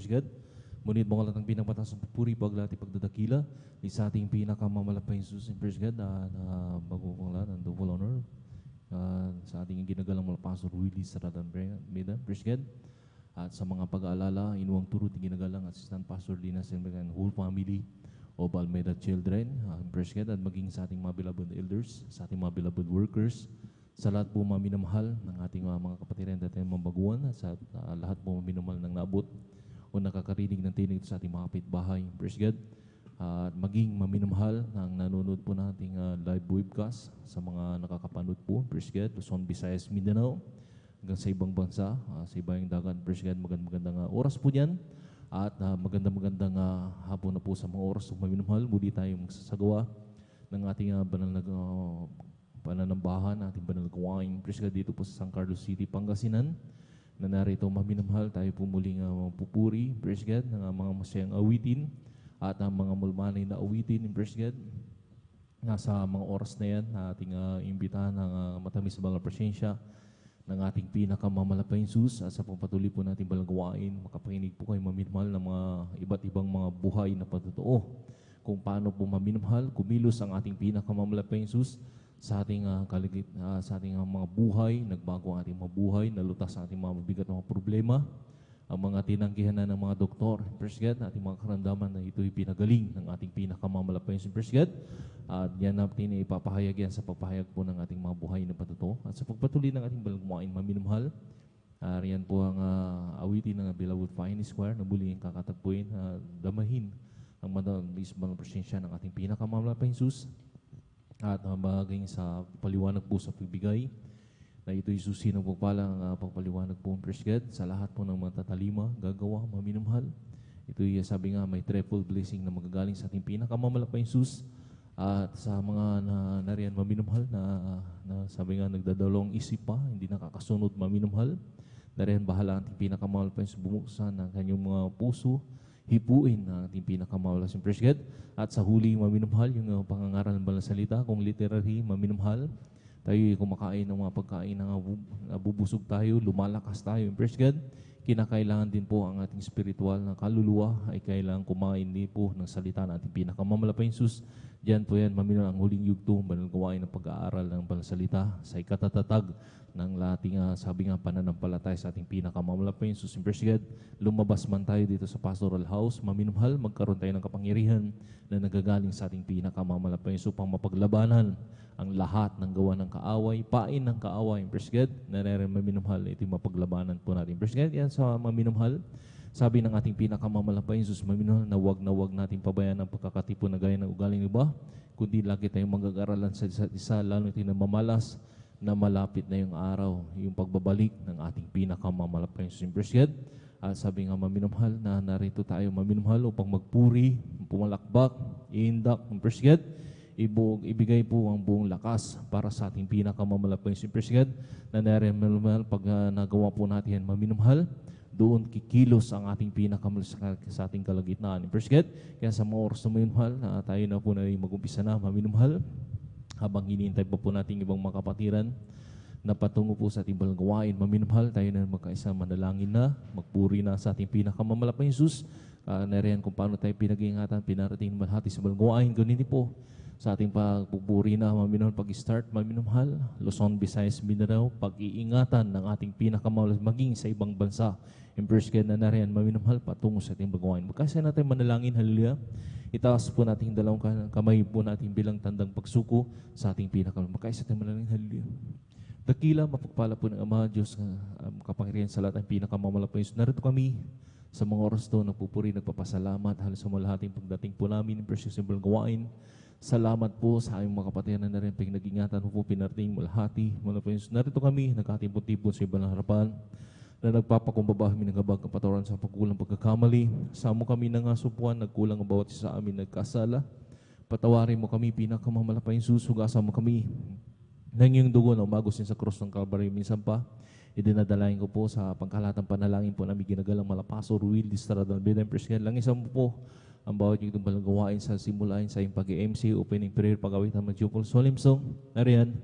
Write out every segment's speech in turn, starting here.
Praise God. Ngunit mo kalatang pinagpatas ng pupuri, paglati, pagdadakila, sa ating pinakamamalapay Jesus in Praise God, na magpupanglan ng double honor, sa ating ginagalang mga Pastor Willie Saradan Meda, Praise God. At sa mga pag-aalala, inuwang turut ginagalang Assistant Pastor Lina Senberg and whole family of Almeida Children, Praise God, at maging sa ating mga beloved elders, sa ating mga beloved workers, sa lahat po mga minamahal ng ating mga kapatiran at ating mga baguhan, at sa lahat po mga minamahal ng naabot o nakakarinig ng tinig sa ating mga kapitbahay, Praise God. At maging maminamahal ng nanonood po nating live webcast sa mga nakakapanood po, Praise God, Luzon, Visayas, Mindanao, hanggang sa ibang bansa, sa ibang dagat, Praise God. Magandang oras po dyan. At magandang hapon na po sa mga oras ng maminamahal. Muli tayo magsasagawa ng ating banal na pananambahan, ating banal na gawain, Praise God, dito po sa San Carlos City, Pangasinan. Na narito maminamahal, tayo po muling pupuri, Praise God, ng mga masayang awitin at ang mga mulmanay na awitin, Praise God. Nasa mga oras na yan, na ating imbitahan ng matamis na banal presensya ng ating pinakamamalapay Jesus, at sa pagpatuloy po natin balagawain, makapakinig po kayo maminamahal ng mga iba't ibang mga buhay na patotoo kung paano po maminamahal, kumilos ang ating pinakamamalapay Jesus sa ating sa ating mga buhay, nagbago ang ating mga buhay, nalutas ang ating mga mabigat na mga problema, ang mga tinanggihan na ng mga doktor, Praise God, ating mga karamdaman na ito'y pinagaling ng ating pinakamamalapay Jesus, Praise God. At yan natin ipapahayag yan sa pagpahayag po ng ating mga buhay na patotoo. At sa pagpatuloy ng ating balagmain maminamahal, riyan po ang awitin ng Beloved Fine Square na muli ang kakatagpuin, damahin ang madalis banal presensya ng ating pinakamamalapay Jesus. At maging sa paliwanag po sa pagbigay na ito'y susi ng pagpalang pagpaliwanag po, Praise God, sa lahat po ng mga tatalima, gagawa, maminamahal. Ito'y sabi nga may triple blessing na magagaling sa ating pinakamamalapay Jesus. At sa mga nariyan maminamahal na sabi nga nagdadalawang isip pa, hindi nakakasunod maminamahal. Nariyan bahala ang ating pinakamamalapay Jesus bumuksan ng kanyang mga puso, hipuin ang ating pinakamawalas yung Praise God. At sa huli maminamahal, yung pangangaral ng balang salita, kung literary maminamahal, tayo kumakain ng mga pagkain na nabubusog tayo, lumalakas tayo yung Praise God. Kinakailangan din po ang ating spiritual na kaluluwa ay kailangan kumain din po ng salita na ating pinakamamalapay Jesus. Diyan po yan, maminamahal ang huling yugto, banal gawain ng pag-aaral ng balang salita sa ikatatatag ng lating sabi nga pananampalataya sa ating pinakamamalapay Jesus in Praise God. Lumabas man tayo dito sa pastoral house, maminamahal, magkaroon tayo ng kapangyarihan na nagagaling sa ating pinakamamalapay Jesus upang mapaglabanan ang lahat ng gawa ng kaaway, pain ng kaaway, Praise God, na maminamahal, ito yung mapaglabanan po natin. Praise God, yan sa maminamahal. Sabi ng ating pinakamamalapay Jesus, maminamahal, na wag natin pabayaan ang pagkakatipon na gaya ng ugaling iba, kundi lagi tayong magag-aralan sa isa't isa, lalo natin na mamalas na malapit na yung araw, yung pagbabalik ng ating pinakamamalapay Jesus. Praise God. At sabi nga maminamahal na narito tayo maminamahal upang magpuri, pumalakbak, iindak, Praise God. Ibigay po ang buong lakas para sa ating pinakamamalapay Jesus, Praise God. Na nariyan maminamahal, pag nagawa po natin yan maminamahal, doon kikilos ang ating pinakamal sa ating kalagitnaan. Praise God. Kaya sa mga oras na maminamahal, tayo na po na mag-umpisa na maminamahal, habang hinihintay pa po natin ibang mga kapatiran na patungo po sa ating balagawain maminamahal, tayo na magkaisa manalangin na, magpuri na sa ating pinakamamalapay Jesus. Nariyan kung paano tayo pinag-iingatan, pinarating malhati sa balagawain. Ganun din po sa ating pagpupuri na maminamahal, pag-start maminamahal, Luzon, Visayas, Mindanao, pag-iingatan ng ating pinakamalas maging sa ibang bansa. In Praise God na nariyan maminamahal patungo sa ating balagawain. Magkaisa natin manalangin, hallelujah. Itaas po natin dalawang kamay po natin bilang tandang pagsuko sa ating pinakamalas. Magkaisa natin manalangin, hallelujah. Dakila, mapagpala po ng Ama, Diyos, kapangyarihan sa lahat ng pinakamamalapay. Narito kami sa mga oras doon, nagpupuri, nagpapasalamat, halos sa malahating pagdating po namin, in Praise God sa balagawain. Salamat po sa aming mga kapatiran na rin pinag-ingatan po pinarating malahati. Narito kami, nagkatipon-tipon sa ibang harapan na nagpapakumbaba kami ng habag kapatawaran sa pagkulang pagkakamali. Samo kami ng asupuan, nagkulang ang bawat isa sa amin nagkasala. Patawarin mo kami, pinakamamalapay Jesus, hugasan mo kami ng iyong dugo na umagosin sa krus ng Calvary. Minsan pa, idinadalain ko po sa pangkalatang panalangin po namin ginagalang Malapaso, Ruil, Distrada, Beda, Praise God. Langisan mo po ang bawat yung balagawain sa simulain sa iyong pag-MC, opening prayer, pag-awit ng Majupol Solemn Song. Nariyan,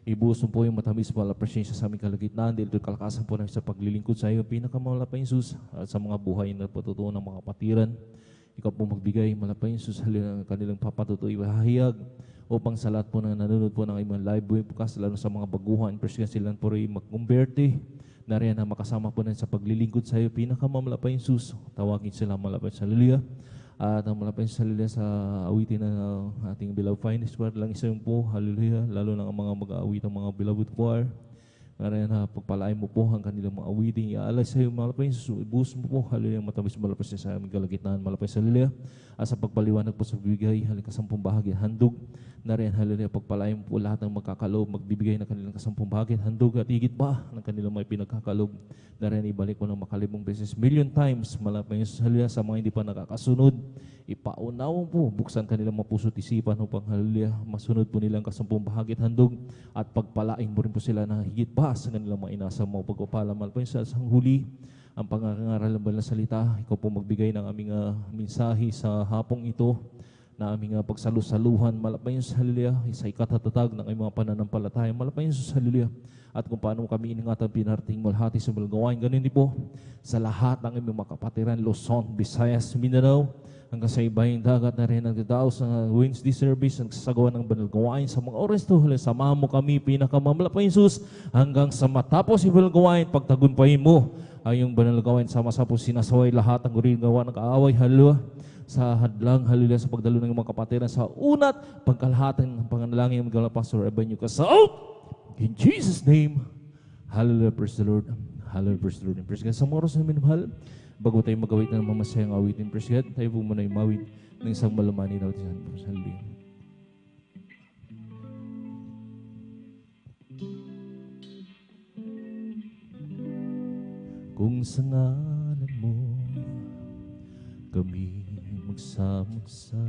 Ibuhos mo po yung matamis mo, presensya sa aming kalagitnaan, dahil ito'y kalakasan po namin sa paglilingkod sa iyo, pinakamalapay Jesus, at sa mga buhay na patutuon ng mga kapatiran. Ikaw po magbigay, malapay Jesus, halina kanilang papatutoy, hahayag, upang sa lahat po na nanonood po ng imong live webcast, lalo sa mga baguhan, presensya sila po rin mag-converte, na rin na makasama po namin sa paglilingkod sa iyo, pinakamalapay Jesus, tawagin sila malapay sa Hallelujah. At ang malapit sa Hallelujah sa awitin ng ating beloved finest choir lang isa yung po, Hallelujah, lalo na ang mga mag-aawit ng mga beloved choir. Ngayon na pagpalain mo po ang kanilang mga awitin, iaalay sa iyo malapit sa ibuhos mo po, Hallelujah, matamis malapit sa aming kalagitnaan, malapit sa Hallelujah. At sa pagpaliwanag po sa bibigay, halikasampung bahagi, handog na rin, Hallelujah, pagpalain mo po lahat ng magkakaloob, magbibigay ng kanilang kasampung bahagi, handog at higit pa ng kanilang may pinagkakaloob na rin ibalik mo ng makalibong beses, million times, malapit sa Hallelujah, sa mga hindi pa nakakasunod, ipaunaw po, buksan kanilang mga puso't isipan upang Hallelujah, masunod po nilang kasampung bahagi at handog at pagpalain mo rin po sila na higit pa sa kanilang mga inasa mo, pagpapala, malapit sa huli, ang pangangaral ng banal na salita, ikaw po magbigay ng aming mensahe sa hapong ito, na aming pagsalusaluhan, malapay sa Hallelujah, sa ikatatatag ng aming mga pananampalataya, malapay sa Hallelujah, at kung paano kami iningatan pinarating malhati sa malagawain, ganun din po sa lahat ng aming mga kapatiran, Luzon, Visayas, Mindanao, hanggang sa ibayang dagat na rin ang dadao sa Wednesday service, ang sasagawa ng banal gawain sa mga oras to, samahan mo kami, pinakamamalapay Jesus, hanggang sa matapos yung banal gawain, pagtagumpayin mo ay yung banal gawain, sama-sama po sinasaway lahat ang gurin gawa ng kaaway, Hallelujah, sa hadlang, Hallelujah, sa pagdalo ng mga kapatiran sa unat, pagkalahatan ng panganalangin ng mga Pastor Ebanyo Kasaot. In Jesus' name, Hallelujah, praise the Lord. Hallelujah, praise the Lord. Praise God. Sa mga oras namin, mahal, bago tayo magawit na mamasayang awitin, praise God, tayo po muna imawit ng isang malamani na awitin sa Hallelujah. Kung sa ngalan mo kami magsama-sama,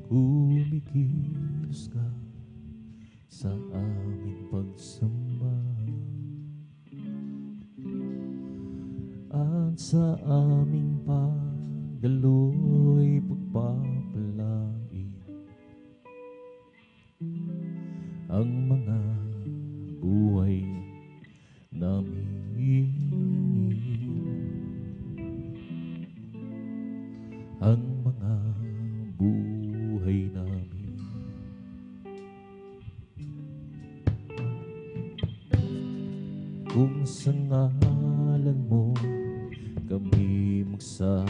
kumikilos ka sa aming pagsamba, at sa aming pagdaloy pagpapalain ang mga buhay namin, ang mga buhay namin. Kung sa ngalan mo kami magsama-sama,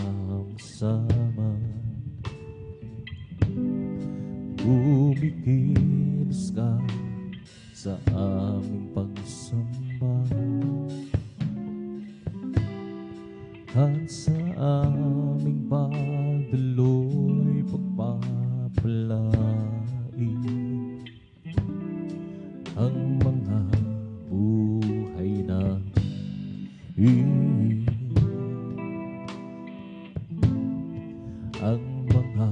kumikilos ka sa aming pagsamba, at sa aming pagdaloy pagpapalain ang mga buhay namin, ang mga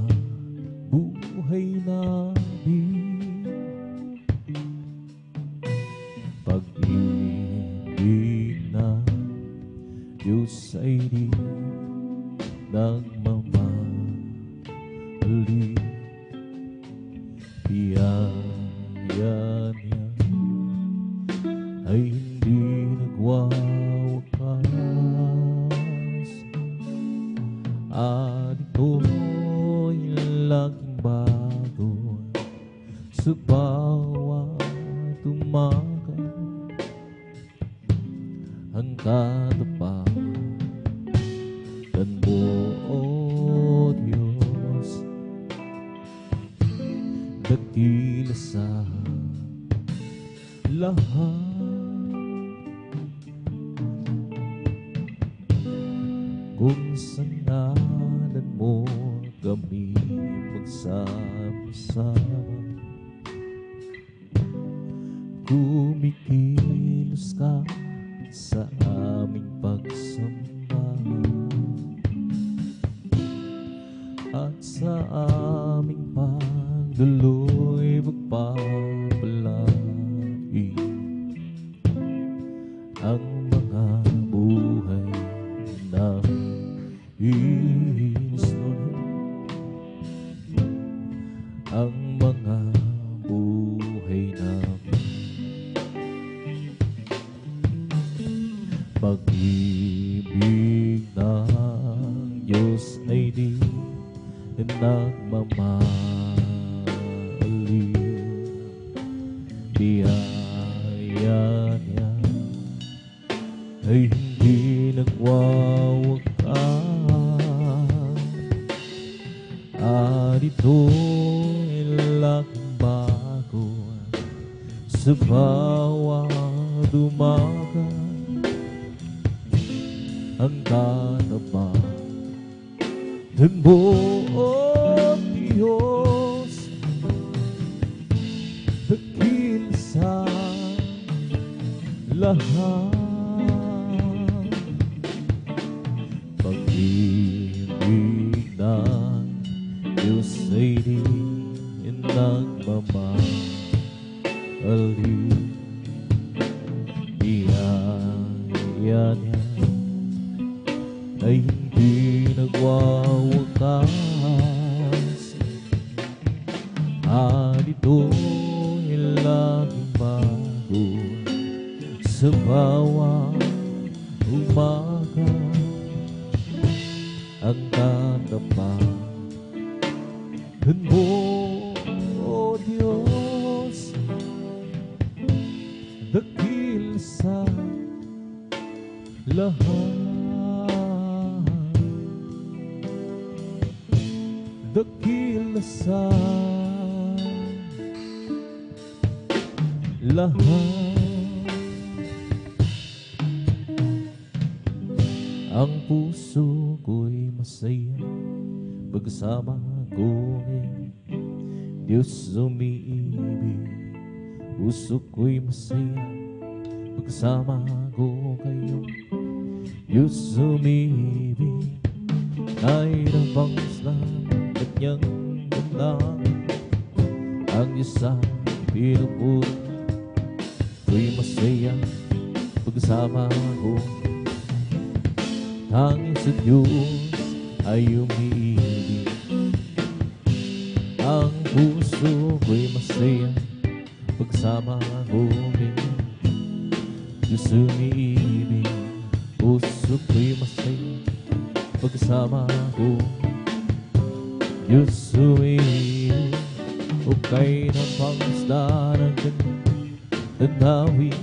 buhay namin. Pag-ibig ng Diyos ay di nagmamahali, biyaya niya ay hindi nagwawakas, at ito'y laking bago sa bawat umaga, ang katapat mo, O Diyos, dakila sa lahat. Kung sa ngalan mo kami magsama-sama, kumikilos ka sa aming pagsamba, at sa aming pagdaloy pagpapalain ang mga buhay namin. Ang pag-ibig ng Diyos ay di nagmamaliw. Biyaya niya ay hindi nagwawakas, at ito'y laking bago sa bawat umaga. Ang katapangan mo, O Diyos, dakil sa lahat. Pag-ibig ng Diyos ay di nagmamaliw. Biyaya niya ay hindi nagwawakas, at ito'y laging bago sa bawat umaga. Ang katapangan mo, O Diyos, dakil sa lahat. Dakil sa lahat. Ang puso ko'y masaya pagkasama ko ngayon, Diyos umiibig. Puso ko'y masaya pagkasama ko kayo, Diyos umiibig. Nairabangos na kanyang gandang, ang Diyos ang pinupuri. Ko'y masaya pagkasama ko, tanging sa Diyos ay umiibig. Ang puso ko'y masaya pagkasama ko ngayon, Diyos umiibig. Puso ko'y masaya pagkasama ko, Diyos umiibig. Ukay ng pangisda ng tanawin,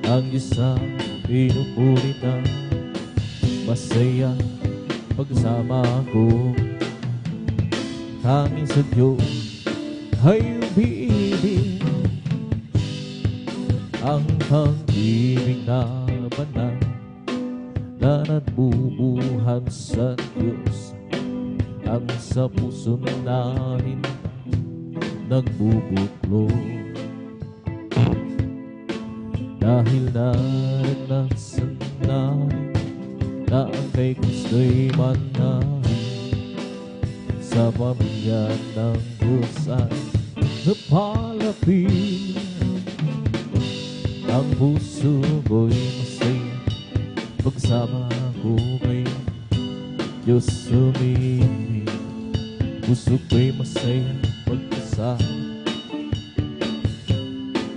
ang Diyos ang pinupuritan. Masaya pagkasama ko, tanging sa Diyos ay umiibig. Ang pag-ibig na banal na nagbubuhan sa Diyos, ang sa puso namin nagbubuklo. Dahil naranasan namin na ang kay Kristo'y manahin, sa pamilya ng Diyos ay napalapit. Ang puso ko'y masaya pagsama ko kayo, Diyos umiibig. Puso ko'y masaya pagkasama,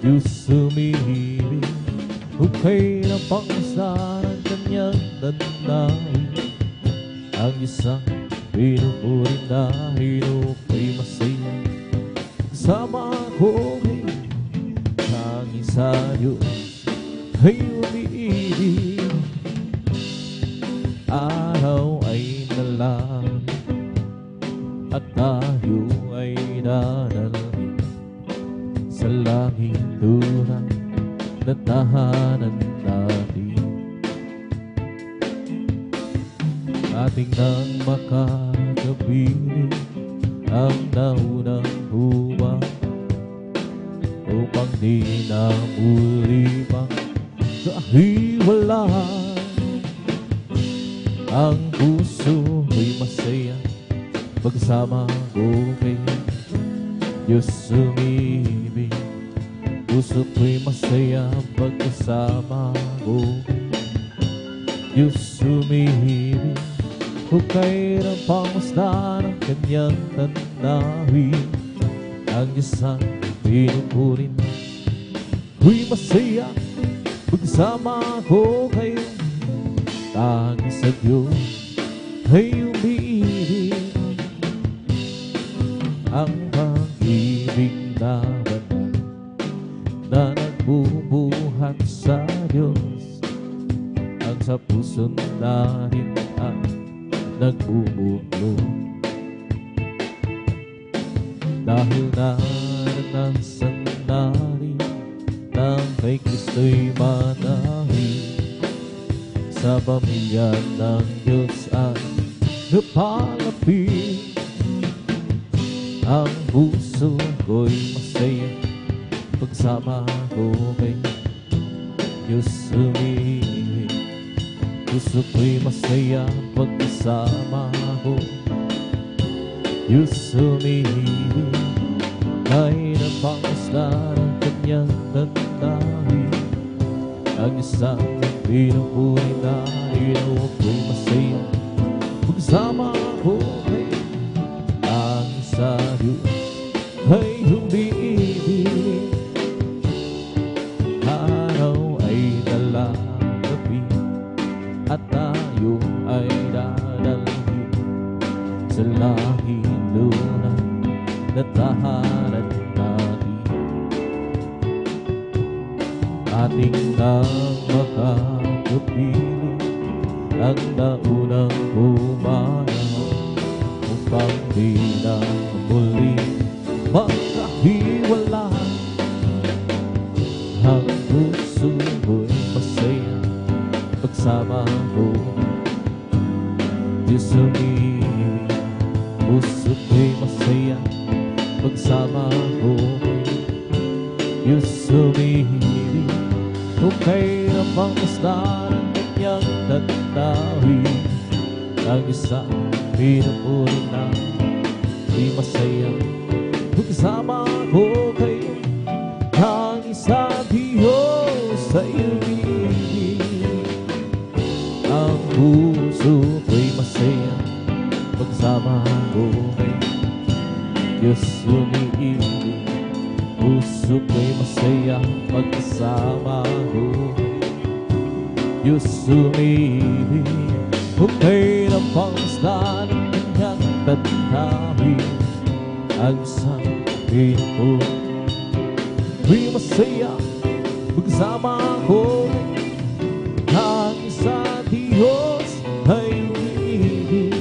Diyos umiibig. Ukay ng pangasda ng kanyang dandahin, ang Diyos ang pinupurin dahil ukay masaya kasama ko ngayon. Tanging sa Diyos ay umiibig. Araw ay nalang at tayo ay dadalhin sa langit tunay na tahanan natin. Ating nang makakapiling ang naunang hubang, upang di na muli pang kahiwalay. Ang puso ko'y masaya pagsama ko kayo, Diyos umiibig. Puso ko'y masaya pagkasama ko, Diyos umiibig. Ukay ng pangasda ng kanyang tanawin, ang Diyos ang pinupurin. Ko'y masaya pagkasama ko kayo, sa Diyos ay umiibig. Ang pag-ibig na banal na nagbubuhat sa Diyos, ang sa puso natin ay nagbubulong. Dahil naranasan natin nang kay Kristo'y manahin, sa pamilya ng Diyos ay napalapit. Ang puso ko'y masaya pagsama ko kay Diyos umiibig. Puso ko'y masaya pagkasama ko Diyos umiibig. Ay napangaslan ang kanyang nandahin, ang isang pinupuri na ino ko'y masaya pagsama ko kay ang sa Diyos ay umiibig. Araw ay lalapit at tayo ay dadalhin sa lahing lunas na tahanan natin. Ating nang makakapili ang naunang pumanaw, upang di na muli magkahiwalay. Ang puso ko'y masaya pagsama ko Diyos umiibig. Puso ko'y masaya pagsama ko Diyos umiibig. Kung kay napangasdan ang kanyang tatawin, ang isang pinupuri na di masaya pagsama ko kayo. Ang isang Diyos ay umiibig. Ang puso ko'y masaya pagsama ko kayo Diyos umiibig. Puso ko'y masaya pagsama ko Diyos umiibig. Kung kay napangasdan ang kanyang tatawin, ang isang pinupuri ko'y masaya pagsama ko. Ang isang Diyos ay umiibig.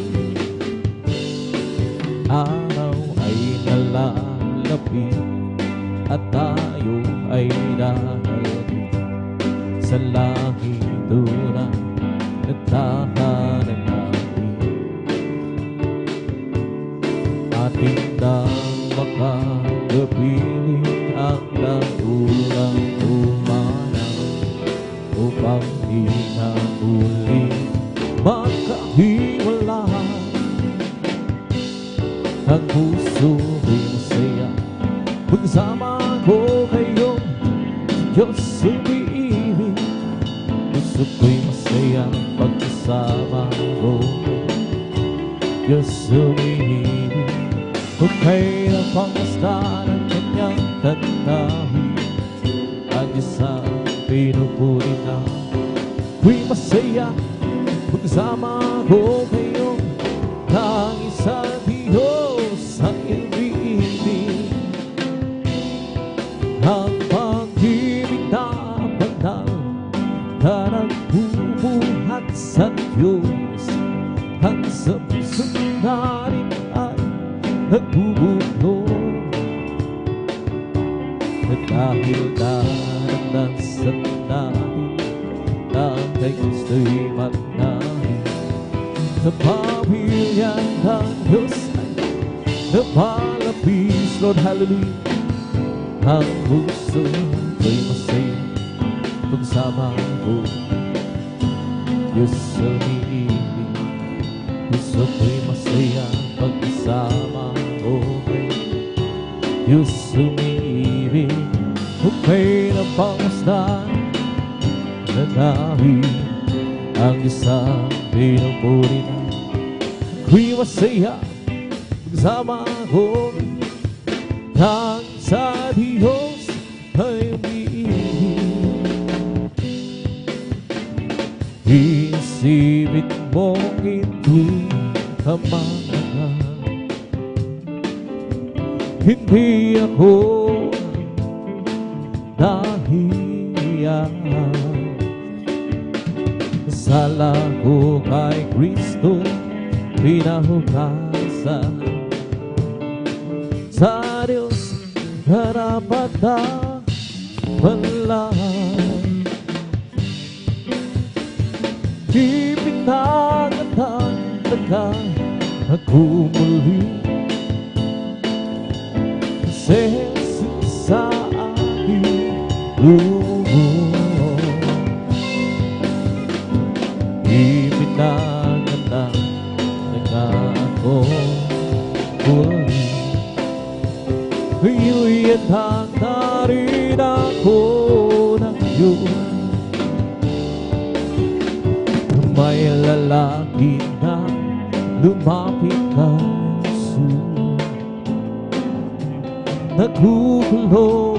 Araw ay nalalapit at tayo ay darating sa langit tunay na tahanan natin. Ating nang makakapiling ang naunang pumanaw, upang di na muli magkahiwalay. Ang puso ko'y masaya pagsama ko kayo Diyos umiibig. Puso ko'y masaya pagkasama ko Diyos umiibig. Kung kay napangasdan ang kanyang tatawin, ang isang pinupuri na ko'y masaya pagsama ko kayo. Ang isang Diyos ay umiibig. Ang pag-ibig na banal na nagbubuhat sa Diyos, ang sa puso natin ay nagbubulong. At dahil naranasan natin na kay Kristo'y manahin, sa pamilya ng Diyos ay napalapit. Lord, hallelujah. Ang puso ko'y masaya pagsama ko Diyos umiibig. Puso ko'y masaya pagsama ko Diyos umiibig. Kung kay napangasdan na dahil ang isang pinupuri na ko'y masaya pagsama ko. Ang sa Diyos ay umiibig. He is Isipin mong ito'y kamangan. Hindi ako nahiya. Sala ko kay Kristo pinahugasan. Sa Diyos harapat na manlang. Ipinagtatagtaga ako muli. Kasi sa aking loob ipinagtatagtaga ako muli. Ngayon na rin ako ng Diyos. May lalaki na lumapit kay Jesus. Naggugulo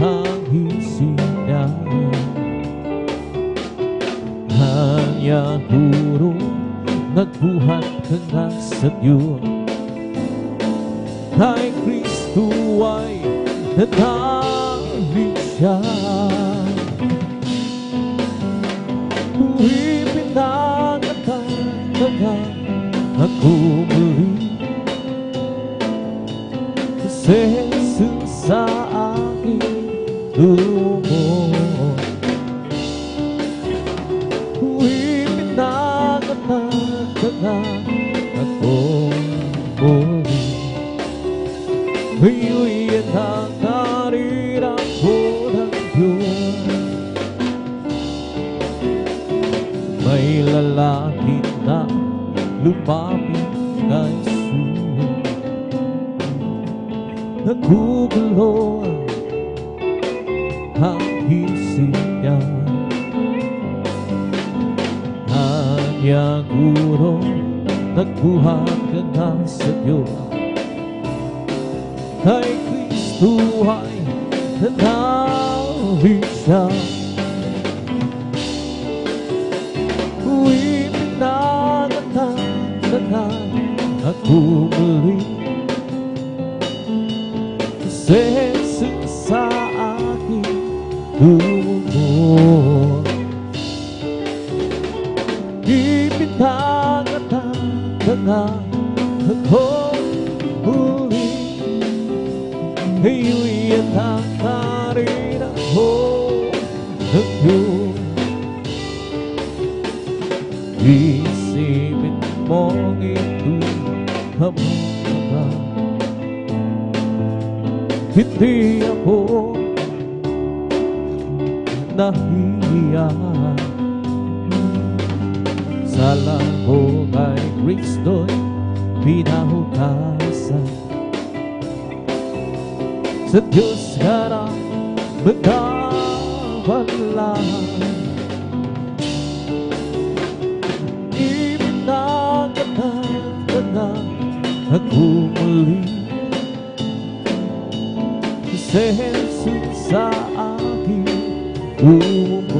ang isip niya. Kanya guro, nagbuhat ka na sa Diyos. Kay Kristo ay natawid siya. Ipinagtatagtaga ako muli. Kasi sa aking loob ipinagtatagtaga ako muli. Ngayon nagdarin ako ng Diyos. May lalaki na lumapit kay Jesus. Nagugulo ang isip niya. Kanya guro, nagbuhat ka na sa Diyos. Kay Kristo ay natawid siya. Ipinagtatagtaga ako muli. Kasi sa aking loob ipinagtatagtaga ako muli. Ngayon nagdarin ako ng Diyos. Isipin mong ito'y kamangan. Hindi ako nahiya. Sala ko kay Kristo'y pinahugasan. Sa Diyos harap magkabanlan. Ipinagtatagtaga ako muli. Kasi Jesus sa aking loob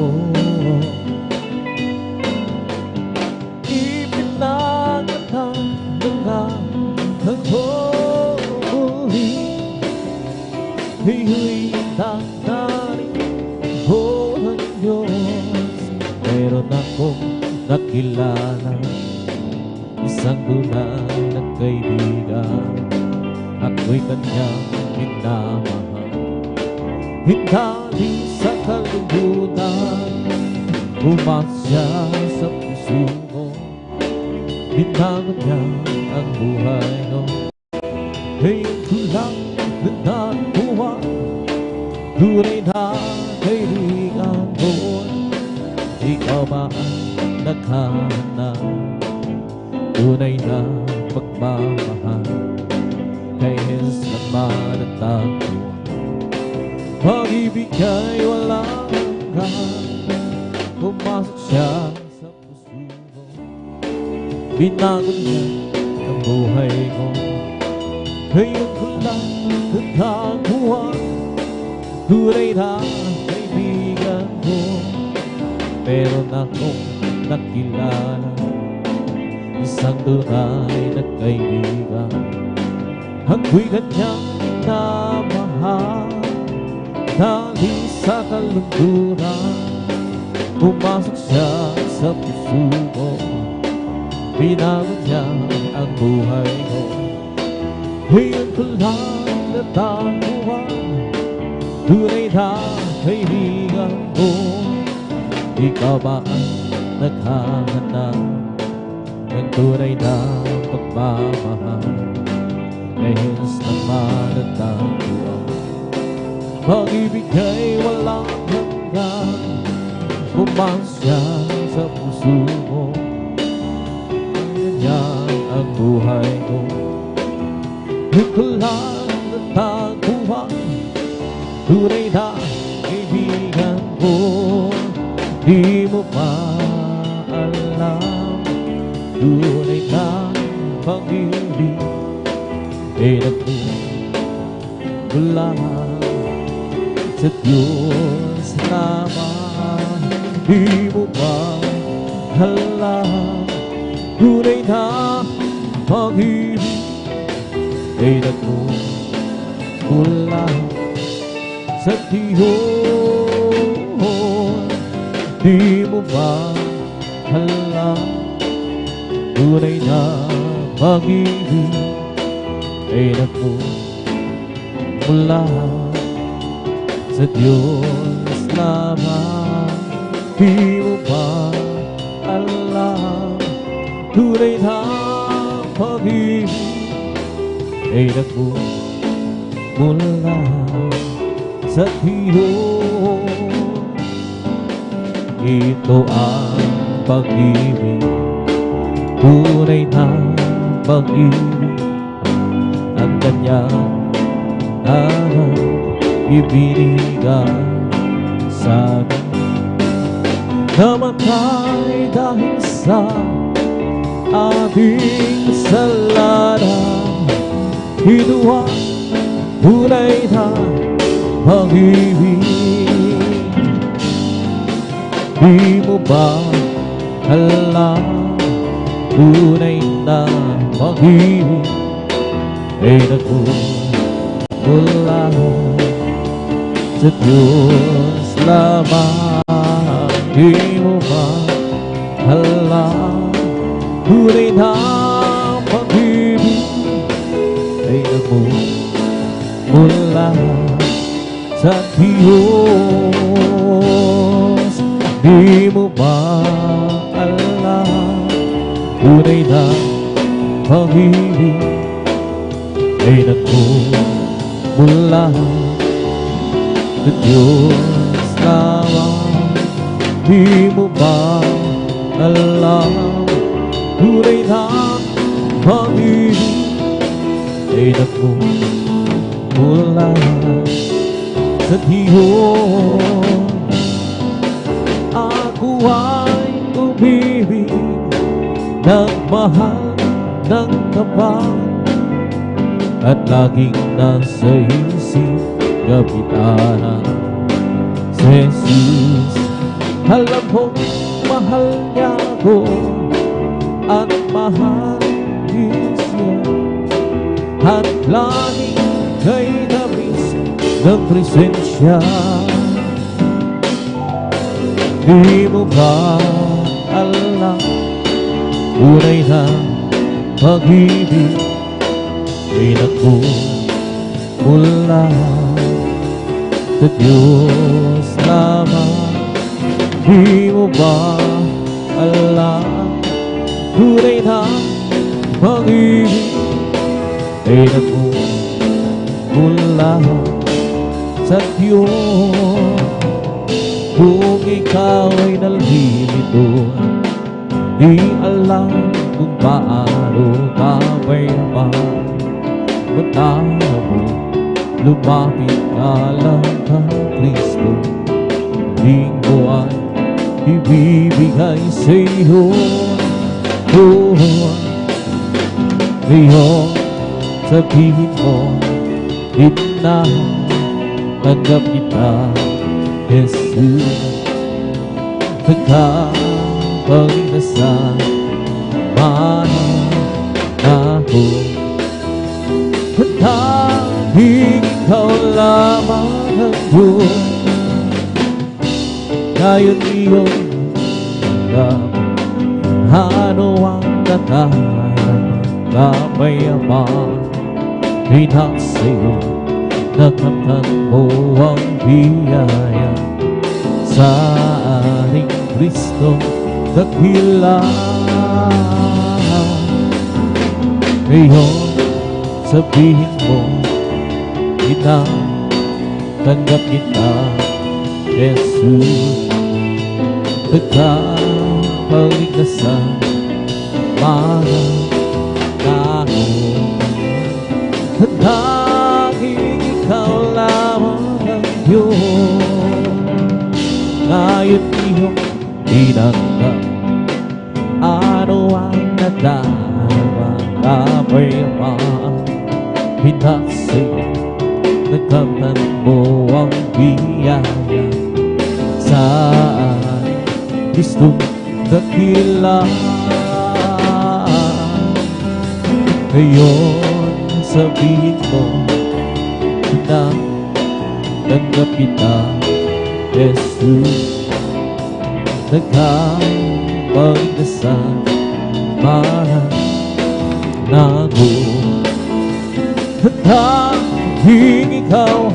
ipinagtatagtaga ako muli. Ngayon nagdarin ako ng Diyos. Meron akong nakilala, isang tunay na kaibigan. Ako'y kanyang minamahal. Hindi sa kalibutan, pumasok siya sa puso ko. Binago niya ang buhay ko. Ngayon ko lang na nakuha, tunay na kaibigan ko. Ikaw ba ang naghahanap, tunay na pagmamahal? Kay Jesus naman ang tagpuan. Pag-ibig ay walang hanggan. Pumasok siya sa puso ko. Binago niya ang buhay ko. Ngayon ko lang nagkakuha, tunay na kaibigan ko. meron akong nakilala, isang tunay na kaibigan. Ako'y kanyang namahal dahil sa kalungkuran. Pumasok siya sa puso ko, binago niya ang buhay ko. Ngayon ko lang natakuhan, tunay na kaibigan ko. Ikaw ba ang naghahanap ng tunay na pagmamahal? Ngayon naman natakuhan, pag-ibig ay walang hanggan. Pumasok siya sa puso mo, ganyan ang buhay ko. Di ko lang natakuhan, tunay na kaibigan ko. Di mo pa alam, tunay na pag-ibig ay nagmumula sa Diyos lamang. Di mo ba alam, tunay na pag-ibig ay nagmumula sa Diyos. Di mo ba alam, tunay na pag-ibig ay nagmumula sa Diyos lamang. Di mo ba alam, tunay na pag-ibig ay nagmumula sa Diyos. Ito ang pag-ibig, tunay na pag-ibig, ang kanyang ibinigay sa akin. Namatay dahil sa ating kasalanan. Ito ang tunay na pag-ibig. Di mo ba alam, tunay na pag-ibig ay nagmumula sa Diyos lamang. Di mo ba alam, tunay na pag-ibig ay nagmumula sa Diyos. Di mo ba alam, tunay na pag-ibig ay nagmumula sa Diyos lamang. Di mo ba alam, tunay na pag-ibig ay nagmumula sa Diyos. Ako ay umibig, nagmahal ng tapat, at laging nasa isip kapitan si Jesus. Alam kong mahal niya ako at mahal din siya, at laging kay nabis ng presensya. Di mo ba alam, tunay na pag-ibig ay nagmumula sa Diyos lamang. Di mo ba alam, tunay na pag-ibig ay nagmumula sa Diyos. Kung ikaw ay nalilito, di alam kung paano ka may matamo, lumapit ka lang kay Kristo. Linggo ay ibibigay sa iyo. Ngayon sabihin mo, tanggap kita, Jesus. nagkapagdasal, mananaho. At tanging ikaw lamang ang Diyos, ngayon iyong ano ang nagkakamayama, pinasa'yo, nakamtan mo ang biyaya sa ating Kristo dakila. Ngayon sabihin mo, tanggap kita, Jesus. Nagkapagligtasan, mananaho. At tanging ikaw lamang ang Diyos, ngayon iyong tinanggap ano ang nagkakamayama, pinasa'yo, nagkamtan mo ang biyaya sa Kristong dakila. Ngayon sabihin mo na tanggap kita, Jesus. Nagkapagdasal, mananaho. At tanging ikaw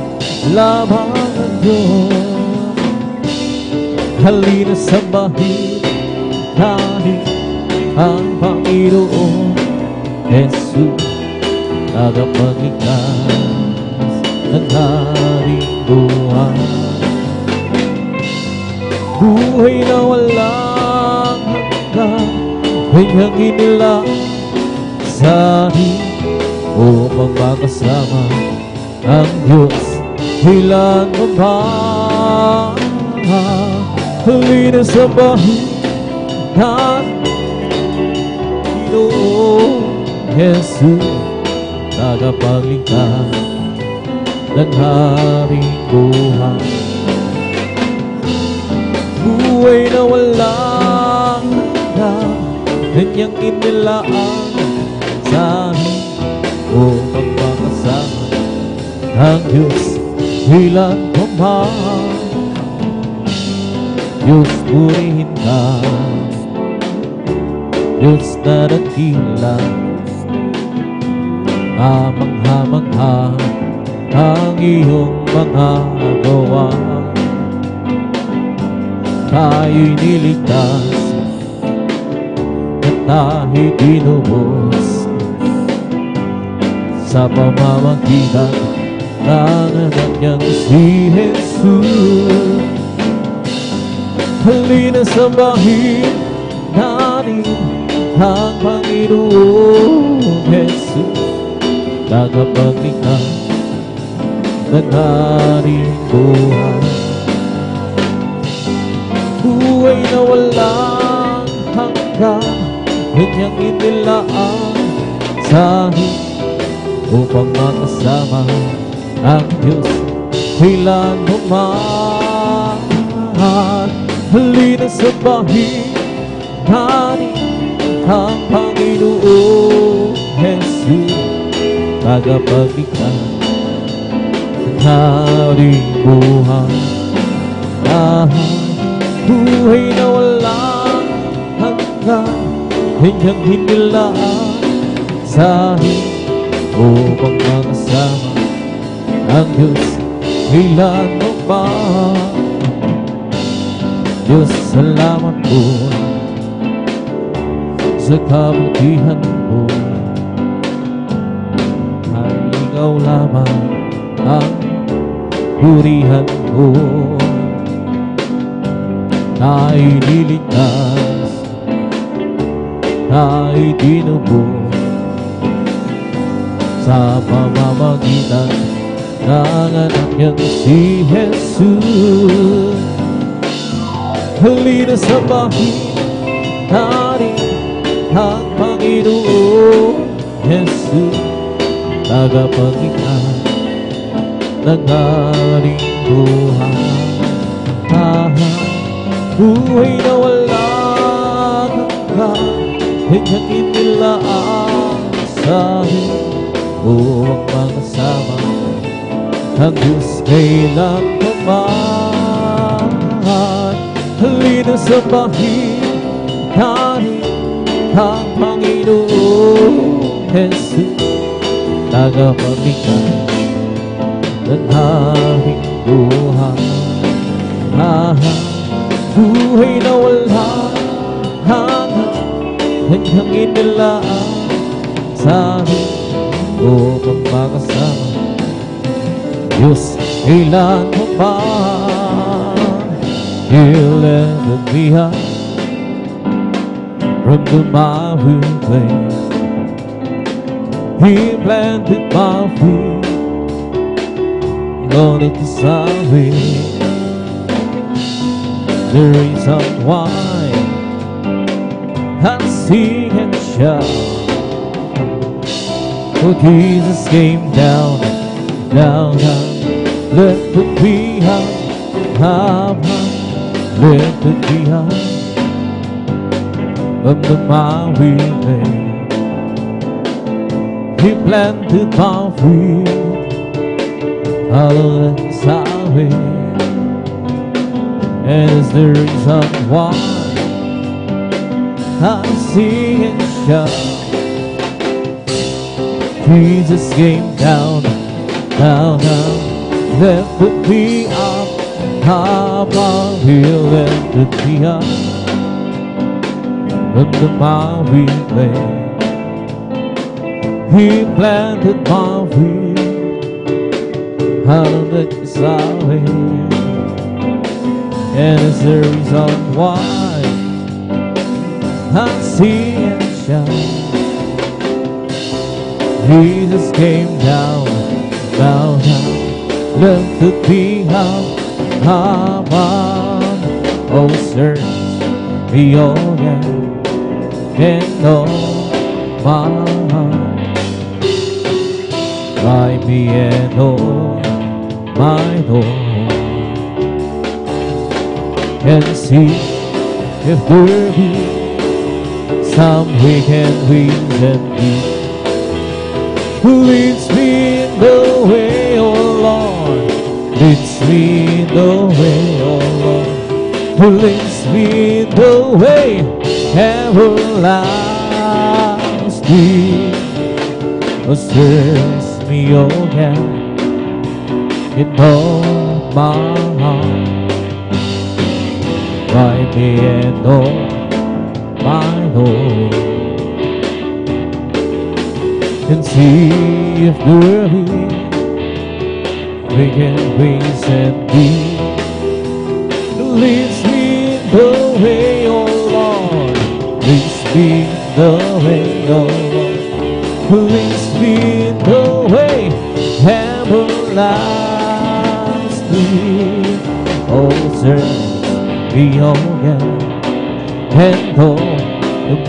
lamang ang Diyos, halina sambahin natin ang Panginoon Jesus, tagapagligtas ng ating buhay. Buhay na walang hanggan, kanyang inilaan sa atin upang makasama ang Diyos ilan mo ba. Halina sa bahay ng Panginoon Jesus, tagapagligtas ng ating buhay. Buhay na walang hanggan, kanyang inilaan sa amin upang makasama ang Diyos ilan mo man. Diyos, purihin ka, Diyos na dakila, amang-hamangha ang iyong mga gawa. Tayo'y niligtas at tayo'y dinubos sa pamamagitan ng anak niyang si Jesus. Halina sambahin natin ang Panginoon Jesus, tagapagligtas ng ating buhay. Buhay na walang hanggan, kanyang inilaan sa atin upang makasama ang Diyos kailan mo man. Halina sambahin natin ang Panginoon Jesus, tagapagligtas ng ating buhay. Buhay na walang hanggan, kanyang hinilaan sa atin upang makasama ang Diyos kailan mo ba. Diyos, salamat po sa kabutihan mo, ay ikaw lamang ang purihan mo. Tayo'y niligtas, tayo'y dinubos sa pamamagitan ng anak niyang si Jesus. Halina sambahin natin ang Panginoon Jesus, tagapagligtas ng ating buhay. buhay na walang hanggan, kanyang inilaan sa akin upang makasama ang Diyos kailanman. Halina sa bahin natin ang Panginoong Jesus, tagapagligtas ng aming buhay. Buhay na walang hanggan, kanyang inilaan sa amin upang makasama Diyos kailanman. He'll never be high from the miry clay. He planted my feet on the desire. The reason why I sing and shout, for Jesus came down, down, down, left it behind, up, left it behind, from the miry clay. He planted my feet all inside, and it's the reason why I sing and shout. Jesus came down, down, down, lifted me up, up, He lifted me up from the miry clay. He planted my feet out of the desire, and it's the reason why I sing and shout. Jesus came down, down, down, lifted me up, up, up. Oh, search me again and know my heart. Try me and know my Lord, and see if there be some wicked ways in me. Who leads me in the way, oh Lord, leads me in the way, oh Lord, who leads me in the way everlasting. Oh, search me again in all my heart. Try me and know my Lord, and see if there be wicked ways in me. Leads me in the way, oh Lord, leads me in the way, oh Lord, who leads me in the way everlasting. Oh, search me again and know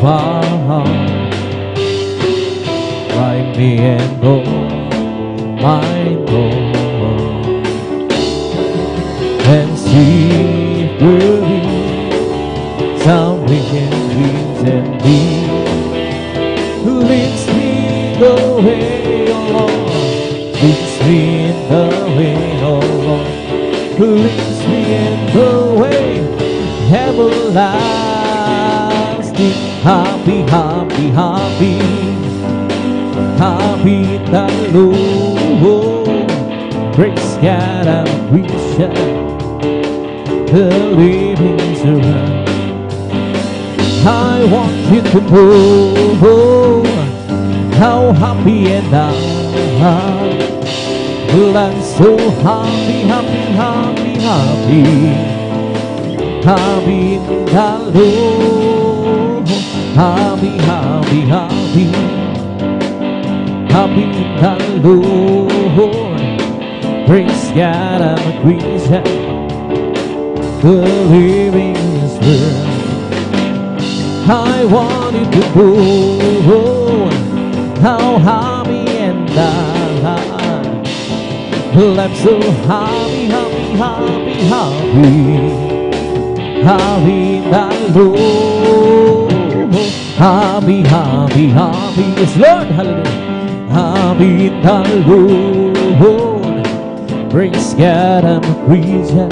my heart. Try me and know my Lord, and see if there be some wicked ways in me. Who leads me the way, oh Lord, leads me in the way, oh Lord, who leads me in the way everlasting. Happy, happy, happy, happy the Lord. Praise God and we shall the living surround. I want you to know how happy and I am. Well, I'm so happy, happy, happy, happy, happy in the Lord. Happy, happy, happy, happy in the Lord. Praise God, I'm a Christian, the living Spirit. I want you to know how happy and I am. Well, I'm so happy, happy, happy, happy, happy in the Lord. Happy, happy, happy, yes Lord, hallelujah. Happy in the Lord. Praise God, I'm a Christian,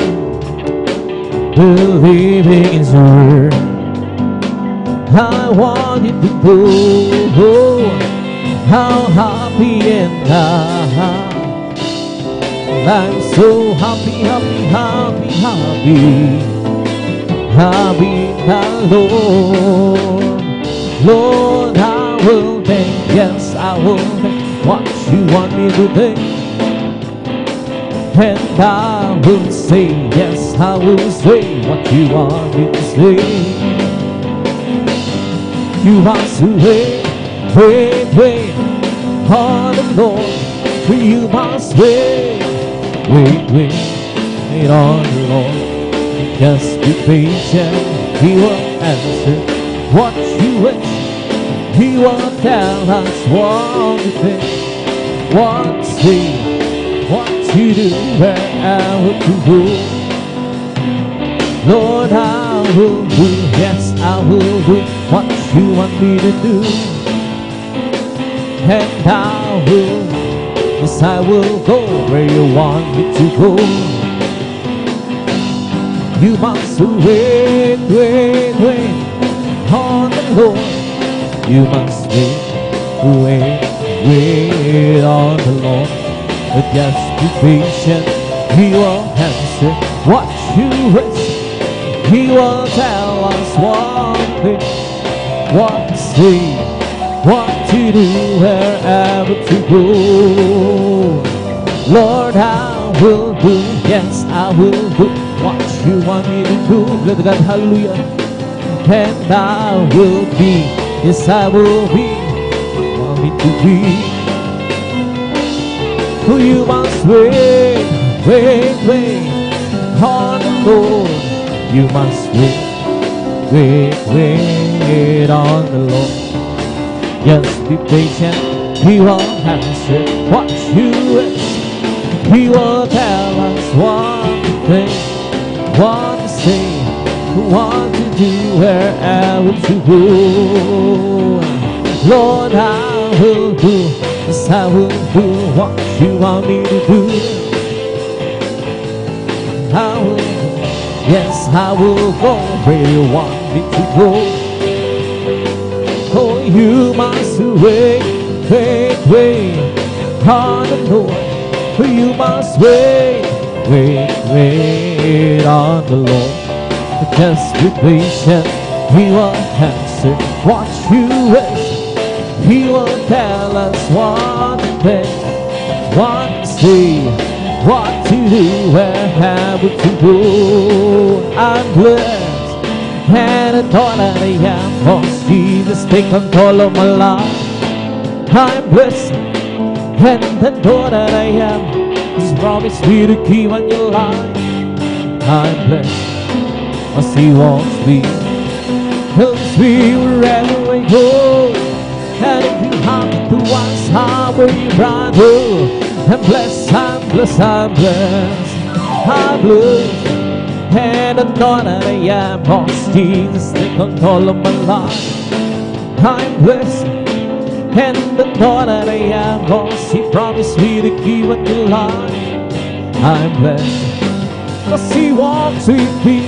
believing in His word. I want you to know how happy and I'm so happy, happy, happy, happy, happy in the Lord. Lord, I will think, yes, I will think what you want me to think. And I will say, yes, I will say what you want me to say. You must wait, wait, wait on the Lord. You must wait, wait, wait on the Lord. Just be patient, He will answer what you wish. He will tell us what to think, what to say, what to do, wherever to go. Lord, I will do, yes, I will do what you want me to do. And I will, yes, I will go where you want me to go. You must wait, wait, wait on the Lord. You must wait, wait, wait on the Lord. But just be patient, He will answer what you wish. He will tell us what to think, what to say, what to do, wherever to go. Lord, I will do, yes, I will do what you want me to do. Let God, hallelujah. And I will be, yes, I will be, want me to be. For you must wait, wait, wait on the Lord. You must wait, wait, wait on the Lord. Just be patient, He will answer what you wish. He will tell us what to think, what to say, what to do, wherever to go. Lord, I will do, yes, I will do what you want me to do. I will, yes, I will go where you want me to go. Oh, you must wait, wait, wait on the Lord. For you must wait, wait, wait on the Lord. Just be patient, He will answer what you wish. He will tell us what to think, what to say, what to do, wherever to go. I'm blessed and I thought that I am, cause Jesus take control of my life. I'm blessed and I thought that I am, He's promised me to keep on your life. I'm blessed as He walks me, helps me wherever I go. And if you happen to ask how are you, brother, I'm blessed, I'm blessed, I'm blessed, I'm blessed. And I know that I am, cause Jesus take control of my life. I'm blessed, and I know that I am, cause He promised me to keep on your life. I'm blessed, cause He walks with me,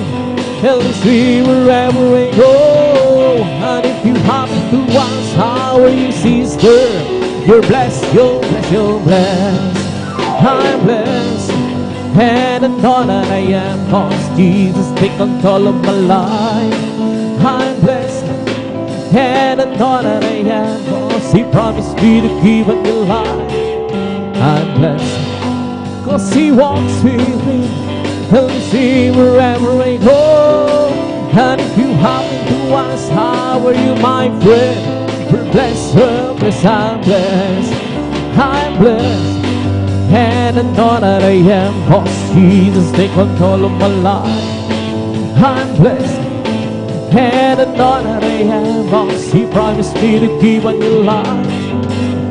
helps me wherever I go. And if you happen to ask how are you, sister, you're blessed, you're blessed, you're blessed. I'm blessed, and I know that I am, cause Jesus take control of my life. I'm blessed, and I know that I am, cause He promised me to keep on your life. I'm blessed, cause He walks with me, helps me wherever I go. And if you happen to ask how are you, my friend, we're blessed, we're blessed, I'm blessed, I'm blessed. And I know that I am, cause Jesus take control of my life. I'm blessed, and I know that I am, cause He promised me to keep on your life.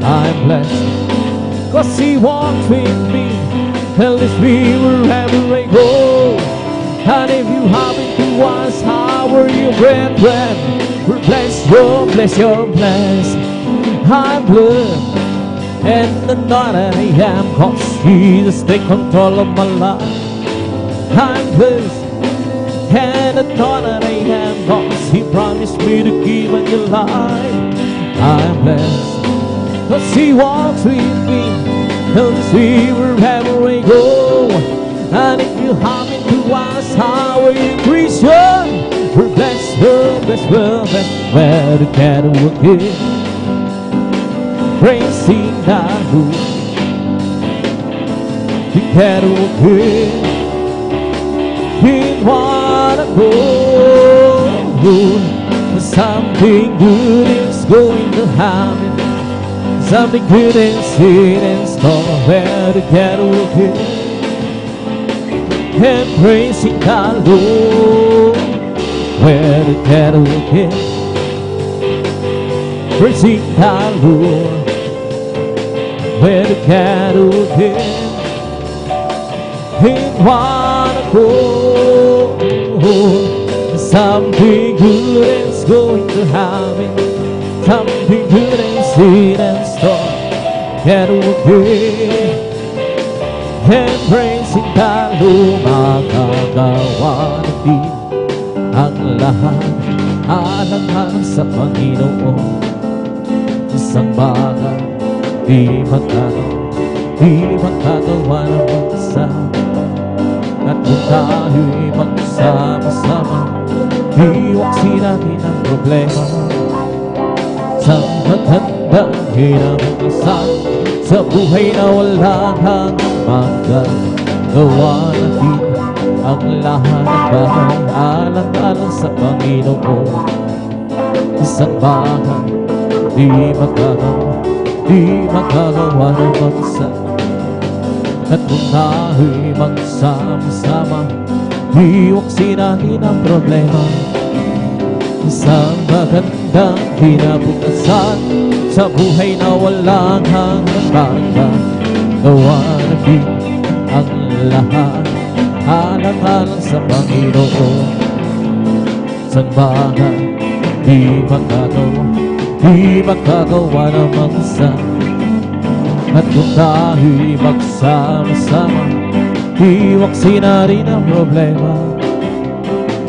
I'm blessed, cause He walks with me, helps me wherever I go. And if you happen to us, how are you, brethren? We're blessed, you're blessed, you're blessed. I'm blessed, and the night I am, 'cause Jesus take control of my life. I'm blessed, and the thought that I am, 'cause He promised me to give a new life. I'm blessed, 'cause He walks with me, He'll see wherever we go. And if you happen to ask, how are you, Christian? We're blessed, we're blessed, we're blessed, where the cattle will give, praising the Lord. The cattle will give in one accord. Something good is going to happen. Something good is in store, where the cattle will give and praising the Lord. Where the cattle will give, praising the Lord. Where the cattle will give in one accord. Something good is going to happen. Something good is in store. Cattle will give and praising the Lord. Magagawa natin ang lahat alang-alang sa Panginoon. Isang bagay di magagawa ng mag-isa. At kung tayo'y magsama-sama, iwaksin natin ang problema. Sa magandang hinamakasan, sa buhay na walang hanggang magagawa natin ang lahat ng bagay alang-alang sa Panginoon. Isang bagay di magagawa ng mag-isa. At kung tayo'y magsama-sama, iwaksin natin ang problema. Isang magandang kinabukasan, sa buhay na walang hanggang magagawa natin ang lahat alang-alang sa Panginoon. Isang bagay di magagawa ng mag-isa. At kung tayo'y magsama-sama, iwaksin na rin ang problema.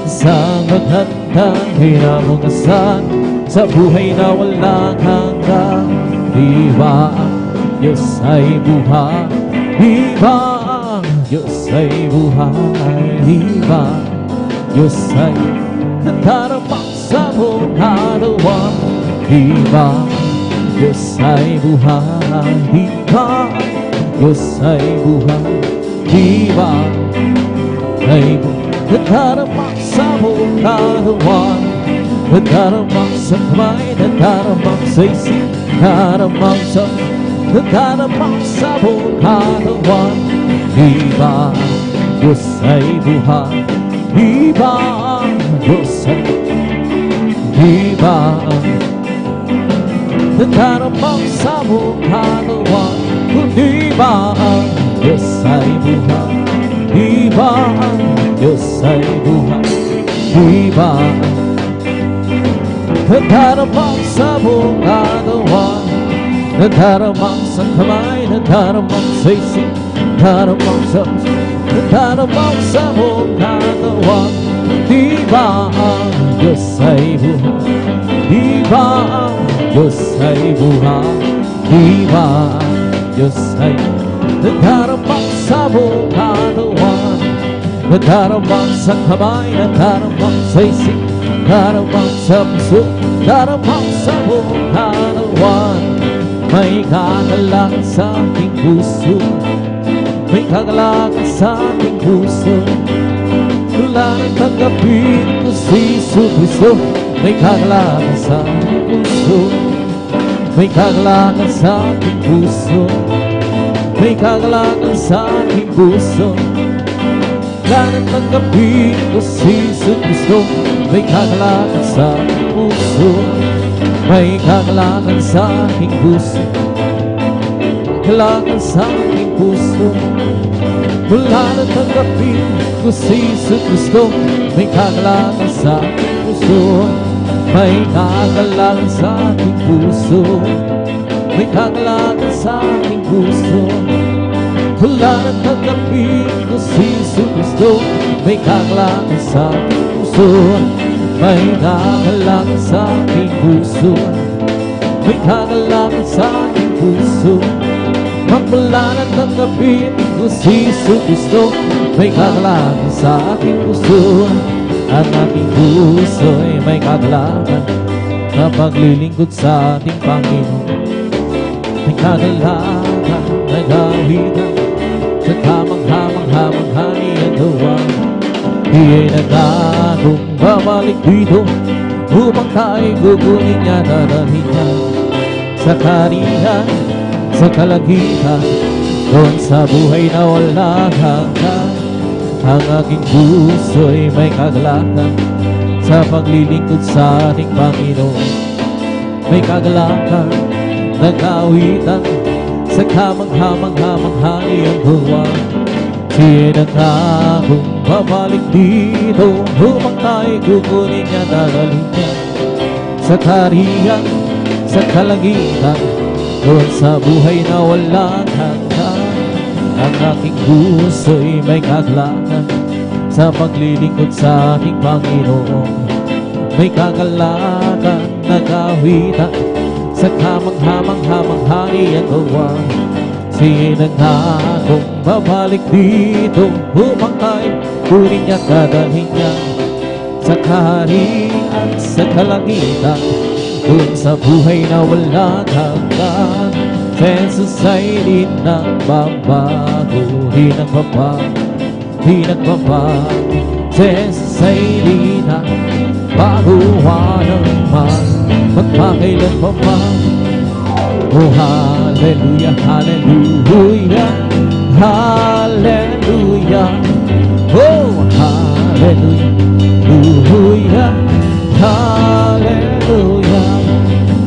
Isang magandang kinabukasan, sa buhay na walang hanggang. Di ba ang Diyos ay buhay? Di ba ang Diyos ay buhay? Di ba ang Diyos ay nadarapang sa mga dawan? Di ba Diyos ay buhay? Di ba Diyos ay buhay? Di ba ay nadarapang sa mga dawan? Nadarapang sa kamay, nadarapang sa isip, nadarapang sa mga dawan. Di ba Diyos ay buhay? Di ba Diyos ay di ba nadarapang sa mga dawan? Di ba ang Diyos ay buhay? Di ba ang Diyos ay buhay? Di ba nadarapang sa mga dawan? Nadarapang sa kamay, nadarapang sa isip, nadarapang sa mga dawan. Di ba ang Diyos ay buhay? Di ba ang Diyos ay buhay? Di ba ang Diyos ay nadarapang sa mga dawan? Nadarapang sa kamay, nadarapang sa isip, nadarapang sa puso, nadarapang sa mga dawan. May kagalakan sa aking puso, may kagalakan sa aking puso. Wala nang tanggapin ko si Jesucristo. May kagalakan sa aking puso, may kagalakan sa aking puso, may kagalakan sa aking puso. Wala nang tanggapin ko si Jesucristo. May kagalakan sa aking puso, may kagalakan sa aking puso, kagalakan sa aking puso. Mula na tanggapin ko si Jesu Cristo, may kagalakan sa aking puso. May kagalakan sa aking puso. May kagalakan sa aking puso. Mula na tanggapin ko si Jesu Cristo, may kagalakan sa aking puso. May kagalakan sa aking puso. May kagalakan sa aking puso. Magmula na tanggapin ko si Jesu Cristo, may kagalakan sa aking puso. Ang aking puso ay may kagalakan na paglilingkod sa ating Panginoon. May kagalakan na gawitan sa kamangha-mangha niyang gawa. Iya'y nagagong babalik dito upang tayo'y gugunin niya, dadalhin niya sa kariyan, sa kalagitan, doon sa buhay na walang hanggan. Ang aking puso ay may kagalakan sa paglilingkod sa ating Panginoon. May kagalakan na kawitan sa kamangha-mangha niyang gawa. Siya'y nagagong babalik dito upang tayo'y gugunin niya, dadalhin niya sa kariyan, sa kalagitan, doon sa buhay na walang hanggan. Ang aking puso ay may kagalakan sa paglilingkod sa ating Panginoon. May kagalakan na kawitan sa kamangha-mangha niyang gawa. Siya'y nagagong babalik dito upang tayo'y kunin niya, dadalhin niya sa kaharian, sa kalangitan, doon sa buhay na walang hanggan. Si Jesus ay di nagbabago, di nagbabago, di nagbabago. Si Jesus ay di nagbago, walang man, magpakailan pa man. Oh, hallelujah, hallelujah, hallelujah. Oh, hallelujah, hallelujah, hallelujah.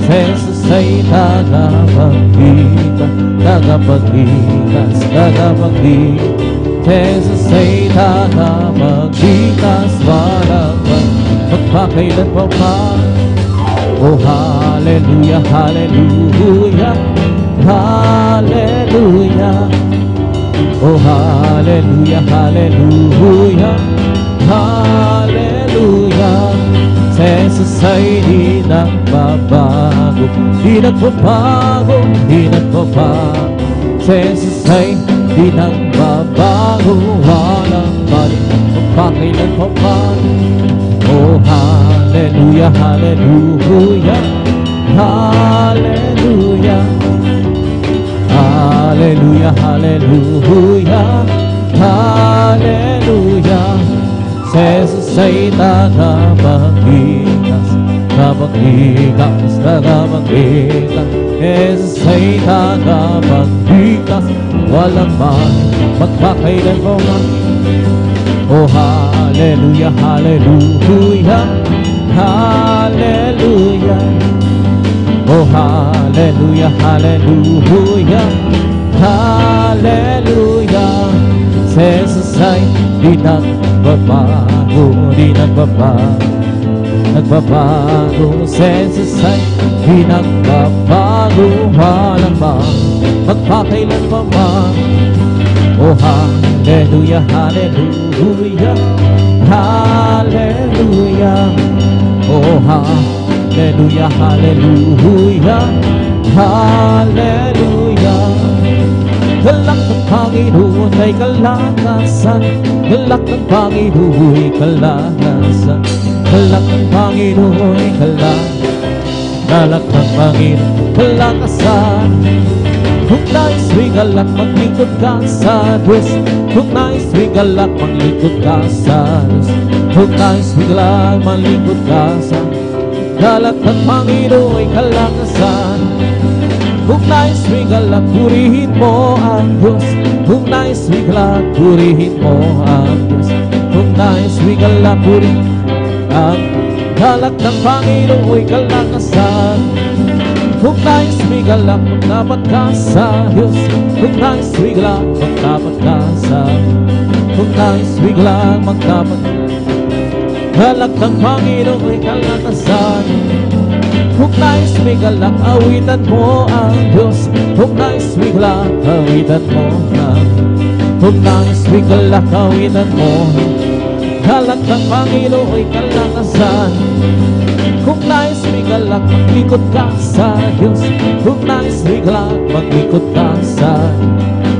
Jesus ay tagapagligtas, tagapagligtas, tagapagligtas. Jesus ay tagapagligtas, walang magpakailan pa man. Oh, hallelujah, hallelujah, hallelujah. Oh, hallelujah, hallelujah, hallelujah. Si Jesus ay di nagbabago, di nagbabago, di nagbabago. Si Jesus ay di nagbabago, walang balik, magpakailan pa man. Oh, hallelujah, hallelujah, hallelujah, hallelujah, hallelujah, hallelujah. Si Jesus ay tagapagligtas, tagapagligtas, tagapagligtas. Jesus ay tagapagligtas, walang man, magpakailan pa man. Oh, hallelujah, hallelujah, hallelujah. Oh, hallelujah, hallelujah, hallelujah. Si Jesus ay di nagbabago, di nagbabago, nagbabago. Si Jesus ay di nagbabago, walang man, magpakailan pa man. Oh, hallelujah, hallelujah, hallelujah. Oh, hallelujah, hallelujah, hallelujah. Galak ng Panginoon ay kalakasan, galak ng Panginoon ay kalakasan, galak ng Panginoon ay kalakasan, galak ng Panginoon kalakasan. Kung nais mo'y galak, maglingkod ka sa Diyos. Kung nais mo'y galak, maglingkod ka sa Diyos. Kung nais mo'y galak, maglingkod ka sa galak ng Panginoon ay kalakasan. Kung nais mo'y galak, purihin mo ang Diyos. Kung nais mo'y galak, purihin mo ang Diyos. Kung nais mo'y galak, purihin ang galak ng Panginoon ay kalakasan. Kung nais may galak, magdapat ka sa Diyos. Kung nais may galak, magdapat ka sa Kung nais may galak, magdapat galak ng Panginoon ay kalakasan. Kung nais may galak, awitan mo ang Diyos. Kung nais may galak, awitan mo ang Kung nais may galak, awitan mo galak ng Panginoon ay kalakasan. Kung nais may galak, maglikod ka sa Diyos. Kung nais may galak, maglikod ka sa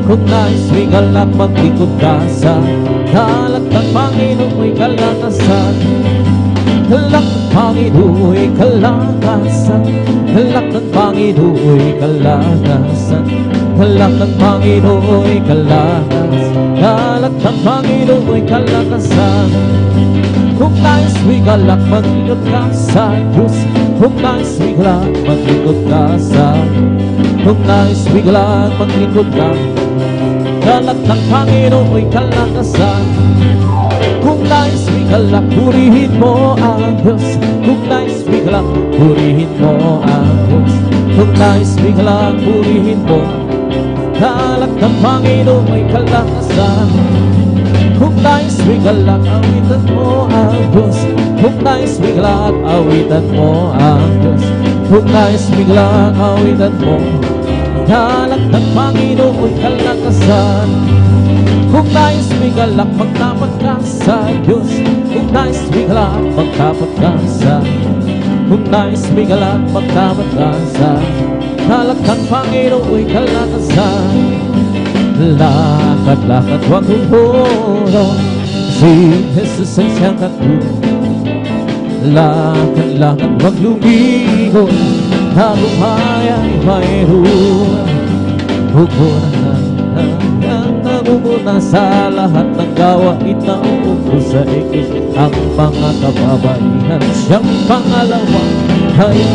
Kung nais may galak, maglikod ka sa galak ng Panginoon ay kalakasan. Galak ng Panginoon ay kalakasan. Galak ng Panginoon ay kalakasan. Galak ng Panginoon ay kalakasan. Galak ng Panginoon ay kalakasan. Kung nais may galak, maglikod ka sa Diyos. Kung nais may galak, maglikod ka sa Kung nais may galak, maglikod ka galak ng Panginoon ay kalakasan. Kung nais may galak, purihin mo ang Diyos. Kung nais may galak, purihin mo ang Diyos. Kung nais may galak, purihin mo galak ng Panginoon ay kalakasan. Kung nais may galak, awitan mo ang Diyos. Kung nais may galak, awitan mo ang Diyos. Kung nais may galak, awitan mo galak ng Panginoon ay kalakasan. Kung nais may galak, magdapat ka sa Diyos. Kung nais may galak, magdapat ka sa Kung nais may galak, magdapat ka sa galak ng Panginoon ay kalakasan. Lakad-lakad huwag humuro, si Jesus ay siyang katulong. Lakad-lakad huwag lumigon, tagumpay ay mayroon. Nagmumuna sa lahat ng gawain na uupo sa ikit. Ang mga kababaihan siyang pangalawa, kaya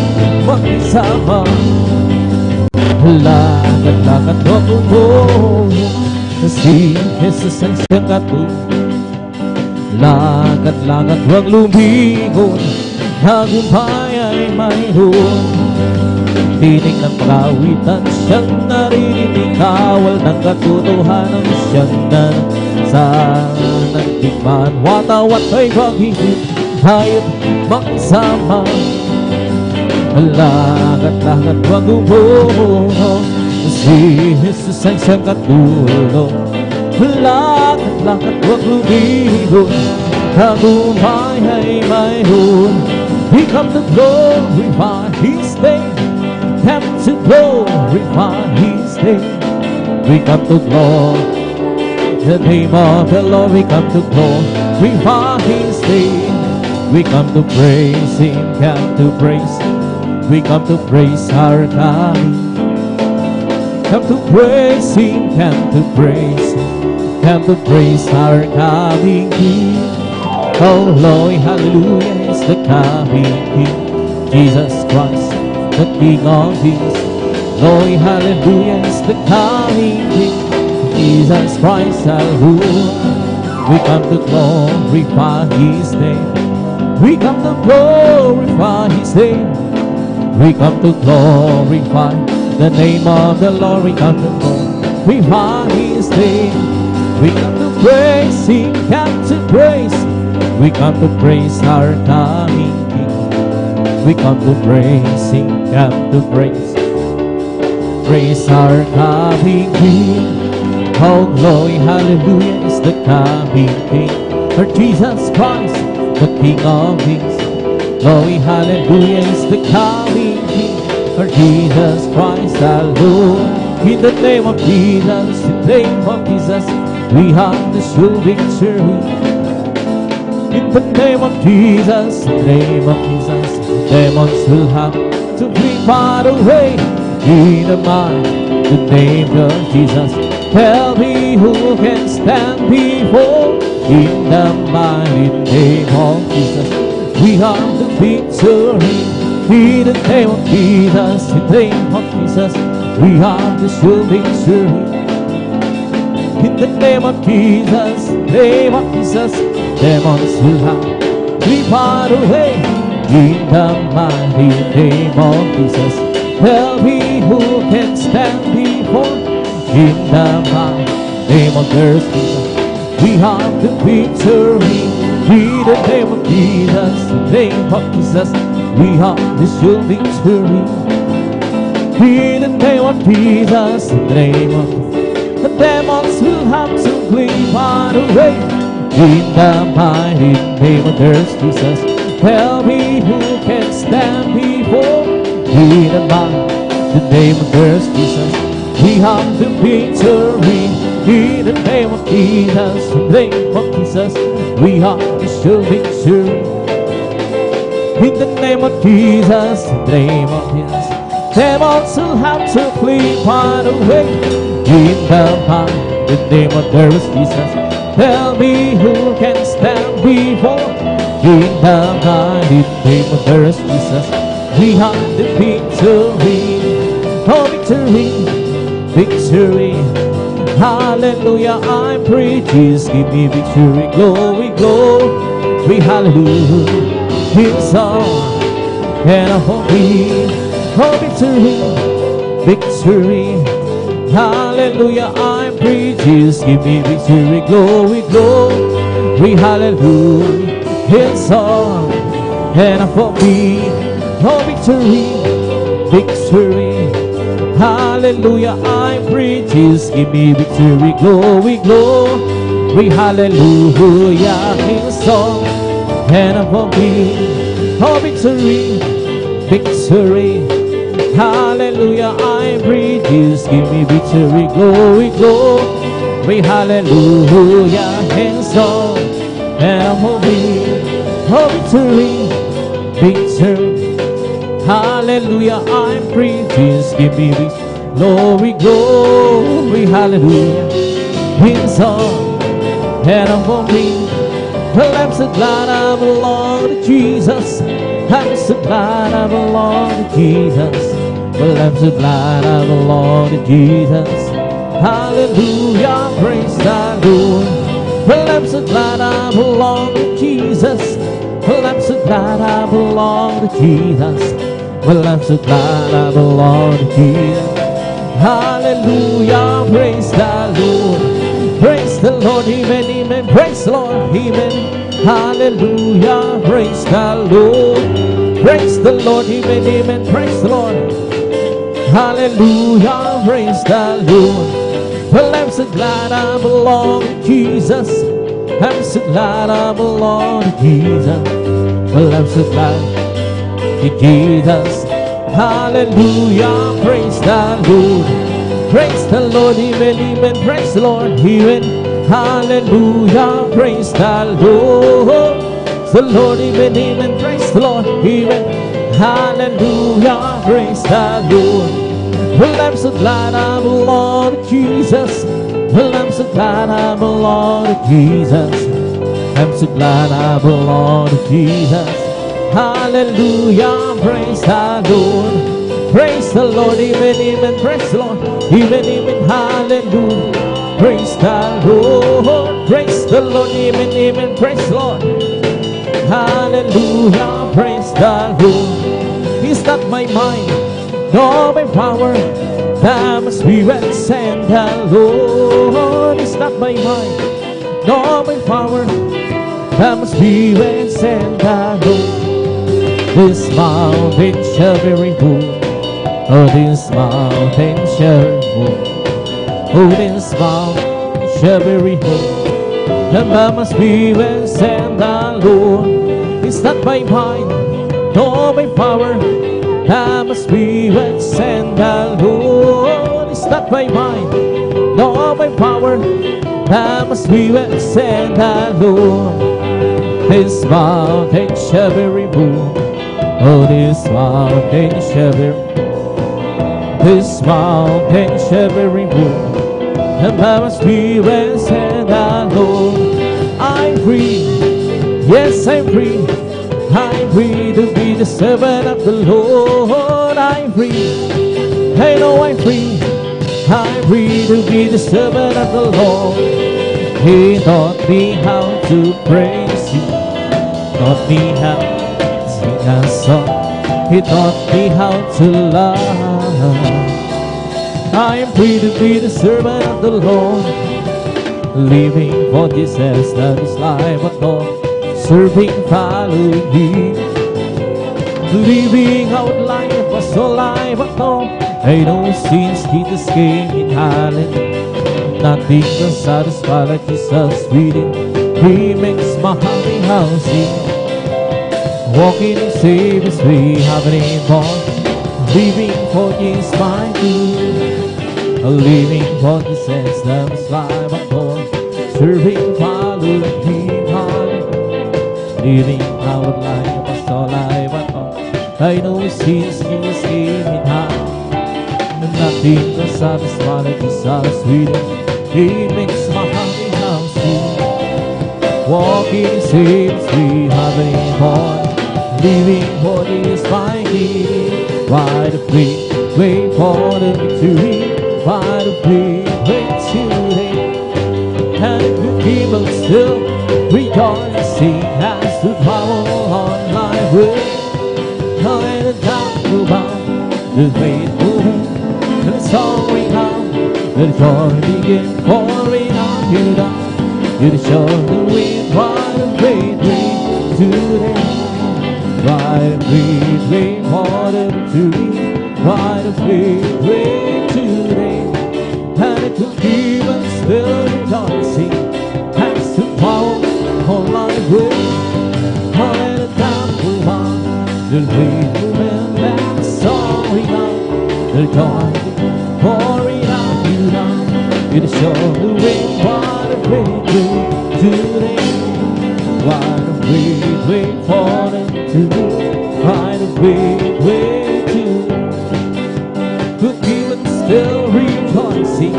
makisama. Lakad-lakad huwag humuro, si Jesus ang siyang katulong. Lakad-lakad huwag lumigon, tagumpay ay mayroon. Tinig ng pag-awitan siyang naririnig, kawal ng katotohanan siyang sa nagtikman. Watawat ay pag-ibig, tayo't magsama. Lakad-lakad huwag humuro, si Jesus ang siyang katulong. Lakad-lakad huwag lumigon, tagumpay ay mayroon. We come to glorify His name, come to glorify His name. We come to glorify the name of the Lord. We come to glorify His name. We come to praise Him, come to praise. We come to praise our God. Come to praise Him, come to praise. Come to praise our coming King. Oh Lord, hallelujah is the coming King. Jesus Christ, the King of Kings. Lord, hallelujah is the coming King. Jesus Christ, hallelujah. We come to glorify His name. We come to glorify His name. We come to glorify the name of the Lord. We come to glorify His name. We come to praise Him, come to praise. We come to praise our coming King. We come to praise Him, come to praise. Praise our coming King. Oh glory, hallelujah is the coming King. For Jesus Christ, the King of Kings. Glory, hallelujah is the coming King. For Jesus Christ, hallelujah. In the name of Jesus, in the name of Jesus, we have the sure victory. In the name of Jesus, in the name of Jesus, demons will have to be far away. In the mighty name of Jesus, tell me who can stand before. In the mighty name of Jesus, we have the victory. In the name of Jesus, in the name of Jesus, we have the sure victory. In the name of Jesus, name of Jesus, demons will have to be far away. In the mighty name of Jesus, Tell me who can stand before. In the mighty name of Jesus, we have the victory. In the name of Jesus, the name of Jesus, we have the sure victory. In the name of Jesus, the name of the demons will have to flee far away. In the mighty name of Jesus, tell me who can stand before. In the mighty name of Jesus, we have the victory. In the name of Jesus, the name of Jesus, we have the sure victory. In the name of Jesus, the name of Jesus, demons will have to flee far away. In the mighty name of Jesus, tell me who can stand before. In the mighty name of Jesus, we have the victory. Oh, victory, victory. Hallelujah, I'm free. Jesus, give me victory. Glory, glory, hallelujah. His all and for me. Oh, victory, victory. Hallelujah, I'm free. Jesus, give me victory. Glory, glory, hallelujah. His all and for me. Oh, victory, victory. Hallelujah, I'm free. Jesus, give me victory. Glory, glory, hallelujah. His all and for me. Oh, victory, victory. Hallelujah, I'm free. Jesus, give me victory. Glory, glory, hallelujah. His all and for me. Oh, victory, victory. Hallelujah, I'm free. Jesus, give me victory. Glory, glory, hallelujah. His all and for me. Well, I'm so glad I belong to Jesus. I'm so glad I belong to Jesus. Well, I'm so glad I belong to Jesus. Hallelujah, praise the Lord. Well, I'm so glad I belong to Jesus. Well, I'm so glad I belong to Jesus. Well, I'm so glad I belong to Jesus. Hallelujah, praise the Lord. Praise the Lord, amen, amen. Praise the Lord, amen. Hallelujah, praise the Lord. Praise the Lord, amen, amen. Praise the Lord. Hallelujah, praise the Lord. Well, I'm so glad I belong to Jesus. I'm so glad I belong to Jesus. Well, I'm so glad to Jesus. Hallelujah, praise the Lord. Praise the Lord, amen, amen. Praise the Lord, amen. Hallelujah, praise the Lord. The Lord, amen, amen. Praise the Lord, amen. Hallelujah, praise the Lord. Well, I'm so glad I belong to Jesus. Well, I'm so glad I belong to Jesus. I'm so glad I belong to Jesus. Hallelujah, praise the Lord. Praise the Lord, amen, amen. Praise the Lord, amen, amen. Hallelujah, praise the Lord. Praise the Lord, amen, amen. Praise the Lord. Hallelujah, praise the Lord. It's not my mind, nor my power, that my spirit send the Lord. It's not my mind, nor my power, that my spirit send the Lord. This mountain shall be removed. Oh, this mountain shall be removed. Oh, this mountain shall be removed. And by my spirit send the Lord. It's not by might, nor by power, that my spirit send the Lord. It's not by might, nor by power, that my spirit send the Lord. This mountain shall be removed. Oh, this mountain shall be removed. This mountain shall be removed. And by my spirit send the Lord. I'm free, yes I'm free. I'm free to be the servant of the Lord. I'm free, I know I'm free. I'm free to be the servant of the Lord. He taught me how to praise Him, taught me how to sing a song. He taught me how to love. I am free to be the servant of the Lord, living for Jesus, that is life at all. Serving, following Him, living out life was so life at all. I know since Jesus came in Hallelujah, nothing can satisfy like Jesus within. He makes my happy house in. Walking in Savior's way, having a born, living for His my good, living for Jesus, that is life at all. Serving, following Him, living out life was all life at all. I know since Jesus came in Hallelujah, nothing can satisfy like Jesus within. He makes my happy house sweet. Walking in Savior's way, having a born, living for His my need. Why the free, wait for the victory. Why the free, wait today. And the people still rejoicing as to travel on my way. And the time bound, the faithful hand, the song ring out, the joy begin pouring out you down. You show the wind, why the faith wait today. Why the faith wait for the victory. Why the faith wait today. And it will keep us still rejoicing as to follow all my way. And the time will on, the faithful man, and the song ring out, the joy pouring out you down. It show the way, why the faith wait today. Why the faith wait for them to. Why the faith wait to. But even still rejoicing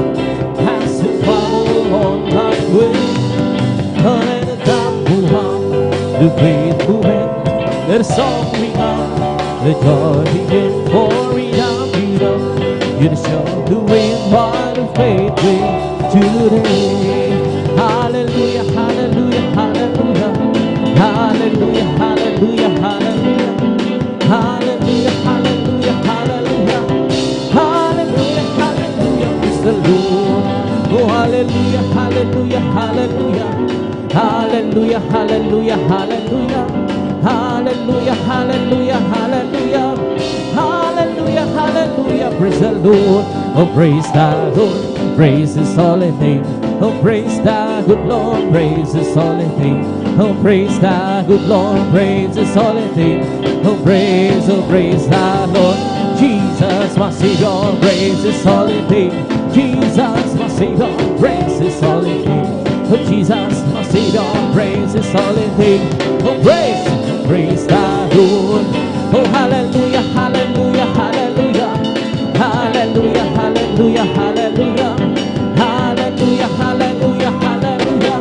as to follow on my way. And the time will on, the faithful man, let us all ring out, the joy begin pouring out you know. You show the wind, why the faith wait today. Hallelujah, hallelujah, hallelujah. Hallelujah, hallelujah, hallelujah. Hallelujah, hallelujah, hallelujah. Hallelujah, hallelujah, praise the Lord. Oh, hallelujah, hallelujah, hallelujah. Hallelujah, hallelujah, hallelujah. Hallelujah, hallelujah, hallelujah. Hallelujah, hallelujah, praise the Lord. Oh, praise the Lord, praise His holy name. Oh, praise the good Lord, praise His holy name. Oh, praise the good Lord, praise His holy name. Oh, praise the Lord. Jesus, my Savior, praise His holy name. Jesus, my Savior, praise His holy name. Oh, Jesus, my Savior, praise His holy name. Oh, praise the Lord. Oh, hallelujah, hallelujah, hallelujah. Hallelujah, hallelujah, hallelujah. Hallelujah, hallelujah, hallelujah.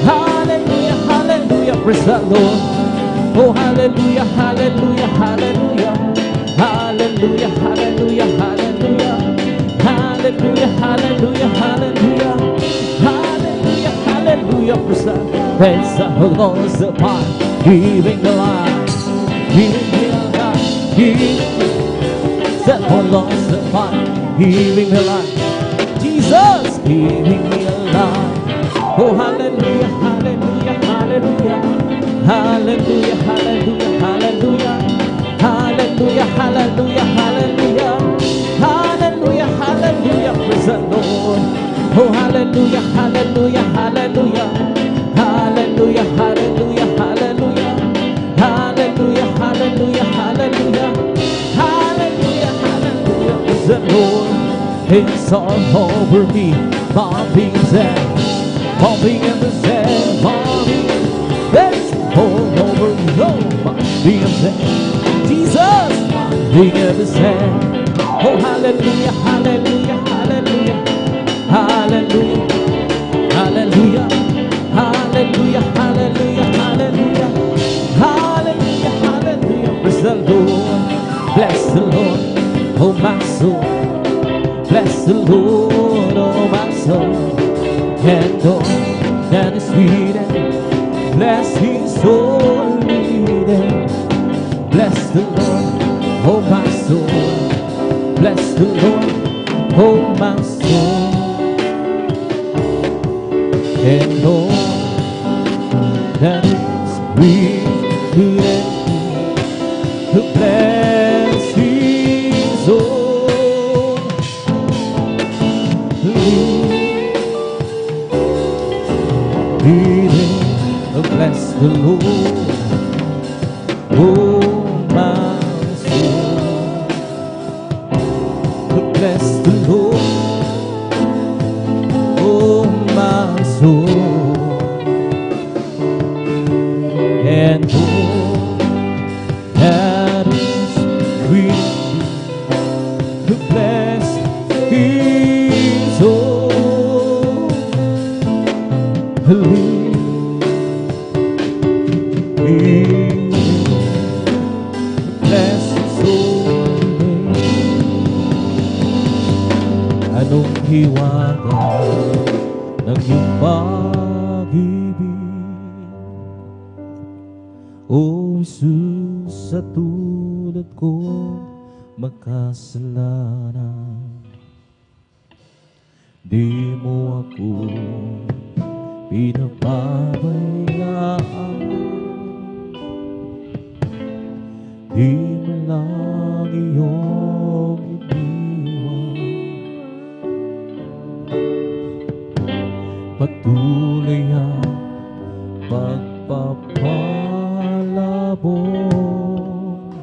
Hallelujah, hallelujah, praise the Lord. Oh, hallelujah, hallelujah, hallelujah. Hallelujah, hallelujah, hallelujah. Hallelujah, hallelujah, hallelujah. Hallelujah, hallelujah, praise the Lord. Praise the Lord's upon, giving the life, giving the life, giving the Lord's upon, giving the life. Jesus, giving me a life. Oh, hallelujah, hallelujah, hallelujah. Hallelujah, hallelujah, hallelujah. Hallelujah, hallelujah, hallelujah. Hallelujah, hallelujah, praise the Lord. Oh, hallelujah, hallelujah, hallelujah. Hallelujah, hallelujah, hallelujah. Hallelujah, hallelujah, hallelujah. Hallelujah, hallelujah, praise the Lord. It's all over me, bumping and bumping in the sand, bumping. It's all over me, oh, bumping and sand. Jesus, bumping in the sand. Oh, hallelujah, hallelujah, hallelujah. Hallelujah, hallelujah. Hallelujah, hallelujah, hallelujah. Hallelujah, hallelujah, praise the Lord. Bless the Lord, oh my soul. Bless the Lord, oh my soul, and all that is within. Bless His holy name. Bless the Lord, soul. Bless the Lord, oh my soul, and all that is within me, bless His soul. Bless the Lord, oh my soul. Bless the Lord, oh my soul, and all that is within me, bless His soul. Bless His soul. Anong hiwaga ng iyong pag-ibig, O Jesus, sa tulad ko makasalanan. Di mo ako pinapabayaan, di mo lang iyong iniwan. Patuloy ang pagpapalabong,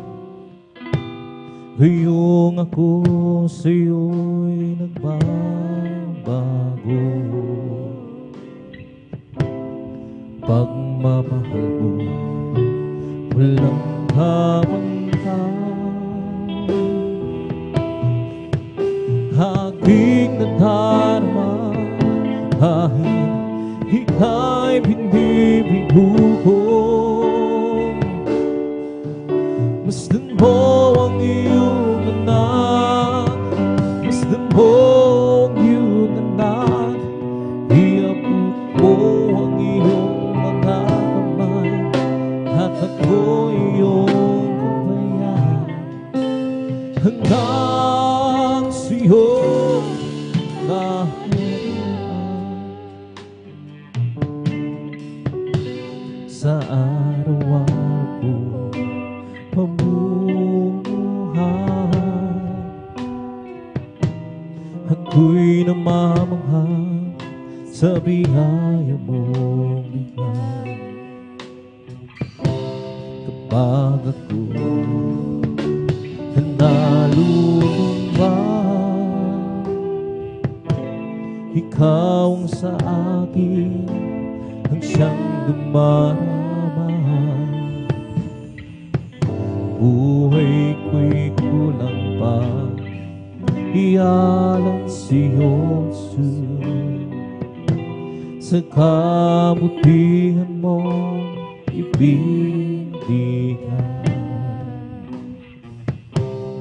ngayong ako sa'yo'y nagbabago. Pagmamahal mo walang hanggan, aking nadarama kahit ika'y binibinuhong. Masdan mo ang iyong anak, masdan mo ang iyong anak, iabot mo ang iyong mga kamay, at ako iyong kabayan hanggang sa iyong kaharian. Sa araw-araw pamumuhay, ako'y namamangha sa biyaya mong bigay. Kapag ako nalulungwa, ikaw ang sa akin ang siyang dumarama. Buhay ko'y kulang pa, iyalan si Jesus, sa kabutihan mong ibinigay.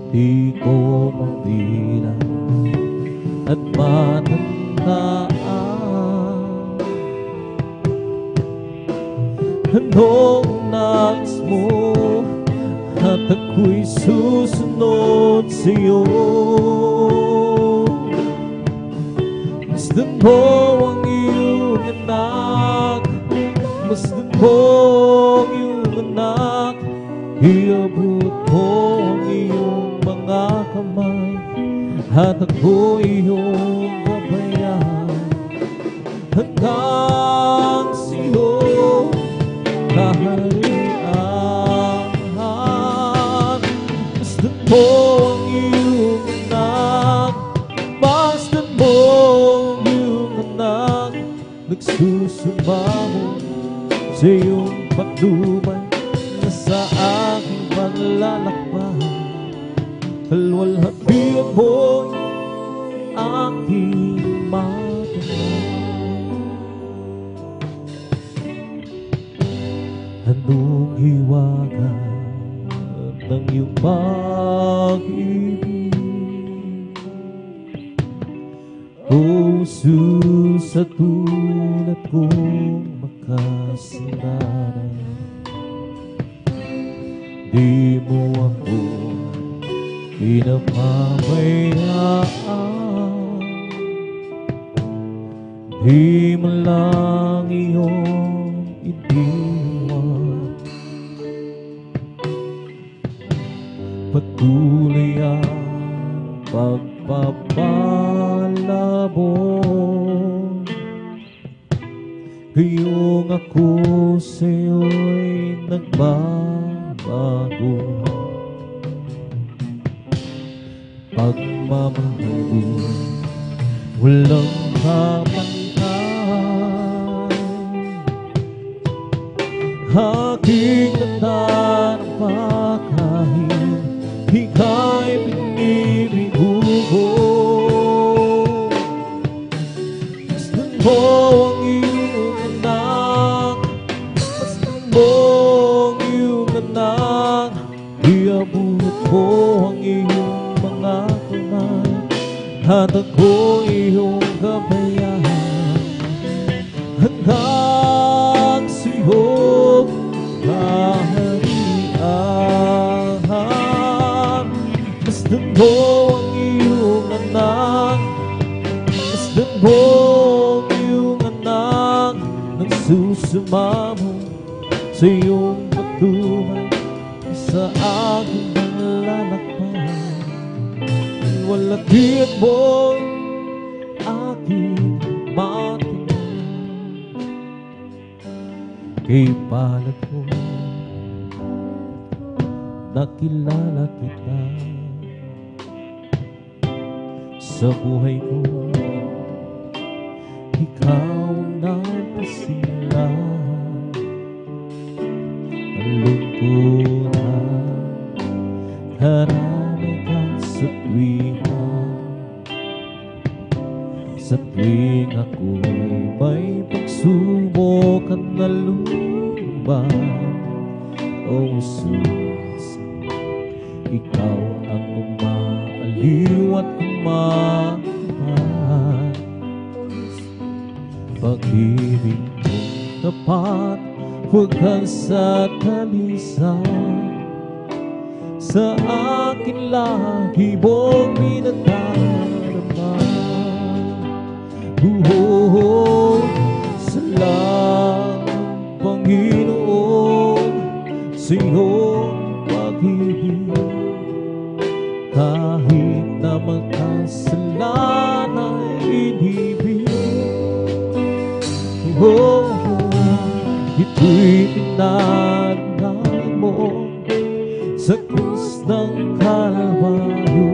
Di ko mabilang at matandaan anong nais mo, at ako'y susunod sa'yo. Masdan mo ang iyong anak, masdan mo ang iyong anak, iabot mo ang iyong mga kamay, at ako iyong gabayan hanggang sa iyong kaharian. Masdan mo ang iyong anak, masdan mo ang iyong anak, nagsusumamo sa iyong pagdumay na sa aking panlalakbay. Kalwalhatian mo'y aking matanay. Anong hiwaga ng iyong pag-ibig, O Jesus, sa tulad kong makasalanan. Di mo ako pinapabayaan. Di mo lang iyong iniwan. Patuloy ang pagpapalabong, gayong ako sa'yo'y nagbabago. Pagmamahal mo walang kapantay, aking nadarama kahit ika'y pinibigo. Masdan mo ang iyong anak, masdan mo ang iyong anak, iabot mo ang iyong mga kamay, at ako iyong gabayan hanggang sa iyong kaharian. Masdan mo ang iyong anak, masdan mo ang iyong anak, nagsusumamo sa iyong pagtubay sa aking lalakbay. Walagid mo'y aking matingin, kay palad mo nakilala kita. Sa buhay ko ikaw ang napasilan. Ang lungkutan harami ka sa tuwinga, sa tuwing ako'y may pagsubok at nalumbay. O Jesus, ikaw ang umaaliw at umahal. Pag-ibig mong tapat, wagas at talisan, sa akin lagi mong pinadarama. Salamat Panginoon sa iyong pag-ibig, kahit na magkasalanan ay inibig. Ito'y pinagdaan mo sa krus ng Kalbaryo,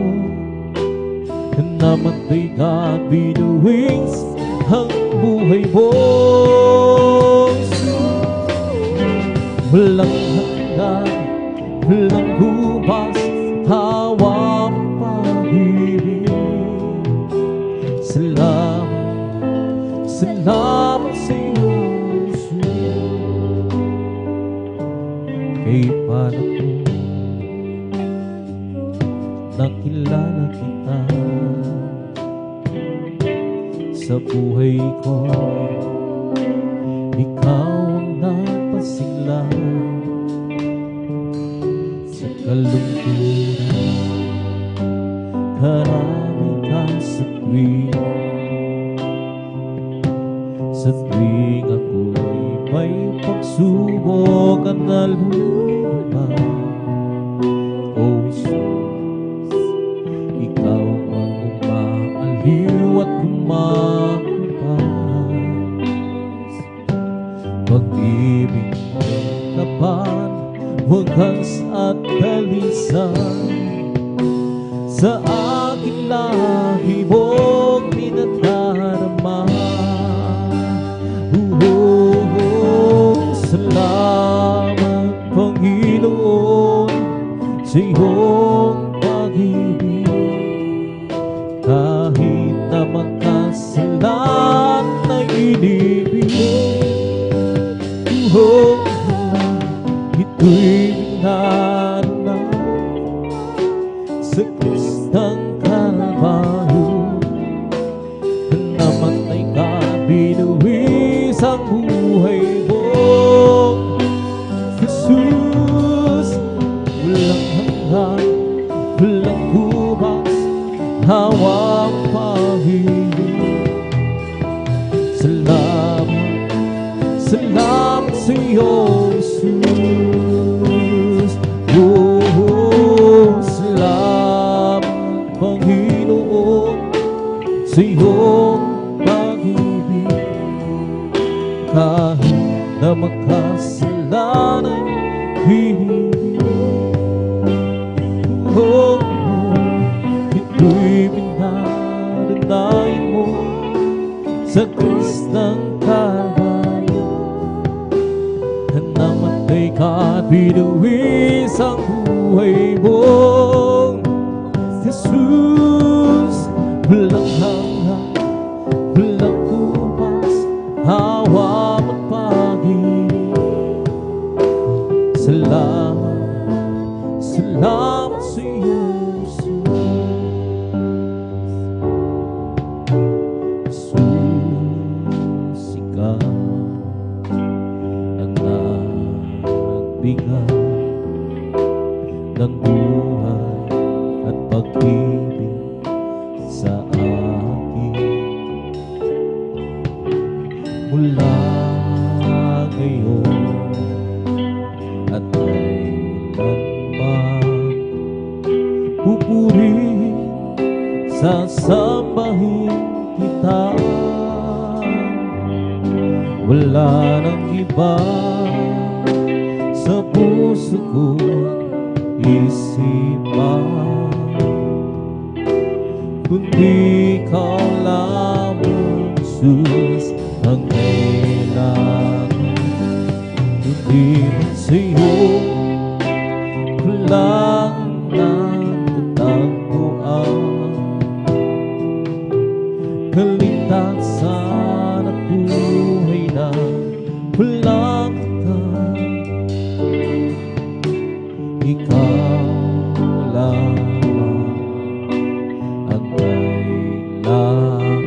na namatay ka at binuwing ang buhay mo. Walang hanggan, walang hubas, hawa ang pag-ibig. Salamat, salamat sa iyo, Jesus. Kay palad mo nakilala kita. Sa buhay ko ikaw ang napasigla. Sa kalungkutan harami ka sa tuwing, sa tuwing ako'y may pagsubok at nalumbay. O Jesus, ikaw ang umaaliw at kumakapas. Pag-ibig mong tapat, wagas at talisan, sa akin lagi mong pinadarama. Salamat Panginoon sa iyong pag-ibig, kahit na magkasalanan ay inibig. Ito'y pinadala sa krus ng Kalbaryo, na namatay ka, binuwis ang buhay mo. Jesus, walang hanggan, walang hubas, hawak pag-ibig. Salamat, salamat sa iyo, Jesus. Oh, salamat, Panginoon, sa iyong pag-ibig. Kahit na makasalanan, ibig. Oh, ito'y pinaranayan mo sa krus ng Kalbaryo. Na namatay ka at binuwis ang buhay mo, Jesus. Walang hanggang, walang kubas, hawa at pag-ibig. Salamat, salamat sa iyo, Jesus. Ikaw ang nagbigay ng buhay at pag-ibig sa akin. Mula ngayon at kailanman, pupurihin, sasambahin kita. Wala nang iba sa puso ko, isipan, kundi ikaw lamang, Jesus, ang kailangan. Kundi man sa'yo ko lang natatagpuan kaligtasan at buhay na walang hanggan. Ikaw lamang ang kailangan.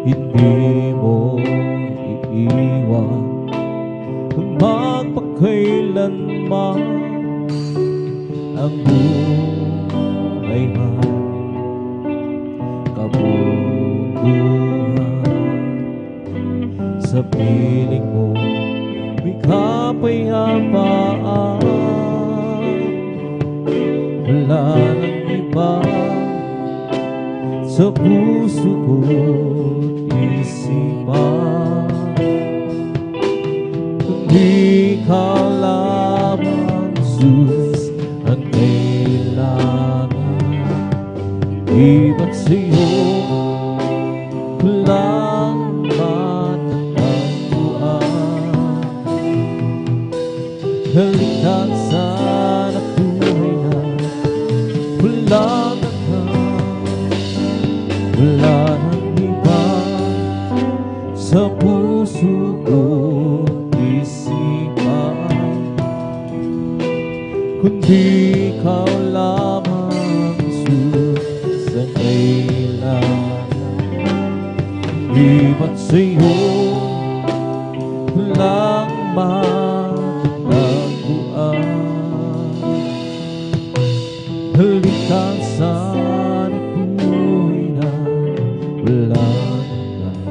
Hindi mo iiwan magpakailanman ang buhay man, kabuluhan. Sa piling mo may kapayapaan. Wala nang iba sa puso ko't isipan, kundi ikaw lamang, Jesus, ang kailangan. Iba't sa'yo ko lang matatagpuan kaligtasan at buhay na walang hanggan. Wala nang iba sa puso ko't isipan, kundi ikaw lamang, Jesus, ang kailangan. Iba't sa'yo ko lang matatagpuan kaligtasan at buhay na walang hanggan.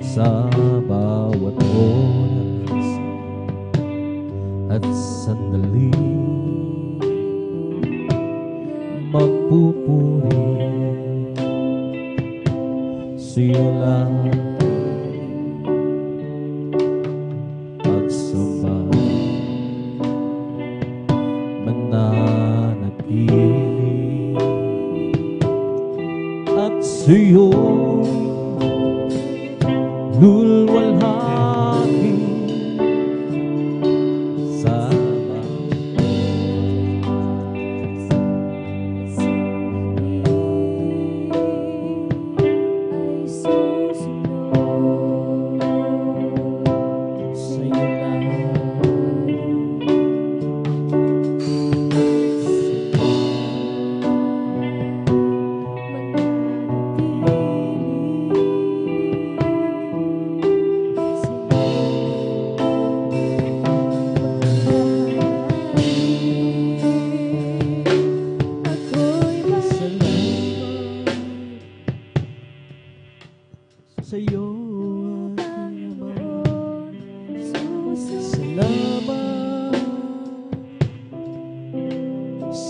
Sa bawat oras at sandali, magpupuri sa'yo lang pagsamba, mananatili at sa'yo lulwalhati.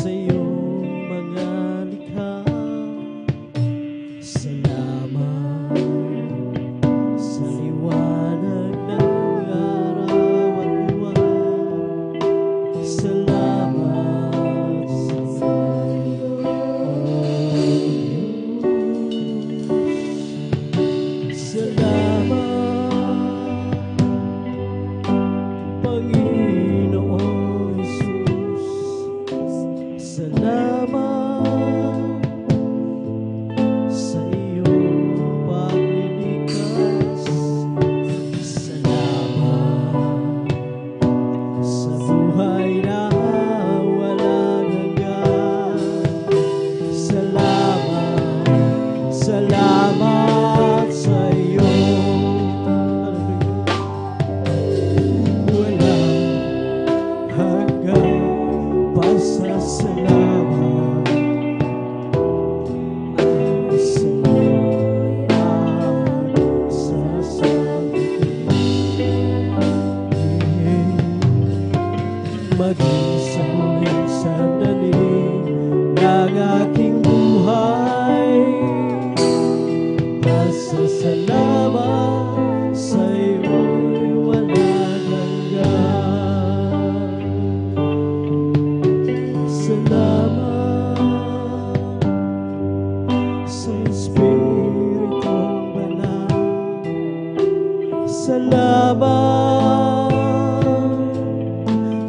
sa iyong mga likha. Salamat sa liwanag ng araw at buwan. Salamat sa iyo, salamat, Panginoong Jesus. Salamat sa iyong paglilikas. Salamat sa buhay na walang hanggan. Salamat, salamat sa iyo. Walang hanggan pasasalamat ang maging sa huling sandali ng aking buhay. Pasasalamat sa iyo'y walang hanggan. Salamat sa Espiritong Banal. Salamat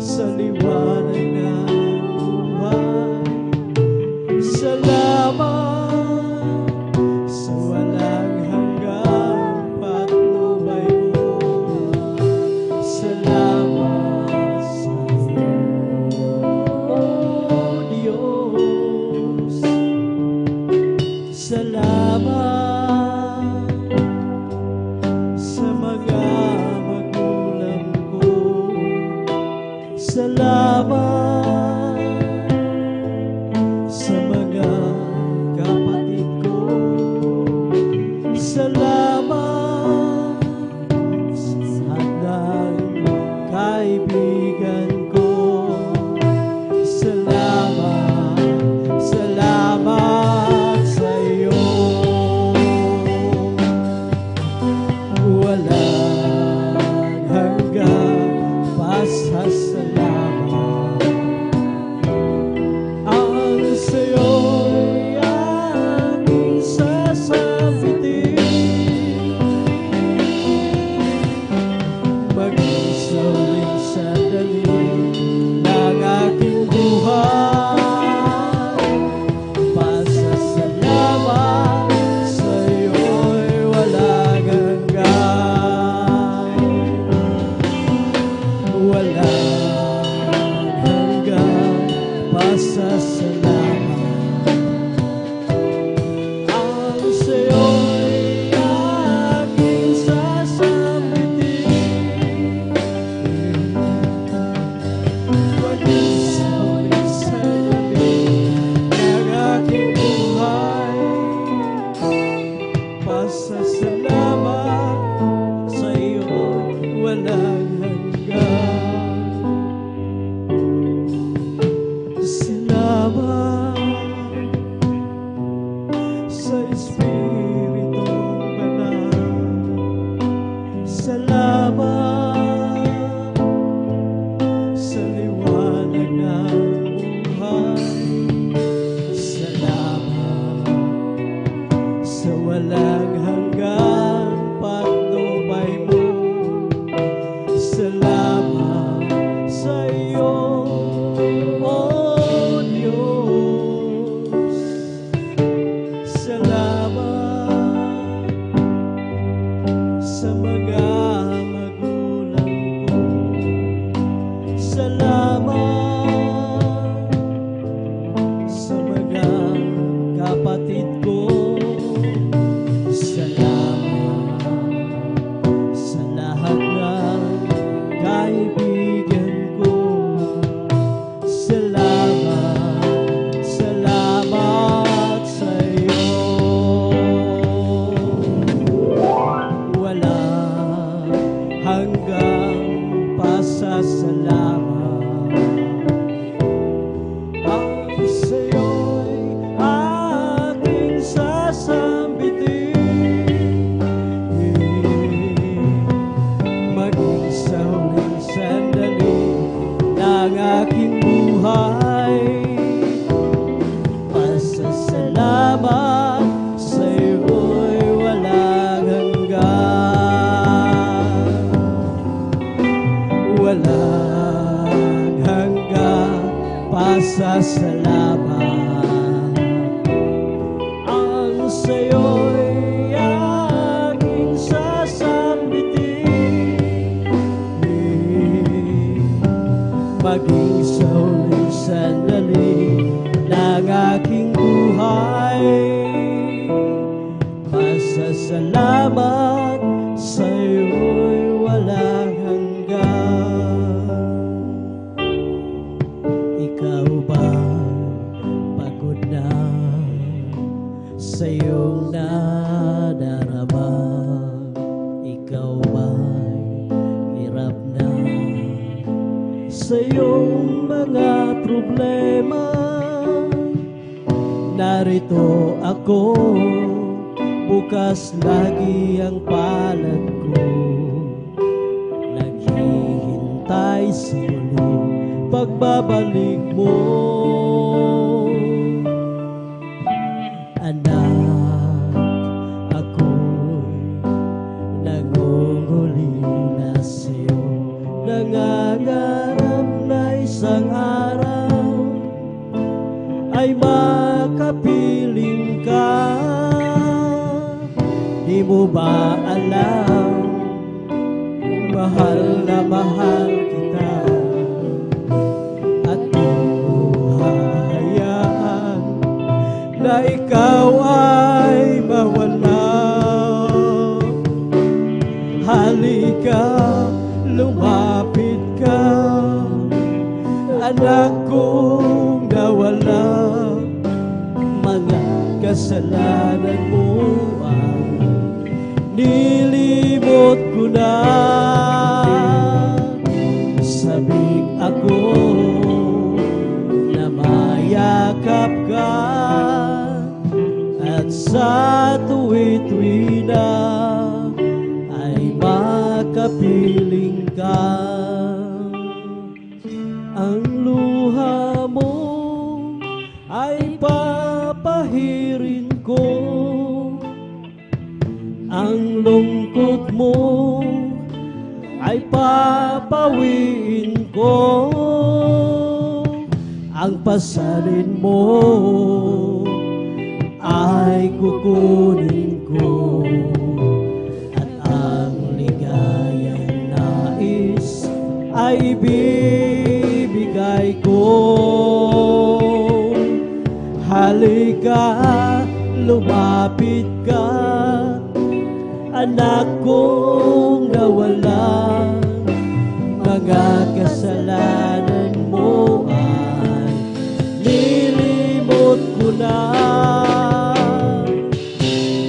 sa liwanag ng buhay. Salamat sa walang hanggang patnubay mo. Salamat sa iyo, O Diyos. Salamat sa mga magulang ko. Salamat sa mga kapatid ko. Salamat sa lahat ng kaibigan ko. Salamat, salamat sa iyo. Walang hanggang pasasalamat ang sa'yo'y aking sasabitin. Maging sa huling sandali ng aking buhay. Pasasalamat sa'yo'y walang hanggan. Walang hanggan pasasalamat ang sa'yo'y aking sasabitin. Maging sa huling sandali ng aking buhay. Pasasalamat sa iyo'y walang hanggan. Salamat sa Espiritong Banal. Salamat sa liwanag ng buhay. Salamat sa walang hanggan patnubay mo. Salamat sa iyo, O Diyos. sa'yo'y aking sasambitin. Maging sa huling sandali ng aking buhay, pasasalamat sa'yo'y walang hanggan. Walang hanggan, pasasalamat. Ang sa'yo'y aking sasambitin. Maging sa huling sandali ng aking buhay, pasasalamat sa'yo'y walang hanggan. Ikaw ba pagod na sa iyong nadarama? Ikaw ba'y hirap na sa iyong mga problema? Narito ako, bukas lagi ang palad ko, naghihintay sa muling pagbabalik mo. Anak, ako'y nangungulila sa'yo, nangangarap na isang araw ay makapiling ka. Di mo ba alam, mahal na mahal kita, at di mo hahayaan na ikaw ay mawala. Halika, lumapit ka, anak kong nawala. Mga kasalanan mo ay nilimot ko na. Sabik ako na mayakap ka, at sa tuwi-tuwi na ay makapiling ka. Ang luha mo ay papahirin ko, ang lungkot mo ay papawiin ko, ang pasalin mo ay kukunin ko, at ang ligayang nais ay ibibigay ko. Halika, lumapit ka, anak kong nawala. Mga kasalanan mo ay nilimot ko na.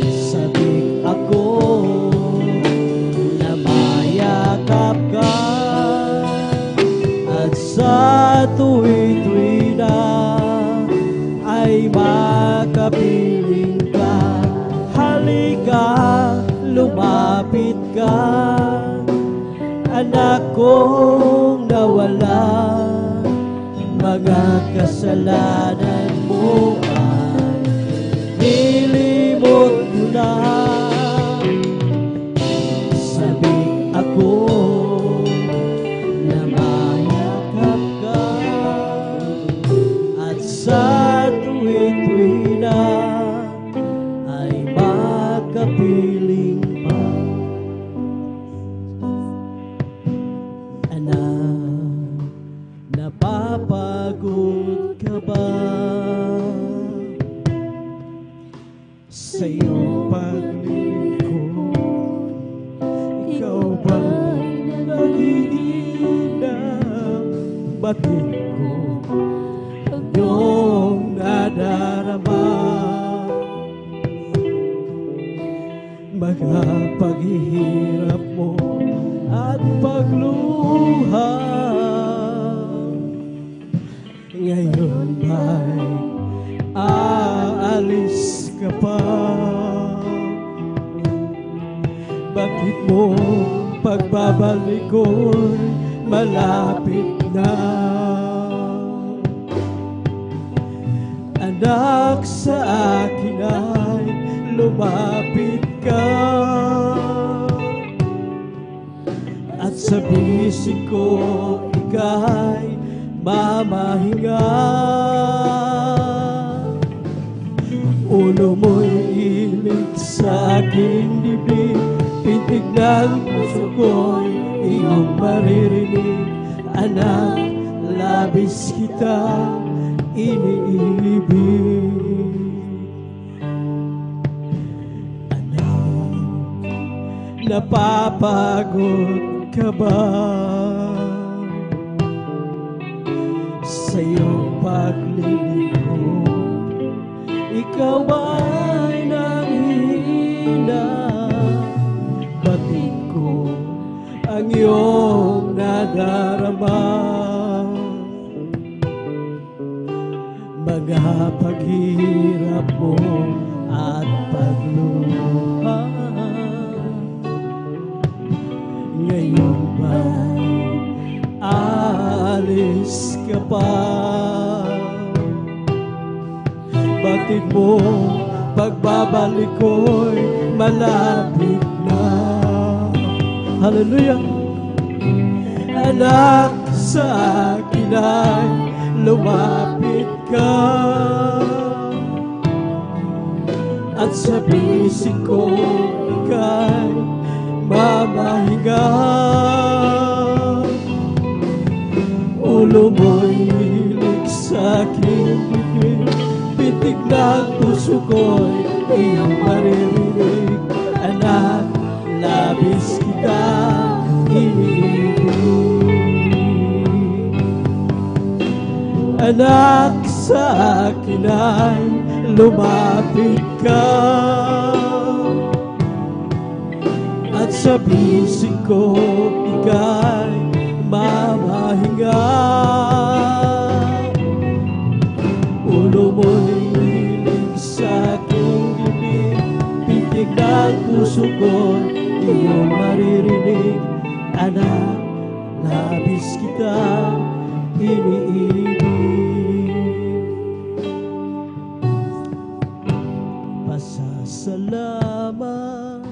Sabik ako na mayakap ka, at sa tuwi-tuwi na ay makapiling ka. Halika, lumapit ka, anak kong nawala. Mga kasalanan mo ay nilimot ko na. Sabik ako na mayakap ka, at sa tuwi-tuwi na ay makapiling pa. Anak, napapagod ka ba sa iyong paglingkod? Ikaw ba'y nagigina? Batin ko ang iyong nadarama. Mga paghihirap mo at pagluha, ngayon ba'y ka pa? Bakit mo pagbabalik ko'y malapit na? Anak, sa akin ay lumapit ka, at sa bisig ko ika'y mamahinga. Ulo mo'y ilig sa aking dibdib, pintig ng puso ko'y iyong maririnig. Anak, labis kita iniibig. Anak, napapagod ka ba sa iyong paglilingkod? Ikaw ba'y nanghihina? Batid ko ang iyong nadarama. Mga paghihirap mo at pagluha, ngayon ba'y aalis ka pa? Batid mo, pagbabalik ko'y malapit na. Hallelujah! Anak, sa akin ay lumapit ka, at sa bisig ko ika'y mamahinga. Ulo mo'y hilig sa aking bibig, pitik ng puso ko'y iyong maririnig. Anak, labis kita iniibig. Anak, sa akin ay lumapit ka, at sa bisig ko ika'y mamahinga. Ulo mo'y hilig sa aking bibig, pitik ng puso ko'y iyong maririnig. Anak, labis kita iniibig. Pasasalamat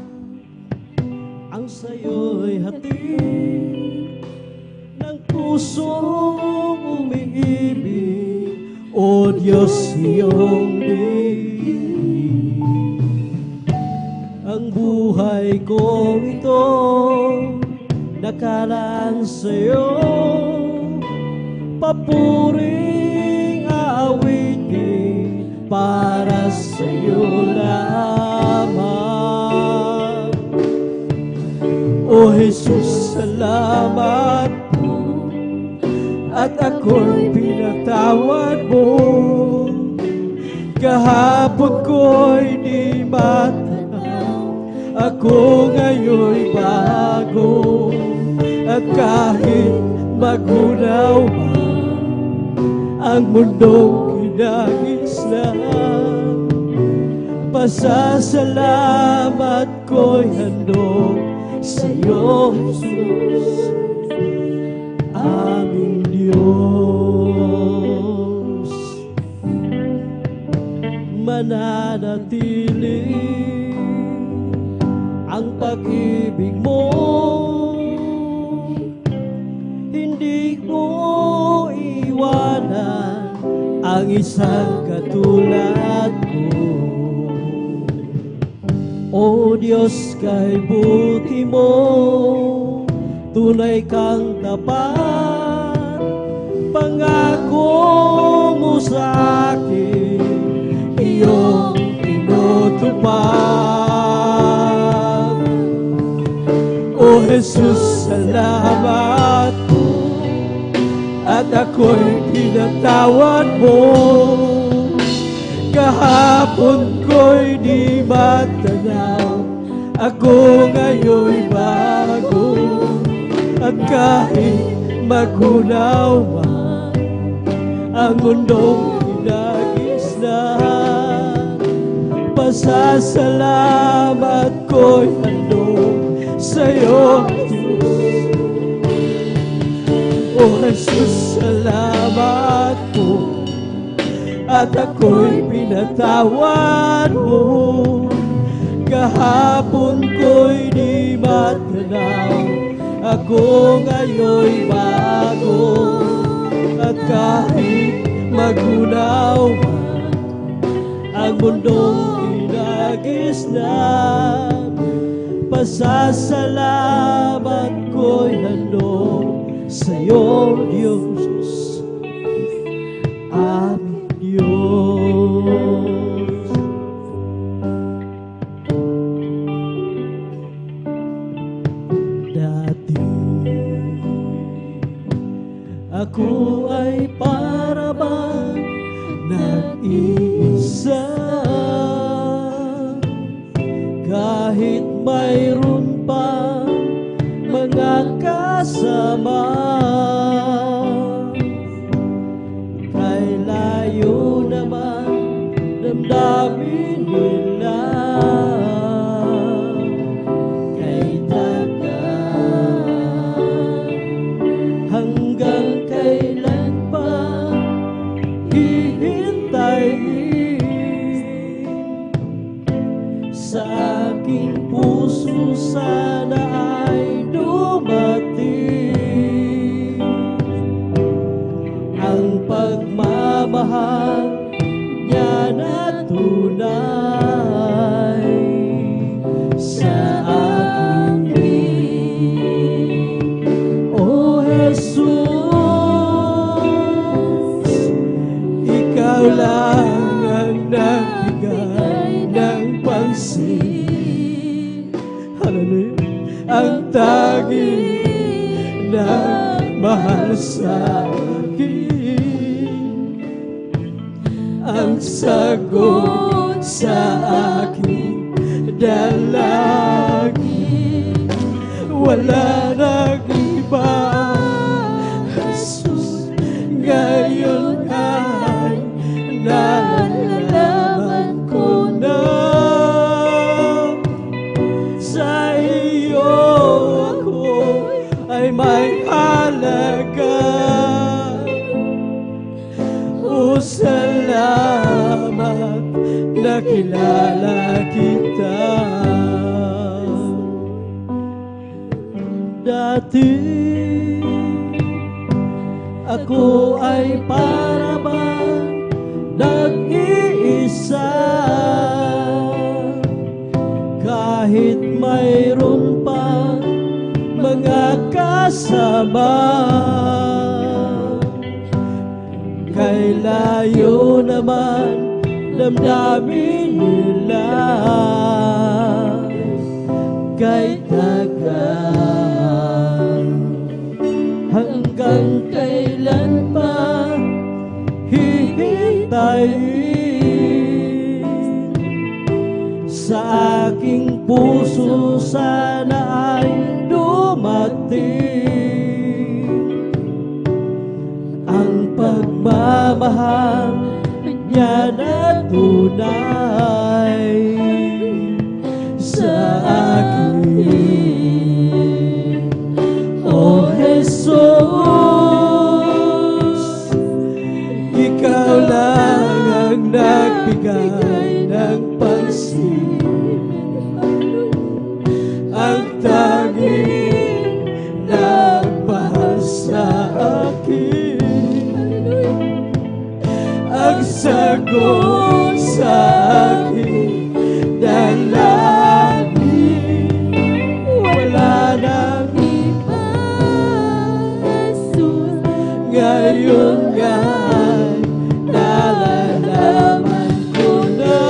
ang sa'yo'y hatid ng pusong umiibig, o Diyos iyong diin. Ang buhay kong ito nakalaan sa'yo, papuring awitin para sa'yo lamang. O Jesus, salamat po, at ako'y pinatawad mo. Kahapon ko'y di matanaw, ako ngayon'y bago. At kahit magunaw man ang mundong kinagisnan, pasasalamat ko'y handog sa'yo, Jesus, aming Diyos. Mananatili ang pag-ibig mo, hindi ko iwanan ang isang katulad ko. O Diyos, kay buti mo, tunay kang tapat, pangako mo sa akin, iyong tinutupad. O Jesus, salamat po, at ako'y pinatawad mo. Kahapon ko'y di matanaw, ako ngayon'y bago. At kahit magunaw man ang mundong kinagisnan, pasasalamat ko'y handog sa'yo, Diyos. O Jesus, salamat po, at ako'y pinatawad mo. Kahapon ko'y di matanaw, ako ngayon'y bago. At kahit magunaw ang mundong kinagisnan, pasasalamat ko'y handog sa'yo, Diyos, aming Diyos. Dati ako ay para bang nag-iisa, kahit mayroon pa mga kasama, kay layo naman damdamin nila, kay tagal hanggang kailan pa hihintayin. Sa aking puso sana ay dumating ang pagmamahal niya na tunay sa akin. O Jesus, ikaw lang ang nagbigay ng pansin. Hallelujah. Ang tanging nagmahal sa akin, ang sagot sa aking dalangin. Wala nang iba, Jesus, ngayon ay nalalaman ko na sa iyo ako ay may halaga. O salamat na kilala kita. Dati ako ay para bang nag-iisa, kahit mayroon pa mga kasama, kay layo naman damdamin nila, kay tagal hanggang kailan pa hihintayin. Sa aking puso sana ay dumating ang pagmamahal niya na tunay sa akin. O Jesus, ikaw lang ang nagbigay ng pansin, ang tanging nagmahal sa akin, ang sagot sa aking dalangin. Wala nang iba, Jesus, ngayon nga'y nalalaman ko na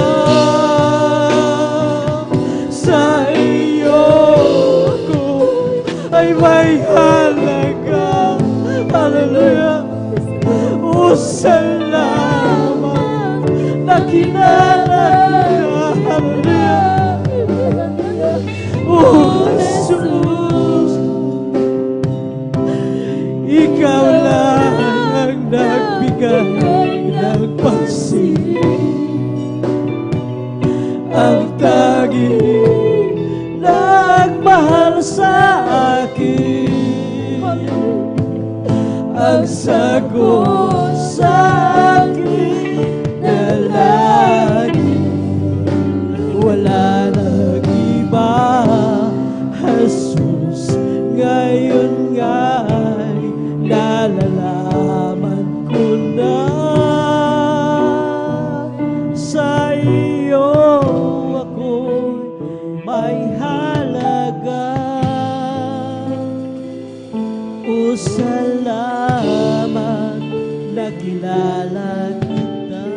sa iyo ako ay may halaga. Hallelujah. O salamat na kilala niya. Hallelujah. O Jesus, ikaw lang ang nagbigay ng pansin, ang tanging nagmahal sa akin. Ang sagot sa aking dalangin, wala nang iba, Jesus. Ngayon nga'y nalalaman ko na sa iyo ako'y may halaga. O salamat, nakilala kita.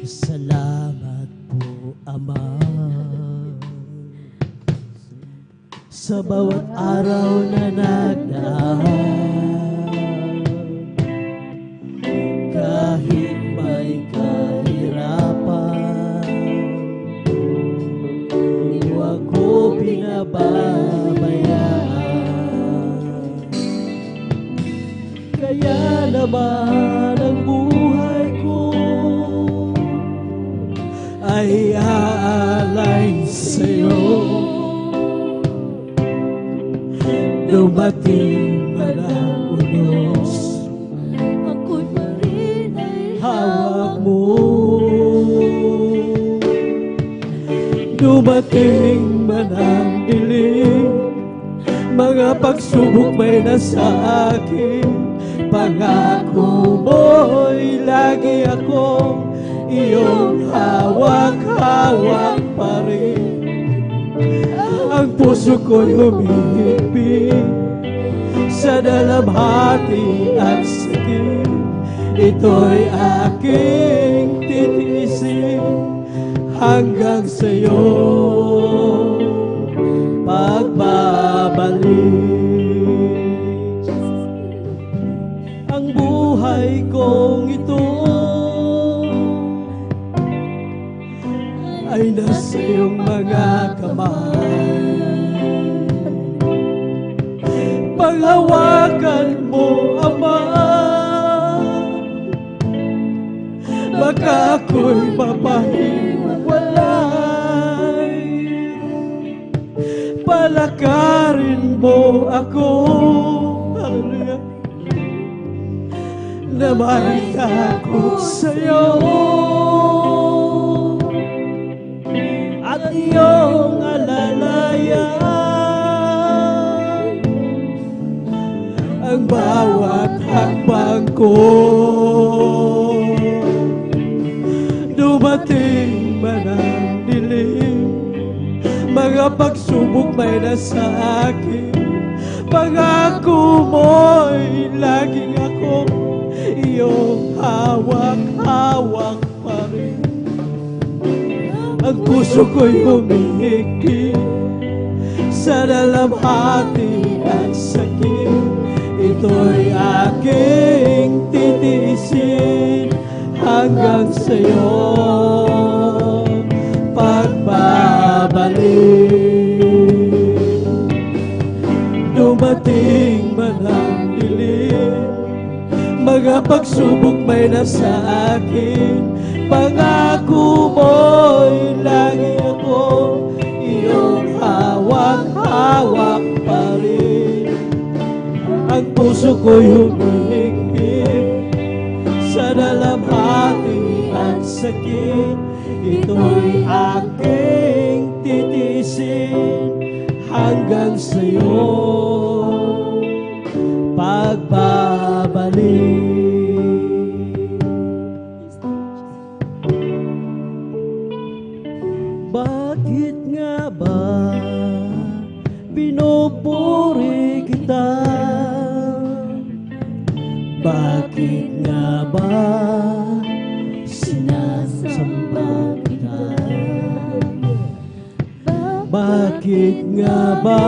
Salamat po, Ama, sa bawat araw na nagdaan. Kahit may kahirapan, huwag ko pinababayaan. Kaya naman ang buhay ko ay aalay sa'yo. Dumating man ang unos, Ako'y pa rin ay hawak mo. Dumating man ang dilim, mga pagsubok may nasa akin. Pangako mo'y lagi akong iyong hawak-hawak pa rin. Ang puso ko'y humihigpit sa dalamhati at sakit. Ito'y aking titiisin hanggang sa'yo pagbabalik. Ang buhay kong ito ay nasa iyong mga kamay. Panghawakan mo, Ama, baka ako'y mapahiwalay. Palakarin mo ako, hallelujah, na may takot sa'yo. At iyong alalayan ang bawat hakbang ko. Dumating man ang dilim, mga pagsubok may nasa akin. Pangako mo'y laging ako iyong hawak-hawak pa rin. Ang puso ko'y humihigpit sa dalamhati at sakit. Ito'y aking titiisin hanggang sa'yo pagbabalik. Dumating man ang dilim, mga pagsubok may nasa akin. Pangako mo'y lagi ako iyong hawak-hawak pa rin. Ang puso ko'y humihigpit sa dalamhati at sakit. Ito'y aking titiisin hanggang sa'yo pagbabalik. Bakit nga ba pinupuri kita? Bakit nga ba sinasamba kita? Bakit nga ba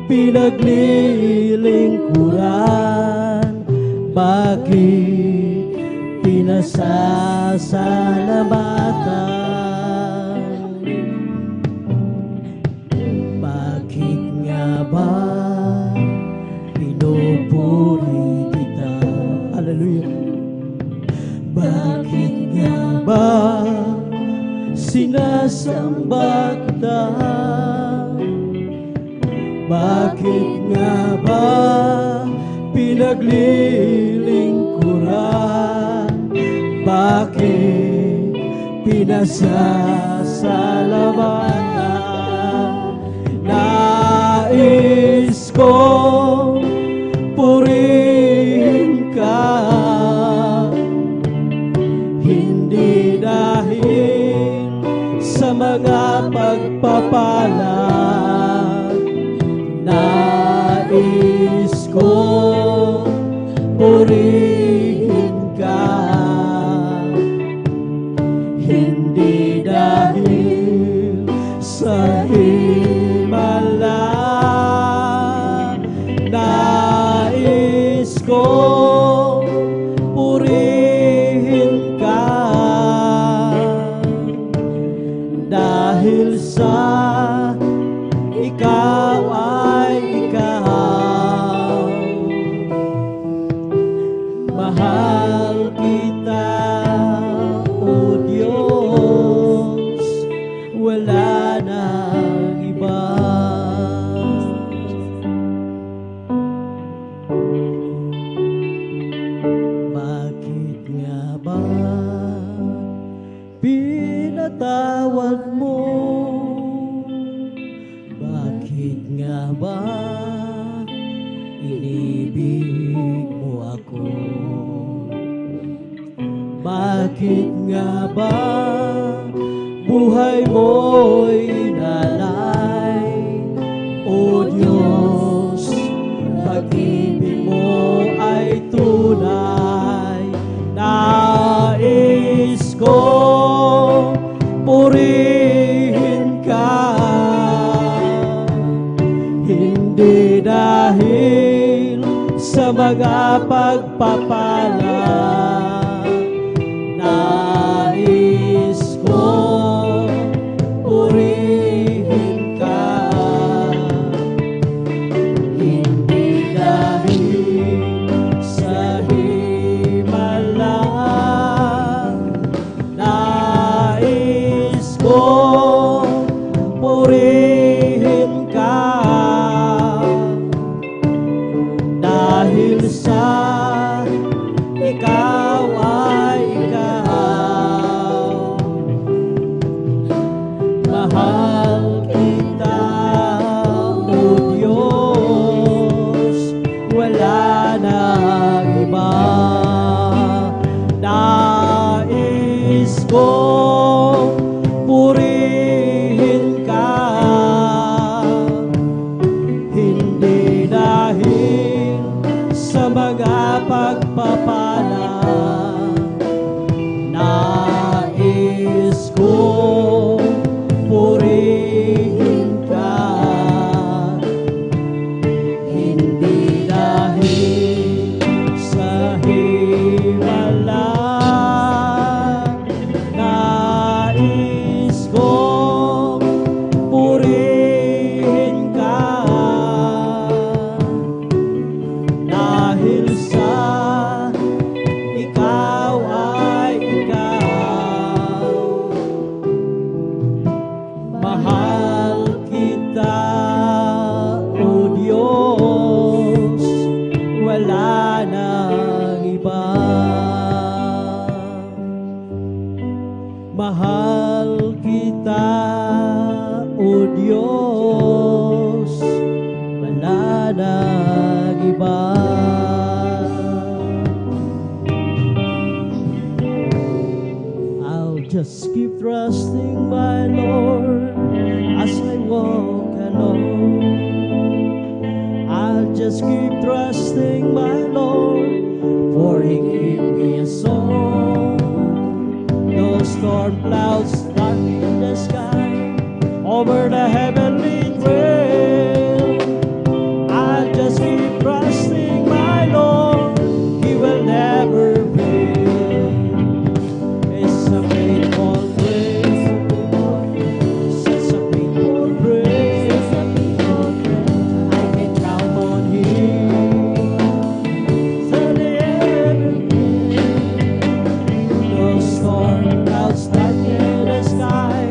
pinaglilingkuran? Bakit pinasasalamatan? Bakit nga ba pinupuri samba kita. Bakit nga ba pinaglilingkuran? Bakit pinasasalamatan? Nais kong purihin ka, hindi dahil sa mga pagpapalad. Nais kong purihin ka, hindi dahil sa himala. Nais kong purihin ka, dahil sa ikaw ay ikaw. Mahal kita, O Diyos, wala nang iba. Bakit nga ba pinatawad mo? Bakit nga ba inibig mo ako? Bakit nga ba buhay mo'y inalay? O Diyos, pag-ibig mo ay tunay. Nais kong purihin ka, hindi dahil sa mga pagpapalad. Nais kong purihin ka, hindi dahil sa himala. Nais kong purihin ka, dahil sa ikaw ay ikaw. Mahal kita, O Diyos, wala nang iba. Nais kong purihin ka, hindi dahil sa mga pagpapalad. Nais kong purihin ka, hindi dahil sa himala. Nais kong purihin ka, dahil sa ikaw ay ikaw. Mahal kita, O Diyos, wala nang iba. Mahal kita, O Diyos, wala nang iba. I'll just keep trusting my Lord as I walk alone. I'll just keep trusting my Lord, for He gave me a song. No storm clouds dark in the sky, over the heavenly trail. I'll just keep trusting my Lord, He will never fail. It's a faithful grace, it's a faithful grace. I can count on Him till the end. No storm clouds dark in the sky,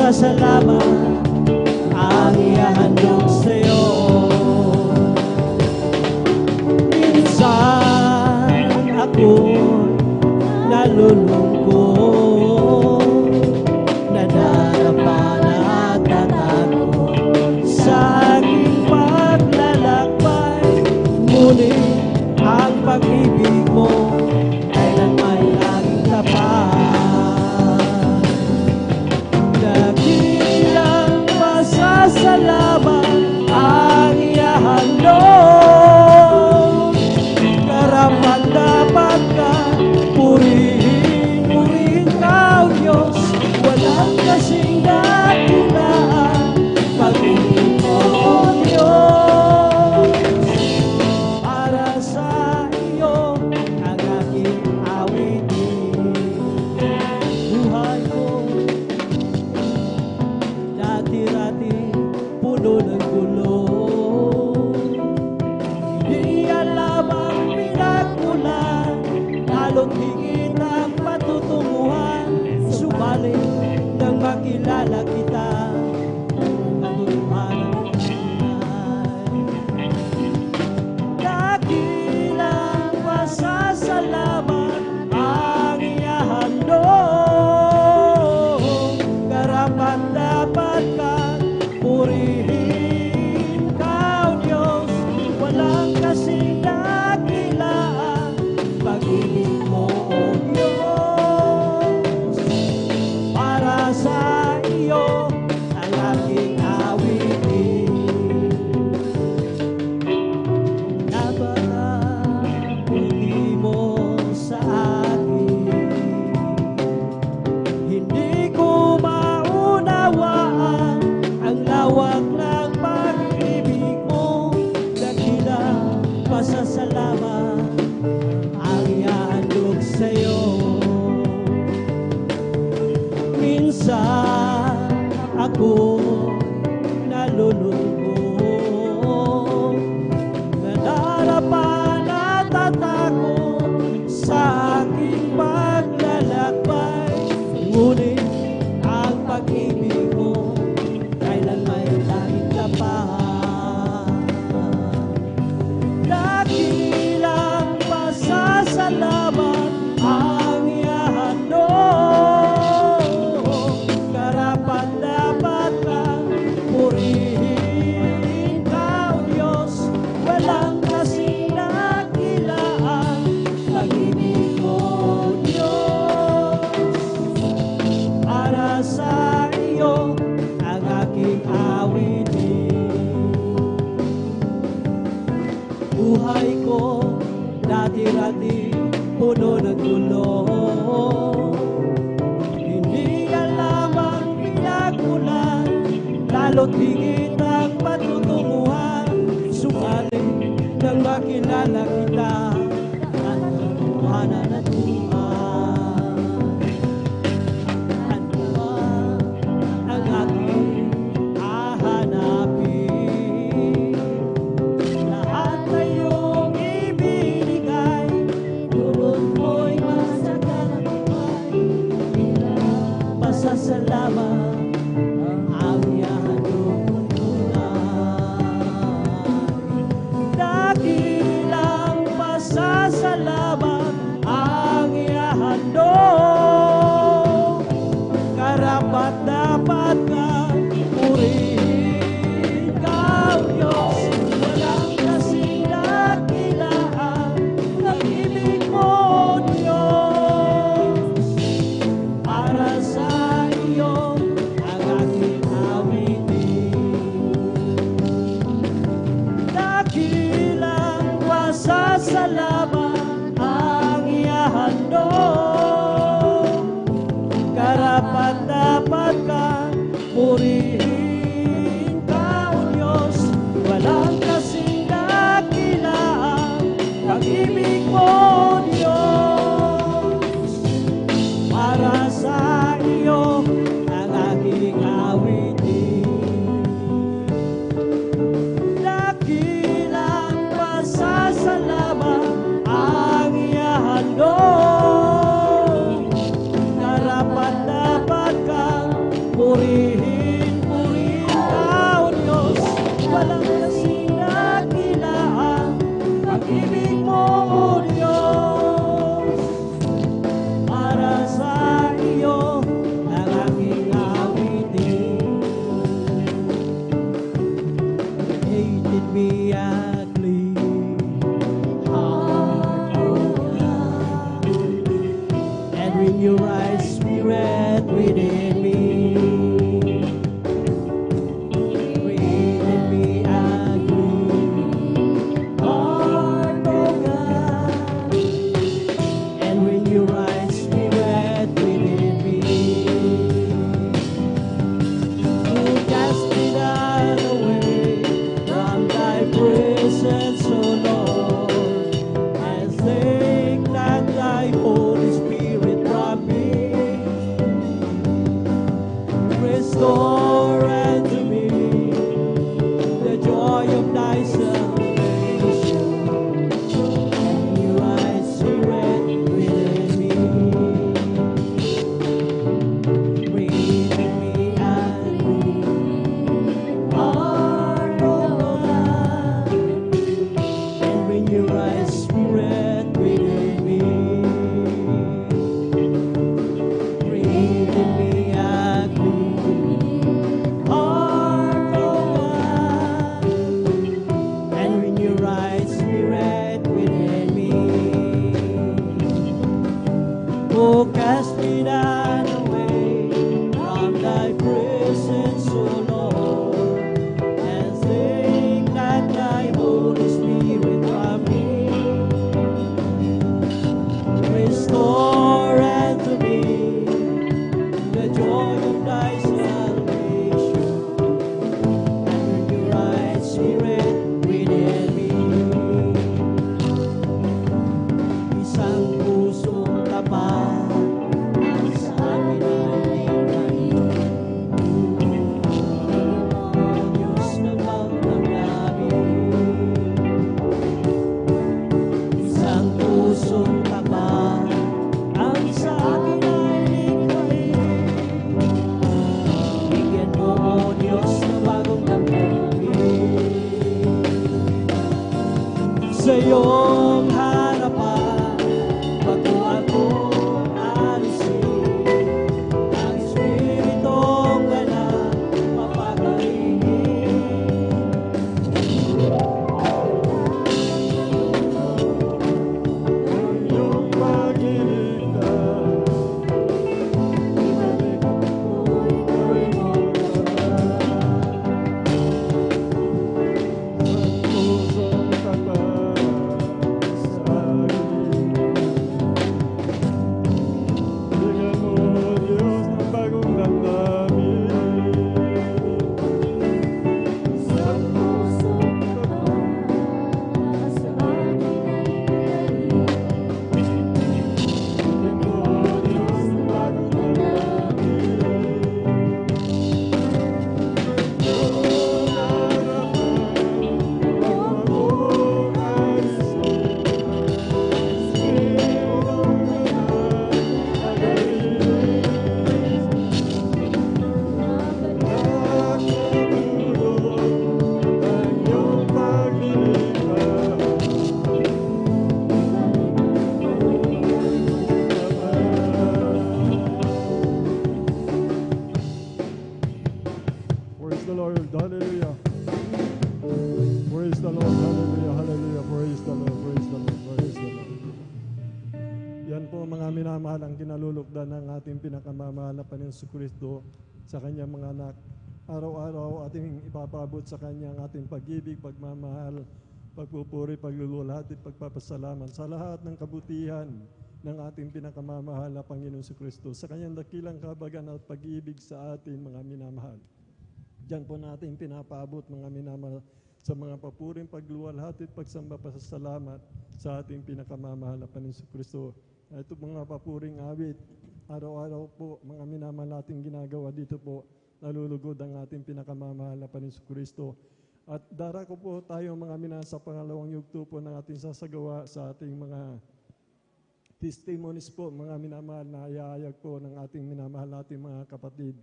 pasasalamat ang ihahandog sa'yo. Minsan ako'y nalulungkot, nadarapa na tatago sa aking paglalakbay. Ngunit ang pag-ibig mo kailanman laging tapat. Dakilang pasasalamat ang ihahandog, karapat-dapat ka purihin, purihin ka, O Diyos. Walang kasing dakilaan pag-ibig mo, O Diyos. Para sa iyo ang aking awitin. Buhay ko dati-rati puno ng gulo. Hindi alam ang pinagmulan, lalo't higit ang patutunguhan. Subalit nang makilala kita, katotohanan ay dakilang pasasalamat ang ihahandog, karapat-dapat kang purihin ka, O Diyos. Walang kasing dakilaan pag-ibig mo, O Diyos. Para sa iyo ang aking awitin. Napakabuli mo sa akin. Hindi ko maunawaan ang lawak ng pag-ibig mo. Dakila pasasalamat ang ihahandog sa'yo. Minsan ako nalulungkot, nadarapa na tatago sa aking paglalakbay. Ngunit ang pag-ibig mo kailanman laging tapat. Dakilang pasasalamat ang ihahandog, karapat-dapat kang purihin ka, O Diyos. Walang kasing dakilaan pag-ibig mo, O Diyos. Para sa iyo ang aking awitin. Buhay ko dati-rati puno ng gulo. Hindi alam ang pinagmulan, lalo't higit ang patutunguhan. Subalit nang makilala kita, ang katotohanan at buhay. Ano ba ang aking hahanapin? Lahat na iyong ibinigay, tulad mo'y masagana buhay. Pasasalamat ang ihahandog mong tunay. Dakilang pasasalamat ang ihahandog, karapat-dapat kang purihin ka, O Diyos. Walang kasing dakilaan pag-ibig mo, O Diyos. Para sa iyo ang aking awitin. Dakilang pasasalamat ang ihahandog, karapat-dapat kang purihin ka, O Diyos. Walang kasing dakilaan pag-ibig mo, O Diyos. Para sa iyo ang aking awitin. Dakilang pasasalamat ang ihahandog, karapat-dapat kang purihin Oh, cast me not away from thy presence, O Lord, and take not thy Holy Spirit from me. Restore unto me the joy of thy salvation, and your right spirit within me. Isang pusong tapat ang sa akin ay likhain. Diyos ng pagdamdamin. Isang pusong tapat ang sa akin ay likhain. Bigyan mo, O Diyos, ng bagong damdamin. Sa iyong harapan, bago ako alisin, ang Espiritong Banal papagalihin. Iyong pag-iligtas, ibalik ako'y gawin mong pusong tapat sa akin. Bigyan mo, Diyos, ng bagong damdamin. Sa pusong tapat sa akin ay likhain. Bigyan mo, Diyos, ng bagong damdamin. Praise the Lord, hallelujah. Praise the Lord, hallelujah, hallelujah. Praise the Lord, praise the Lord, praise the Lord. Yan po mga minamahal ang kinalulukdan ng ating pinakamamahal na Panginoon Kristo sa kanyang mga anak. Araw-araw ating ipapabot sa kanya ang ating pag-ibig, pagmamahal, pagpupuri, pagluluwalhati, pagpapasalamat sa lahat ng kabutihan ng ating pinakamamahal na Panginoon Kristo sa kanyang dakilang kahabagan at pag-ibig sa ating mga minamahal. Diyan po natin pinapabot mga minamahal sa mga papuring pagluwalhati at pagsamba pasasalamat sa ating pinakamamahal na Panginoon Kristo. Ito mga papuring awit, araw-araw po mga minamahal natin ginagawa dito po, nalulugod ang ating pinakamamahal na Panginoon Kristo. At darako po tayo mga minamahal sa pangalawang yugto po ng ating sasagawa sa ating mga testimonies po, mga minamahal na iahayag po ng ating minamahal nating mga kapatid,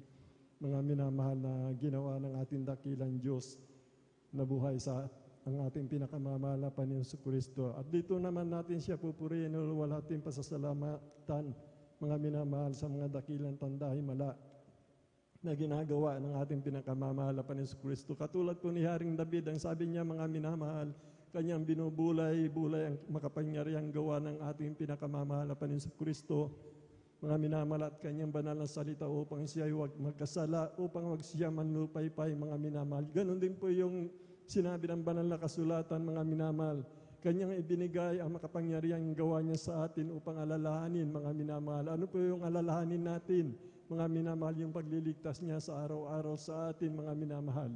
mga minamahal na ginawa ng ating dakilang Diyos na buhay sa ang ating pinakamamahal na Panginoon Kristo. At dito naman natin siya pupurihin, nulwalhatin pasasalamatan, mga minamahal sa mga dakilang tanda himala na ginagawa ng ating pinakamamahal na Panginoon Kristo. Katulad po ni Haring David, ang sabi niya mga minamahal, kanyang binubulay-bulay ang makapangyarihang gawa ng ating pinakamamahal na Panginoon Kristo, mga minamahal at kanyang banal na salita upang siya huwag magkasala, upang huwag siya manlupaypay, mga minamahal. Ganon din po yung sinabi ng banal na kasulatan, mga minamahal. Kanyang ibinigay ang makapangyarihang gawa niya sa atin upang alalahanin, mga minamahal. Ano po yung alalahanin natin, mga minamahal? Yung pagliligtas niya sa araw-araw sa atin, mga minamahal.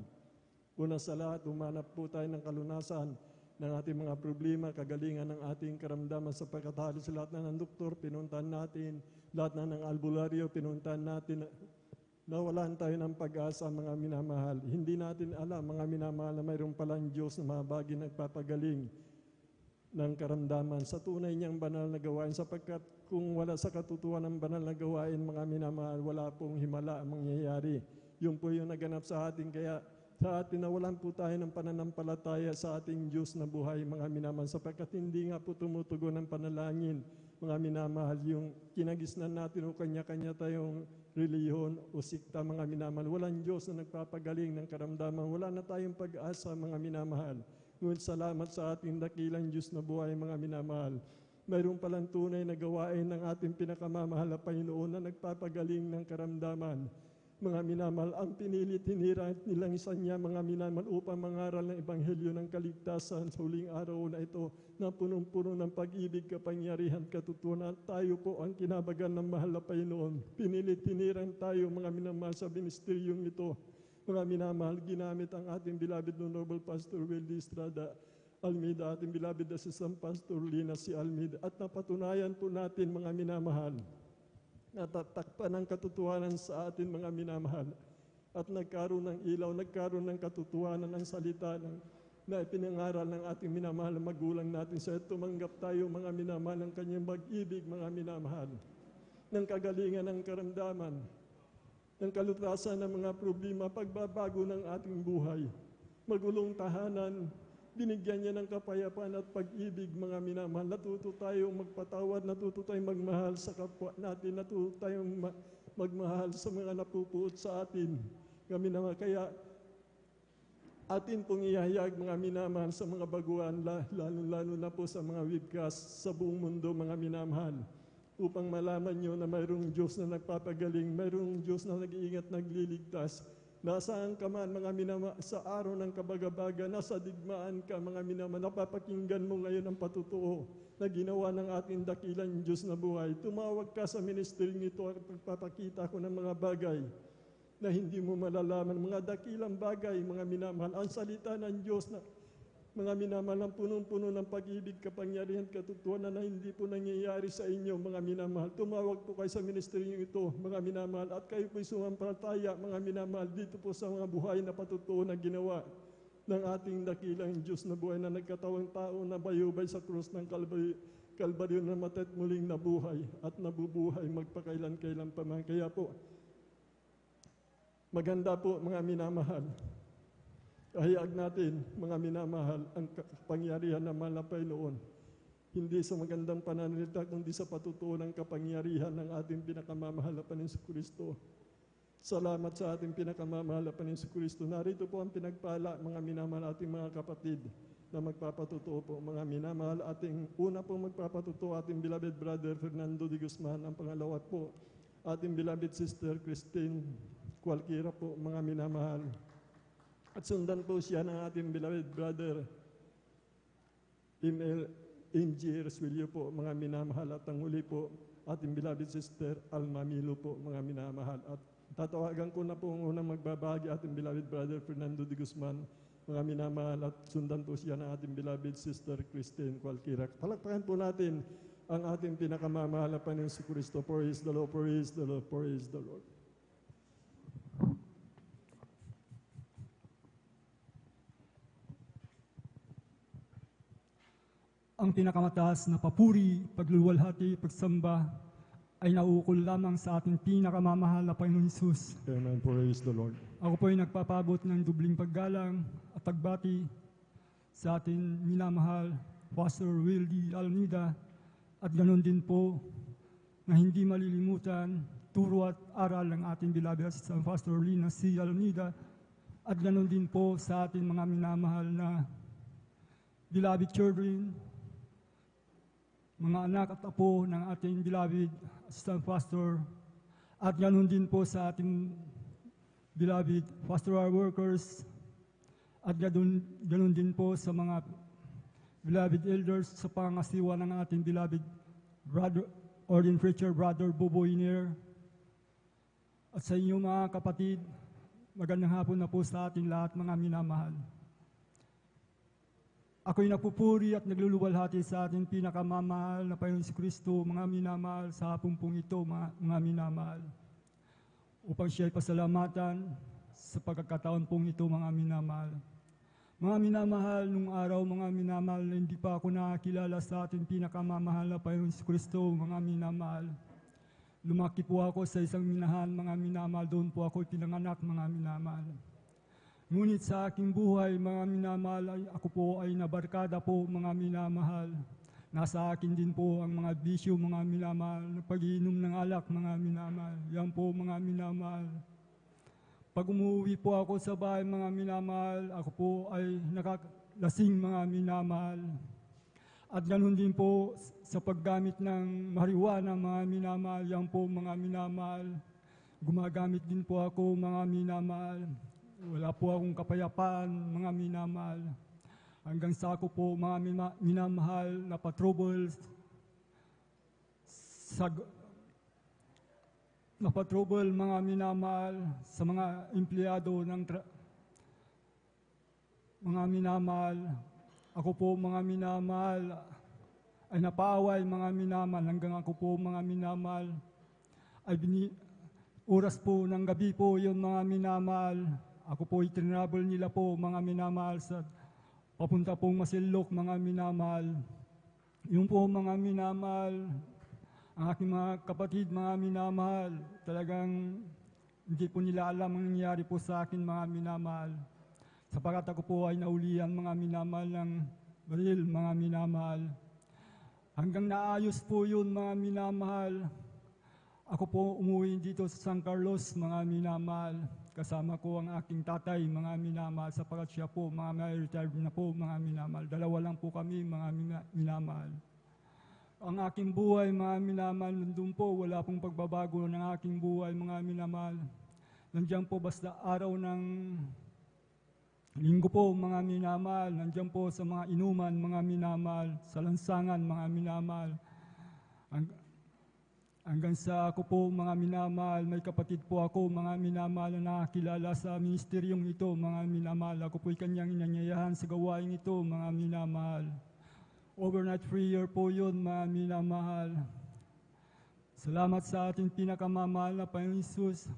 Una sa lahat, umanap po tayo ng kalunasan ng ating mga problema, kagalingan ng ating karamdaman, sapagkat halos lahat na ng doktor, pinuntahan natin, lahat na ng albularyo, pinuntahan natin, nawalan tayo ng pag-asa, mga minamahal. Hindi natin alam, mga minamahal, na mayroong palang Diyos na mga bagay nagpapagaling ng karamdaman sa tunay niyang banal na gawain, sapagkat kung wala sa katutuan ng banal na gawain, mga minamahal, wala pong himala ang mangyayari. Yung po yung naganap sa atin, kaya sa atin nawalan po tayo ng pananampalataya sa ating Diyos na buhay, mga minamahal, sapagkat hindi nga po tumutugon ng panalangin, mga minamahal, yung kinagisnan natin o kanya-kanya tayong reliyon o sikta, mga minamahal. Walang Diyos na nagpapagaling ng karamdaman. Wala na tayong pag-asa, mga minamahal. Ngunit salamat sa ating dakilang Diyos na buhay, mga minamahal, mayroon palang tunay na gawain ng ating pinakamamahal na Panginoon na nagpapagaling ng karamdaman. Mga minamahal, ang pinilit hinira nilang isa niya, mga minamahal, upang mangaral ng ebanghelyo ng kaligtasan sa huling araw na ito na punong-puno ng pag-ibig, kapangyarihan, katutunan. Tayo po ang kinabagan ng mahal na Panginoon. Pinilit hiniran tayo, mga minamahal, sa ministeryong ito. Mga minamahal, ginamit ang ating beloved Honorable Pastor Wildy Estrada Almeida, ating beloved Assistant Pastor Lina C. Almeida, at napatunayan po natin, mga minamahal, natatakpan ang katotohanan sa atin, mga minamahal, at nagkaroon ng ilaw, nagkaroon ng katotohanan ng salita na ipinangaral ng ating minamahal na magulang natin. Sa tumanggap tayo, mga minamahal, ng kanyang mag-ibig, mga minamahal, ng kagalingan ng karamdaman, ng kalutasan ng mga problema, pagbabago ng ating buhay, magulong tahanan. Binigyan niya ng kapayapaan at pag-ibig, mga minamahal. Natuto tayong magpatawad, natuto tayong magmahal sa kapwa natin, natuto tayong magmahal sa mga napupuot sa atin. Mga minamahal, kaya atin pong ihayag, mga minamahal, sa mga baguhan, lalo na po sa mga webcast sa buong mundo, mga minamahal, upang malaman nyo na mayroong Diyos na nagpapagaling, mayroong Diyos na nag-iingat, nagliligtas. Nasaan ka man, mga minamahal, sa araw ng kabagabaga, nasa digmaan ka, mga minamahal, napapakinggan mo ngayon ang patutuo na ginawa ng ating dakilang Diyos na buhay. Tumawag ka sa ministering ito at pagpapakita ko ng mga bagay na hindi mo malalaman, mga dakilang bagay, mga minamahal. Ang salita ng Diyos na, mga minamahal, ang punong-puno ng pag-ibig, kapangyarihan, katotohanan na hindi po nangyayari sa inyo, mga minamahal. Tumawag po kayo sa ministeryo ito, mga minamahal, at kayo po'y sumampalataya, mga minamahal, dito po sa mga buhay na patutuo na ginawa ng ating dakilang Diyos na buhay na nagkatawang tao na bayubay sa krus ng Kalbaryo na mata't muling nabuhay at nabubuhay magpakailan-kailan pa man. Kaya po, maganda po, mga minamahal, kahayag natin, mga minamahal, ang kapangyarihan ng mahal na Panginoon. Hindi sa magandang pananalita, kundi sa patutuo ng kapangyarihan ng ating pinakamamahal na Panginoon Kristo. Salamat sa ating pinakamamahal na Panginoon Kristo. Narito po ang pinagpala, mga minamahal, ating mga kapatid na magpapatutuo po, mga minamahal. Ating una po magpapatutuo, ating beloved brother Fernando de Guzman. Ang pangalawa po, ating beloved sister Christine Cualquiera po, mga minamahal. At sundan po siya ng ating beloved brother M.G. Reswilio po, mga minamahal. At ang huli po, ating beloved sister Alma Milo po, mga minamahal. At tatawagan ko na po ang unang magbabahagi, ating beloved brother Fernando de Guzman, mga minamahal. At sundan po siya ng ating beloved sister Christine Cualquiera. Palakpakan po natin ang ating pinakamamahal na Panginoon si Kristo. Praise the Lord, praise the Lord, praise the Lord. Ang pinakamataas na papuri, pagluluwalhati, pagsamba ay nauukol lamang sa ating pinakamamahal na Panginoon Hesus. Amen, praise the Lord. Ako po ay nagpapabot ng dubling paggalang at pagbati sa ating minamahal Pastor Wildy Almeida, at ganoon din po na hindi malilimutan turo at aral ng ating beloved Assistant Pastor Lina C. Almeida, at ganoon din po sa ating mga minamahal na beloved children, mga anak at apo ng ating beloved Assistant Pastor, at ganoon din po sa ating beloved pastoral workers, at ganoon din po sa mga beloved elders sa pangasiwa ng ating beloved brother, ordained preacher, Brother Bobo Iner, at sa inyong mga kapatid, magandang hapon na po sa ating lahat, mga minamahal. Ako'y napupuri at nagluluwalhati sa ating pinakamamahal na Panginoon si Kristo, mga minamahal, sa hapong pong ito, mga minamahal, upang siya'y pasalamatan sa pagkakataon pong ito, mga minamahal. Mga minamahal, nung araw, mga minamahal, na hindi pa ako nakakilala sa ating pinakamamahal na Panginoon si Kristo, mga minamahal. Lumaki po ako sa isang minahan, mga minamahal, doon po ako pinanganak, mga minamahal. Ngunit sa aking buhay, mga minamahal, ako po ay nabarkada po, mga minamahal. Nasa akin din po ang mga bisyo, mga minamahal, na pag-iinom ng alak, mga minamahal. Yan po, mga minamahal. Pag umuwi po ako sa bahay, mga minamahal, ako po ay nakalasing, mga minamahal. At ganun din po sa paggamit ng marijuana, mga minamahal, yan po mga minamahal. Gumagamit din po ako, mga minamahal. Wala po akong kapayapaan, mga minamahal. Hanggang sa ako po, mga minamahal, napatrouble mga minamahal sa mga empleyado ng mga minamahal. Ako po, mga minamahal, ay napaaway, mga minamahal, hanggang ako po, mga minamahal, ay oras po ng gabi po yun, mga minamahal. Ako po itinravel nila po, mga minamahal, sa papunta pong Masinloc, mga minamahal. Yung po, mga minamahal, ang aking mga kapatid, mga minamahal, talagang hindi po nila alam ang nangyari po sa akin, mga minamahal. Sapagat ako po ay naulian, mga minamahal, ng baril, mga minamahal. Hanggang naayos po yun, mga minamahal. Ako po umuwi dito sa San Carlos, mga minamahal. Kasama ko ang aking tatay, mga minamahal, sapagat siya po, mga may retired na po, mga minamahal. Dalawa lang po kami, mga minamahal. Ang aking buhay, mga minamahal, nandun po, wala pong pagbabago ng aking buhay, mga minamahal. Nandiyan po basta araw ng linggo po, mga minamahal. Nandiyan po sa mga inuman, mga minamahal, sa lansangan, mga minamahal. Hanggang sa ako po, mga minamahal, may kapatid po ako, mga minamahal, na nakakilala sa ministeryong ito, mga minamahal. Ako po'y kanyang inanyayahan sa gawain ito, mga minamahal. Overnight prayer po yun, mga minamahal. Salamat sa ating pinakamamahal na Panginoon Jesus.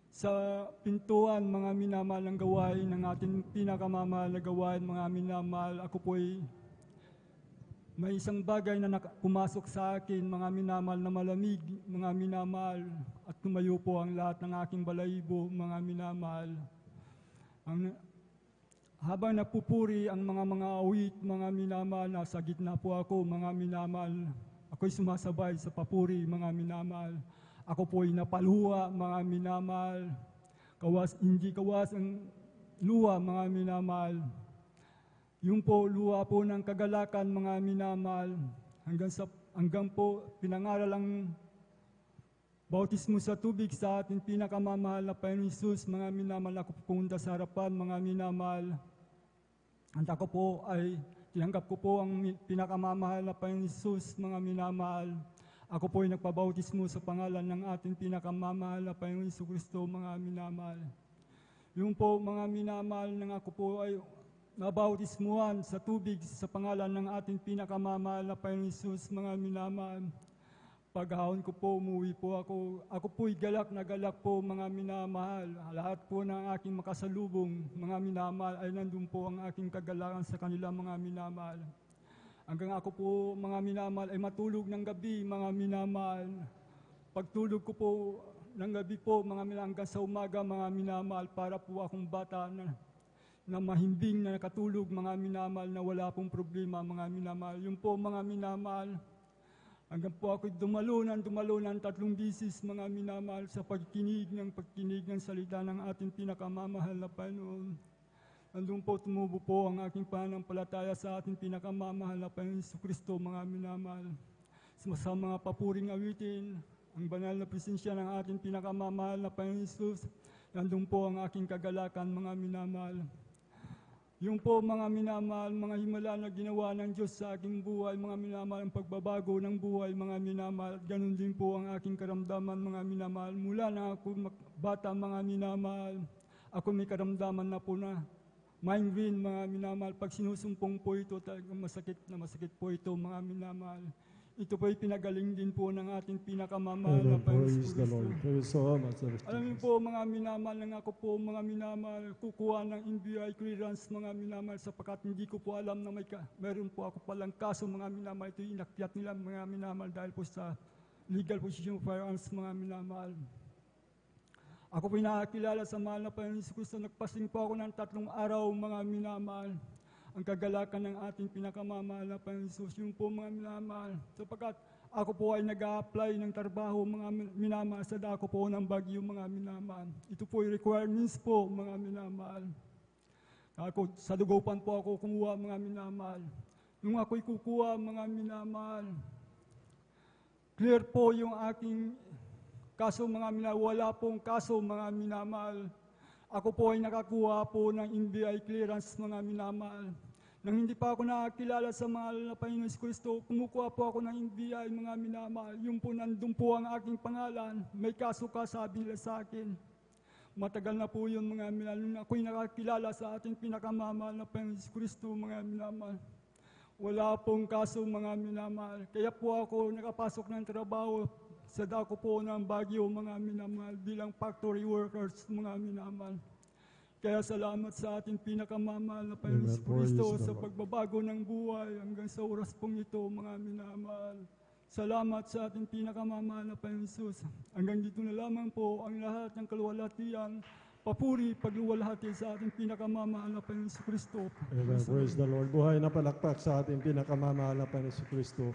Sa pintuan, mga minamahal, ng gawain ng ating pinakamamahal na gawain, mga minamahal, ako po'y may isang bagay na pumasok sa akin, mga minamahal, na malamig, mga minamahal, at tumayo po ang lahat ng aking balahibo, mga minamahal. Habang napupuri ang mga awit, mga minamahal, nasa gitna po ako, mga minamahal. Ako'y sumasabay sa papuri, mga minamahal. Ako po'y napaluha, mga minamahal. Hindi kawas ang luha, mga minamahal. Yung po, luha po ng kagalakan, mga minamahal. Hanggang po, pinangaral ang bautismo sa tubig sa ating pinakamamahal na Panginoon Jesus, mga minamahal. Ako po pumunta sa harapan, mga minamahal. At ako po ay tinanggap ko po ang pinakamamahal na Panginoon Jesus, mga minamahal. Ako po ay nagpabautismo sa pangalan ng ating pinakamamahal na Panginoon Jesucristo, mga minamahal. Yung po, mga minamahal, nang ako po ay nabautismuhan sa tubig sa pangalan ng ating pinakamamahal na Panginoon Jesus, mga minamahal. Paghahon ko po, umuwi po ako. Ako po'y galak na galak po, mga minamahal. Lahat po ng aking makasalubong, mga minamahal, ay nandun po ang aking kagalakan sa kanila, mga minamahal. Hanggang ako po, mga minamahal, ay matulog ng gabi, mga minamahal. Pagtulog ko po ng gabi po, mga minamahal, hanggang sa umaga, mga minamahal, para po akong bata na mahimbing na nakatulog, mga minamahal, na wala pong problema, mga minamahal. Yung po, mga minamahal, hanggang po ako'y dumalunan 3 bisis, mga minamahal, sa pagkinig ng salita ng ating pinakamamahal na Panginoon. Nandun po tumubo po ang aking pananampalataya sa ating pinakamamahal na Panginoon Jesucristo, mga minamahal. Sa mga papuring awitin, ang banal na presensya ng ating pinakamamahal na Panginoon Jesus, nandun po ang aking kagalakan, mga minamahal. Yung po, mga minamahal, mga himala na ginawa ng Diyos sa aking buhay, mga minamahal, ang pagbabago ng buhay, mga minamahal. Ganun din po ang aking karamdaman, mga minamahal. Mula na ako bata, mga minamahal, ako may karamdaman na po na migraine, mga minamahal. Pag sinusumpong po ito, talagang masakit po ito, mga minamahal. Ito po'y pinagaling din po ng ating pinakamamahal na Panginoon Praise the Lord. Praise so much. Alam niyo po, mga minamahal, nang ako po, mga minamahal, kukuha ng NBI clearance, mga minamahal, sapagkat hindi ko po alam na meron po ako palang kaso, mga minamahal. Ito yung inakyat nila, mga minamahal, dahil po sa legal position of firearms, mga minamahal. Ako po nakakilala sa mahal na Panginoon Jesucristo. Nagpasing po ako ng 3 araw, mga minamahal. Ang kagalakan ng ating pinakamamahal na Panginoon Jesus, yung po, mga minamahal. Sapagkat ako po ay nag-a-apply ng trabaho, mga minamahal, sa dako po ng Baguio, mga minamahal. Ito po ay requirements po, mga minamahal. Sa Dugupan po ako kumuha, mga minamahal. nung ako'y kukuha, mga minamahal, clear po yung aking kaso, mga minamahal. Wala pong kaso, mga minamahal. Ako po ay nakakuha po ng NBI clearance, mga minamahal. Nang hindi pa ako nakakilala sa mahal na Panginoon Kristo, kumukuha po ako ng NBI, mga minamahal. Yung po nandun po ang aking pangalan, may kaso ka, sabi nila sa akin. Matagal na po yun, mga minamahal. Nung ako'y nakakilala sa ating pinakamamahal na Panginoon Kristo, mga minamahal. Wala pong kaso, mga minamahal. Kaya po ako nakapasok ng trabaho sa dako po ng Baguio, mga minamahal, bilang factory workers, mga minamahal. Kaya salamat sa ating pinakamamahal na Panginoon Amen. Praise Kristo the sa Lord. pagbabago ng buhay hanggang sa oras pong ito, mga minamahal. Salamat sa ating pinakamamahal na Panginoon Jesus. Hanggang dito na lamang po ang lahat ng kaluwalhatian, papuri, pagluwalhati sa ating pinakamamahal na Panginoon Kristo. Amen. Praise the Lord. Buhay na palakpak sa ating pinakamamahal na Panginoon Kristo.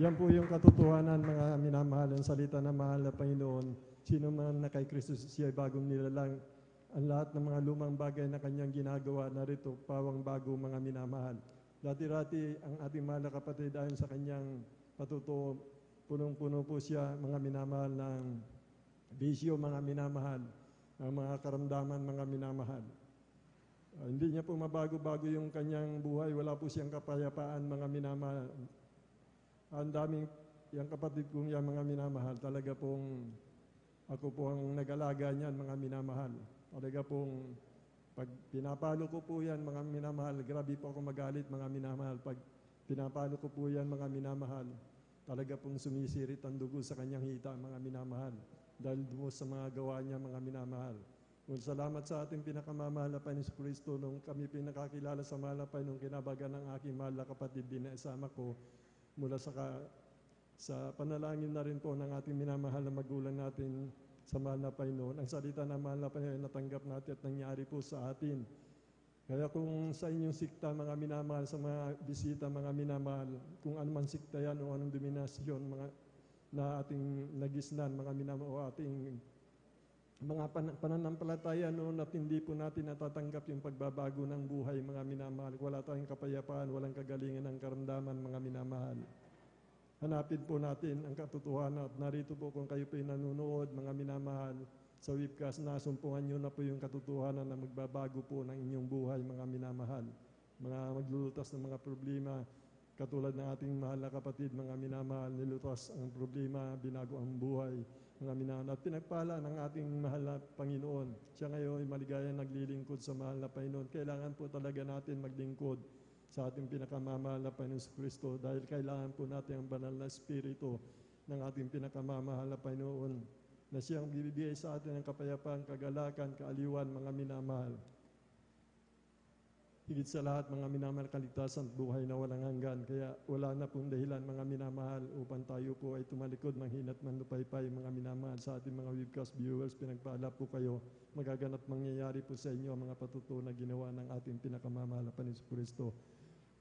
Yan po yung katotohanan, mga minamahal, ang salita ng mahal na Panginoon. Sino man na kay Kristo siya ay bagong nilalang. Ang lahat ng mga lumang bagay na kanyang ginagawa, narito, pawang bago, mga minamahal. Dati-rati ang ating mahal na kapatid ayon sa kanyang patuto, punong-puno po siya, mga minamahal, ng bisyo, mga minamahal, ang mga karamdaman, mga minamahal. Hindi niya po mabago-bago yung kanyang buhay, wala po siyang kapayapaan, mga minamahal. Ang daming, yung kapatid kong yan, mga minamahal, talaga pong, ako po ang nag-alaga niyan, mga minamahal. Talaga pong, pag pinapalo ko po yan, mga minamahal, grabe po ako magalit, mga minamahal. Pag pinapalo ko po yan, mga minamahal, talaga pong sumisirit ang dugo sa kanyang hita, mga minamahal. Dahil dumos sa mga gawa niya, mga minamahal. Kung salamat sa ating pinakamamahal na Panginoon Kristo, nung kami pinakakilala sa mahal na Panginoon, kinabagan ng aking mahal na kapatid din na isama ko, mula sa panalangin na rin po ng ating minamahal na magulang natin sa mahal na Panginoon. Ang salita ng mahal na Panginoon natanggap natin at nangyari po sa atin. Kaya kung sa inyong sikta, mga minamahal, sa mga bisita, mga minamahal, kung ano man sikta yan o anong dominasyon na ating nagisnan, mga minamahal, o ating mga pananampalataya noon at hindi po natin natatanggap yung pagbabago ng buhay, mga minamahal. Wala tayong kapayapaan, walang kagalingan ng karamdaman, mga minamahal. Hanapin po natin ang katotohanan at narito po kung kayo po nanonood, mga minamahal, sa webcast, nasumpungan nyo na po yung katotohanan na magbabago po ng inyong buhay, mga minamahal. Mga maglulutas ng mga problema, katulad ng ating mahal na kapatid, mga minamahal, nilutas ang problema, binago ang buhay, mga minamahal. At pinagpala ng ating mahal na Panginoon. Siya ngayon ay maligayang naglilingkod sa mahal na Panginoon. Kailangan po talaga natin maglingkod sa ating pinakamamahal na Panginoon Kristo dahil kailangan po natin ang banal na Espiritu ng ating pinakamamahal na Panginoon na siyang bibigay sa atin ng kapayapaan, kagalakan, kaaliwan, mga minamahal. Higit sa lahat, mga minamahal, kaligtasan at buhay na walang hanggan. Kaya wala na pong dahilan, mga minamahal, upang tayo po ay tumalikod, manghinat, manlupaypay, mga minamahal, sa ating mga webcast viewers. Pinagpala po kayo, magaganap mangyayari po sa inyo ang mga patutuo na ginawa ng ating pinakamamahal na Panginoon Kristo.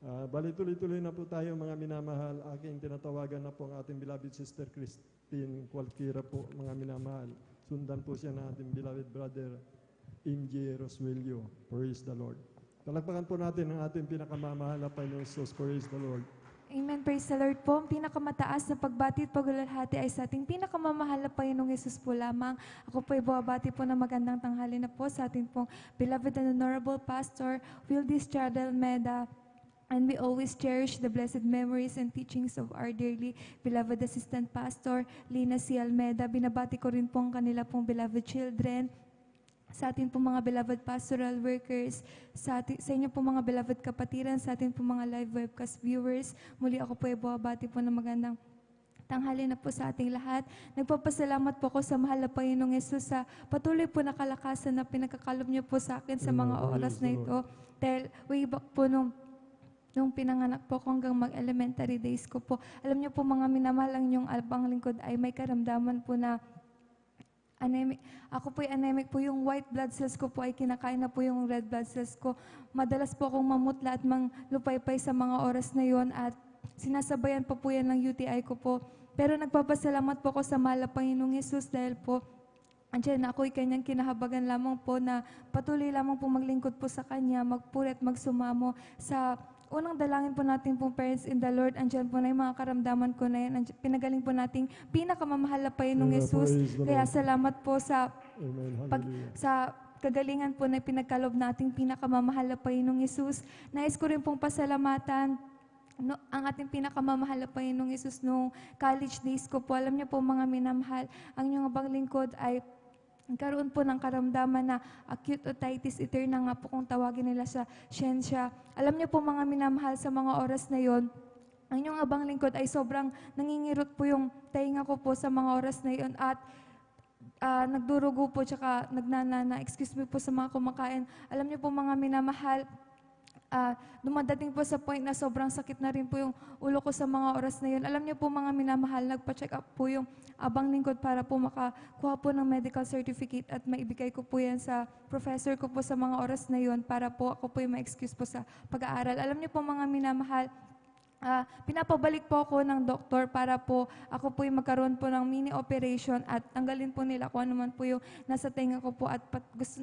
Bali tuloy-tuloy na po tayo, mga minamahal. Aking tinatawagan na po ang ating beloved sister Christine Cualquiera po, mga minamahal. Sundan po siya ng ating beloved brother MJ Roswelio. Praise the Lord. Talagpakan po natin ang ating pinakamamahal na Panginoon Jesus. Praise the Lord. Amen. Praise the Lord po. Ang pinakamataas na pagbati at paglalahati ay sa ating pinakamamahal na Panginoong Yesus po lamang. Ako po ay buwabati po ng magandang tanghali na po sa ating pong beloved and honorable Pastor Wildis Chardel Meda. And we always cherish the blessed memories and teachings of our dearly beloved Assistant Pastor, Lina C. Almeda. Binabati ko rin po ang kanila pong beloved children, sa atin po mga beloved pastoral workers, sa inyo po mga beloved kapatiran, sa atin po mga live webcast viewers. Muli ako po ay buwabati po ng magandang tanghali na po sa ating lahat. Nagpapasalamat po ako sa mahal na Panginoong Yesus sa patuloy po na kalakasan na pinagkakalob niyo po sa akin sa mga oras na ito. Dahil way back po nung pinanganak po ko hanggang mag-elementary days ko po. Alam niyo po mga minamahal, ang yung albang lingkod ay may karamdaman po na anemic. Ako po ay anemic po, yung white blood cells ko po ay kinakain na po yung red blood cells ko. Madalas po akong mamutla at manglupaypay sa mga oras na yon at sinasabayan pa po yan ng UTI ko po. Pero nagpapasalamat po ako sa mahal na Panginoong Yesus dahil po andiyan ako'y kanyang kinahabagan lamang po na patuloy lamang po maglingkod po sa kanya, magpuri at magsumamo sa unang dalangin po natin pong parents in the Lord, andyan po na yung mga karamdaman ko na yan. Pinagaling po nating pinakamamahal na Panginoong Jesus. Praise the Kaya Lord. salamat po sa Amen. Hallelujah. sa kagalingan po na pinagkalob nating pinakamamahal na Panginoong Jesus. Nais ko rin pong pasalamatan ang ating pinakamamahal na Panginoong Jesus nung college days ko po. Alam niyo po mga minamahal, ang inyong abang lingkod ay nagkaroon po ng karamdaman na acute otitis interna nga po kung tawagin nila sa siyensya. Alam niyo po mga minamahal, sa mga oras na yon, ang inyong abang lingkod ay sobrang nangingirot po yung tainga ko po sa mga oras na yon at nagdurugo po tsaka nagnanana. Excuse me po sa mga kumakain. Alam niyo po mga minamahal, dumadating po sa point na sobrang sakit na rin po yung ulo ko sa mga oras na yun. Alam niyo po mga minamahal, nagpa-check up po yung abang lingkod para po makakuha po ng medical certificate at maibigay ko po yan sa professor ko po sa mga oras na yun para po ako po yung ma-excuse po sa pag-aaral. Alam niyo po mga minamahal, pinapabalik po ako ng doktor para po ako po yung magkaroon po ng mini operation at tanggalin po nila kung ano man po yung nasa tenga ko po at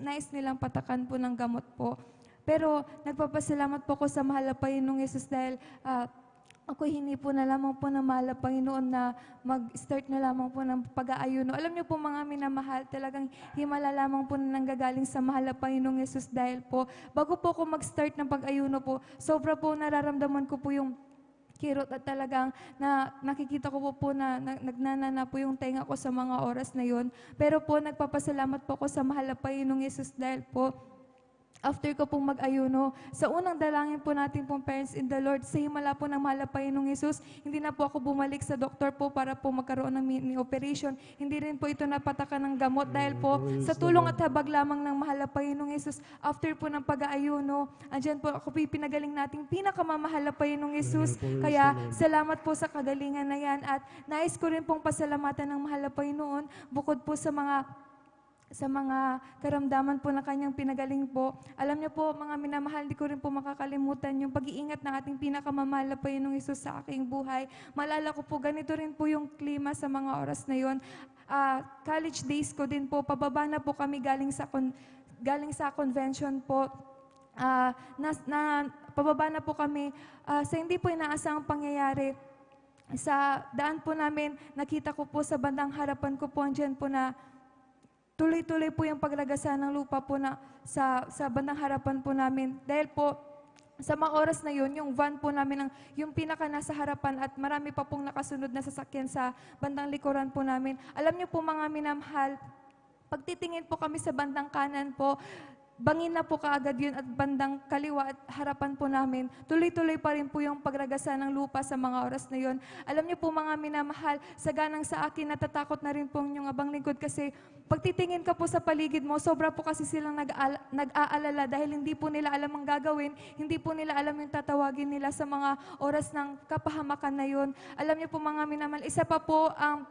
nais nilang patakan po ng gamot po. Pero nagpapasalamat po ako sa mahal na Panginoong Jesus dahil ako hingi po na lamang po ng mahal na Panginoon na mag-start na lamang po ng pag-aayuno. Alam niyo po mga minamahal, talagang himala lamang po na nanggagaling sa mahal na Panginoong Jesus dahil po bago po ako mag-start ng pag-ayuno po, sobra po nararamdaman ko po yung kirot at talagang nakikita ko po na nagnanana po yung tenga ko sa mga oras na yon. Pero po nagpapasalamat po ako sa mahal na Panginoong Jesus dahil po after ko pong mag-ayuno, sa unang dalangin po natin pong parents in the Lord, sa himala po ng mahal na Panginoong Jesus, hindi na po ako bumalik sa doktor po para po magkaroon ng mini operation. Hindi rin po ito napatakan ng gamot dahil po sa tulong at habag lamang ng mahal na Panginoong Jesus, after po ng pag-aayuno, andyan po ako pinagaling nating pinakamamahal na Panginoong Jesus. Kaya salamat po sa kagalingan na yan at nais ko rin pong pasalamatan ng mahal na Panginoon bukod po sa mga karamdaman po na kanyang pinagaling po. Alam niyo po, mga minamahal, di ko rin po makakalimutan yung pag-iingat ng ating pinakamamahal na Panginoong Hesus sa aking buhay. Malala ko po, ganito rin po yung klima sa mga oras na yon. College days ko din po, pababa na po kami galing sa convention po. Pababa na po kami sa hindi po inaasahang pangyayari. Sa daan po namin, nakita ko po sa bandang harapan ko po, andyan po na tuloy-tuloy po yung paglagasa ng lupa po na sa bandang harapan po namin. Dahil po, sa mga oras na yun, yung van po namin, yung pinaka nasa harapan at marami pa pong nakasunod na sasakyan sa bandang likuran po namin. Alam niyo po mga minamahal, pagtitingin po kami sa bandang kanan po, bangin na po kaagad yun at bandang kaliwa at harapan po namin. Tuloy-tuloy pa rin po yung pagragasa ng lupa sa mga oras na yun. Alam niyo po mga minamahal, saganang sa akin natatakot na rin po yung abang lingkod kasi pagtitingin ka po sa paligid mo, sobra po kasi silang nag-aalala dahil hindi po nila alam ang gagawin, hindi po nila alam yung tatawagin nila sa mga oras ng kapahamakan na yun. Alam niyo po mga minamahal, isa pa po ang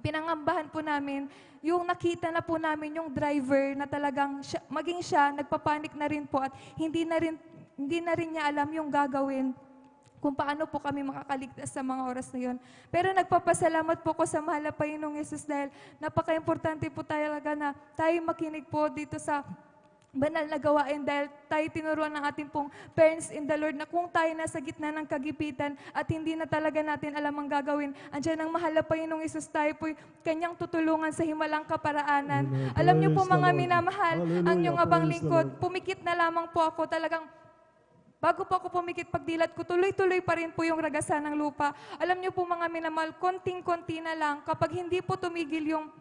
pinangambahan po namin, yung nakita na po namin yung driver na talagang maging siya, nagpapanik na rin po at hindi na rin niya alam yung gagawin kung paano po kami makakaligtas sa mga oras na yun. Pero nagpapasalamat po ko sa mahal na Panginoong Jesus dahil napaka-importante po talaga na tayo makinig po dito sa banal na gawain dahil tayo tinuruan ng ating pong parents in the Lord na kung tayo nasa gitna ng kagipitan at hindi na talaga natin alam ang gagawin, andyan ang mahal na Panginoong Hesus, tayo po kanyang tutulungan sa himalang kaparaanan. Alam niyo po mga minamahal, ang inyong abang lingkod, pumikit na lamang po ako talagang. Bago po ako pumikit pagdilat ko, tuloy-tuloy pa rin po yung ragasan ng lupa. Alam niyo po mga minamahal, konting-konti na lang kapag hindi po tumigil yung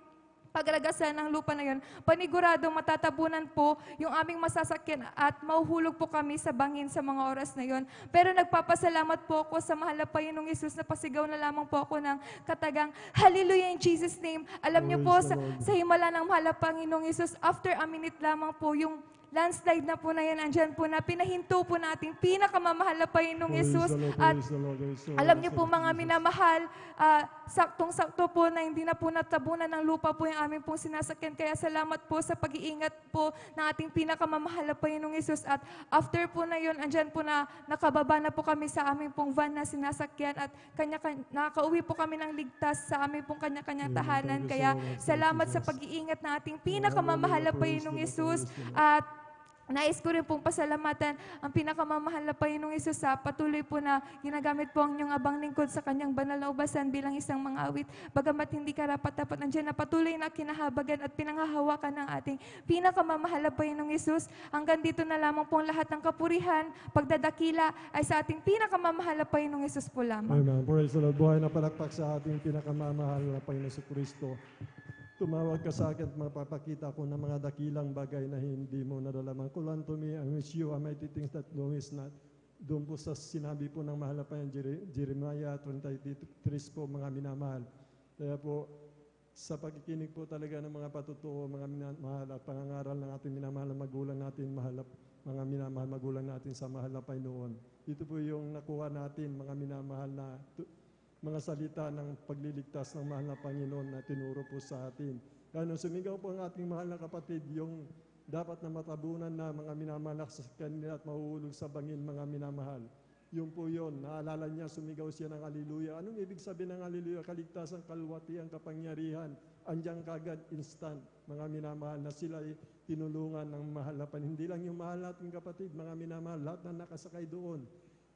pagragasan ng lupa na yun, panigurado matatabunan po yung aming masasakyan at mahuhulog po kami sa bangin sa mga oras na yun. Pero nagpapasalamat po ako sa mahal na Panginoong Hesus na pasigaw na lamang po ako ng katagang Hallelujah in Jesus' name. Alam niyo po, sa himala ng mahal na Panginoong Hesus, after a minute lamang po yung landslide na po na yan, andyan po na, pinahinto po natin, pinakamamahal na Panginoong Hesus. At alam niyo po mga minamahal, saktong-sakto po na hindi na po natabunan ng lupa po yung aming pong sinasakyan. Kaya salamat po sa pag-iingat po ng ating pinakamamahal na Panginoong Hesus. At after po na yun, andyan po na, nakababa na po kami sa aming pong van na sinasakyan at nakauwi po kami ng ligtas sa aming pong kanya-kanyang tahanan. Kaya salamat sa pag-iingat ng ating pinakamamahal na Panginoong Hesus. At Nais ko rin pong pasalamatan ang pinakamamahal na Panginoong Hesus sa patuloy po na ginagamit po ang inyong abang lingkod sa kanyang banal na ubasan bilang isang mga awit. Bagamat hindi karapat-dapat nandiyan na patuloy na kinahabagan at pinanghahawakan ng ating pinakamamahal na Panginoong Hesus. Hanggang dito na lamang po ang lahat ng kapurihan, pagdadakila ay sa ating pinakamamahal na Panginoong Hesus po lamang. Amen. Praise the Lord. Buhay na palakpak sa ating pinakamamahal na Panginoon Kristo. Tumawag ka sa akin at mapapakita ko ng mga dakilang bagay na hindi mo nadalaman. Call unto me, I wish you are mighty things that know is not. Doon po sa sinabi po ng mahal na Panginoon, Jeremiah 23 po, mga minamahal. Kaya po, sa pagkikinig po talaga ng mga patutuo, mga minamahal at pangangaral ng ating minamahal na magulang natin, mga minamahal magulang natin sa mahal na Panginoon. Ito po yung nakuha natin, mga minamahal na mga salita ng pagliligtas ng mahal na Panginoon na tinuro po sa atin. Kaya nung sumigaw po ang ating mahal na kapatid, yung dapat na matabunan na mga minamahal sa kanila at mahuhulog sa bangin mga minamahal. Yung po yun, naalala niya, sumigaw siya ng haleluya. Anong ibig sabihin ng haleluya? Kaligtasan, kalwatian, kapangyarihan, andiyan kagad, instant, mga minamahal na sila ay tinulungan ng mahal na Panginoon. Hindi lang yung mahal nating kapatid, mga minamahal, lahat na nakasakay doon,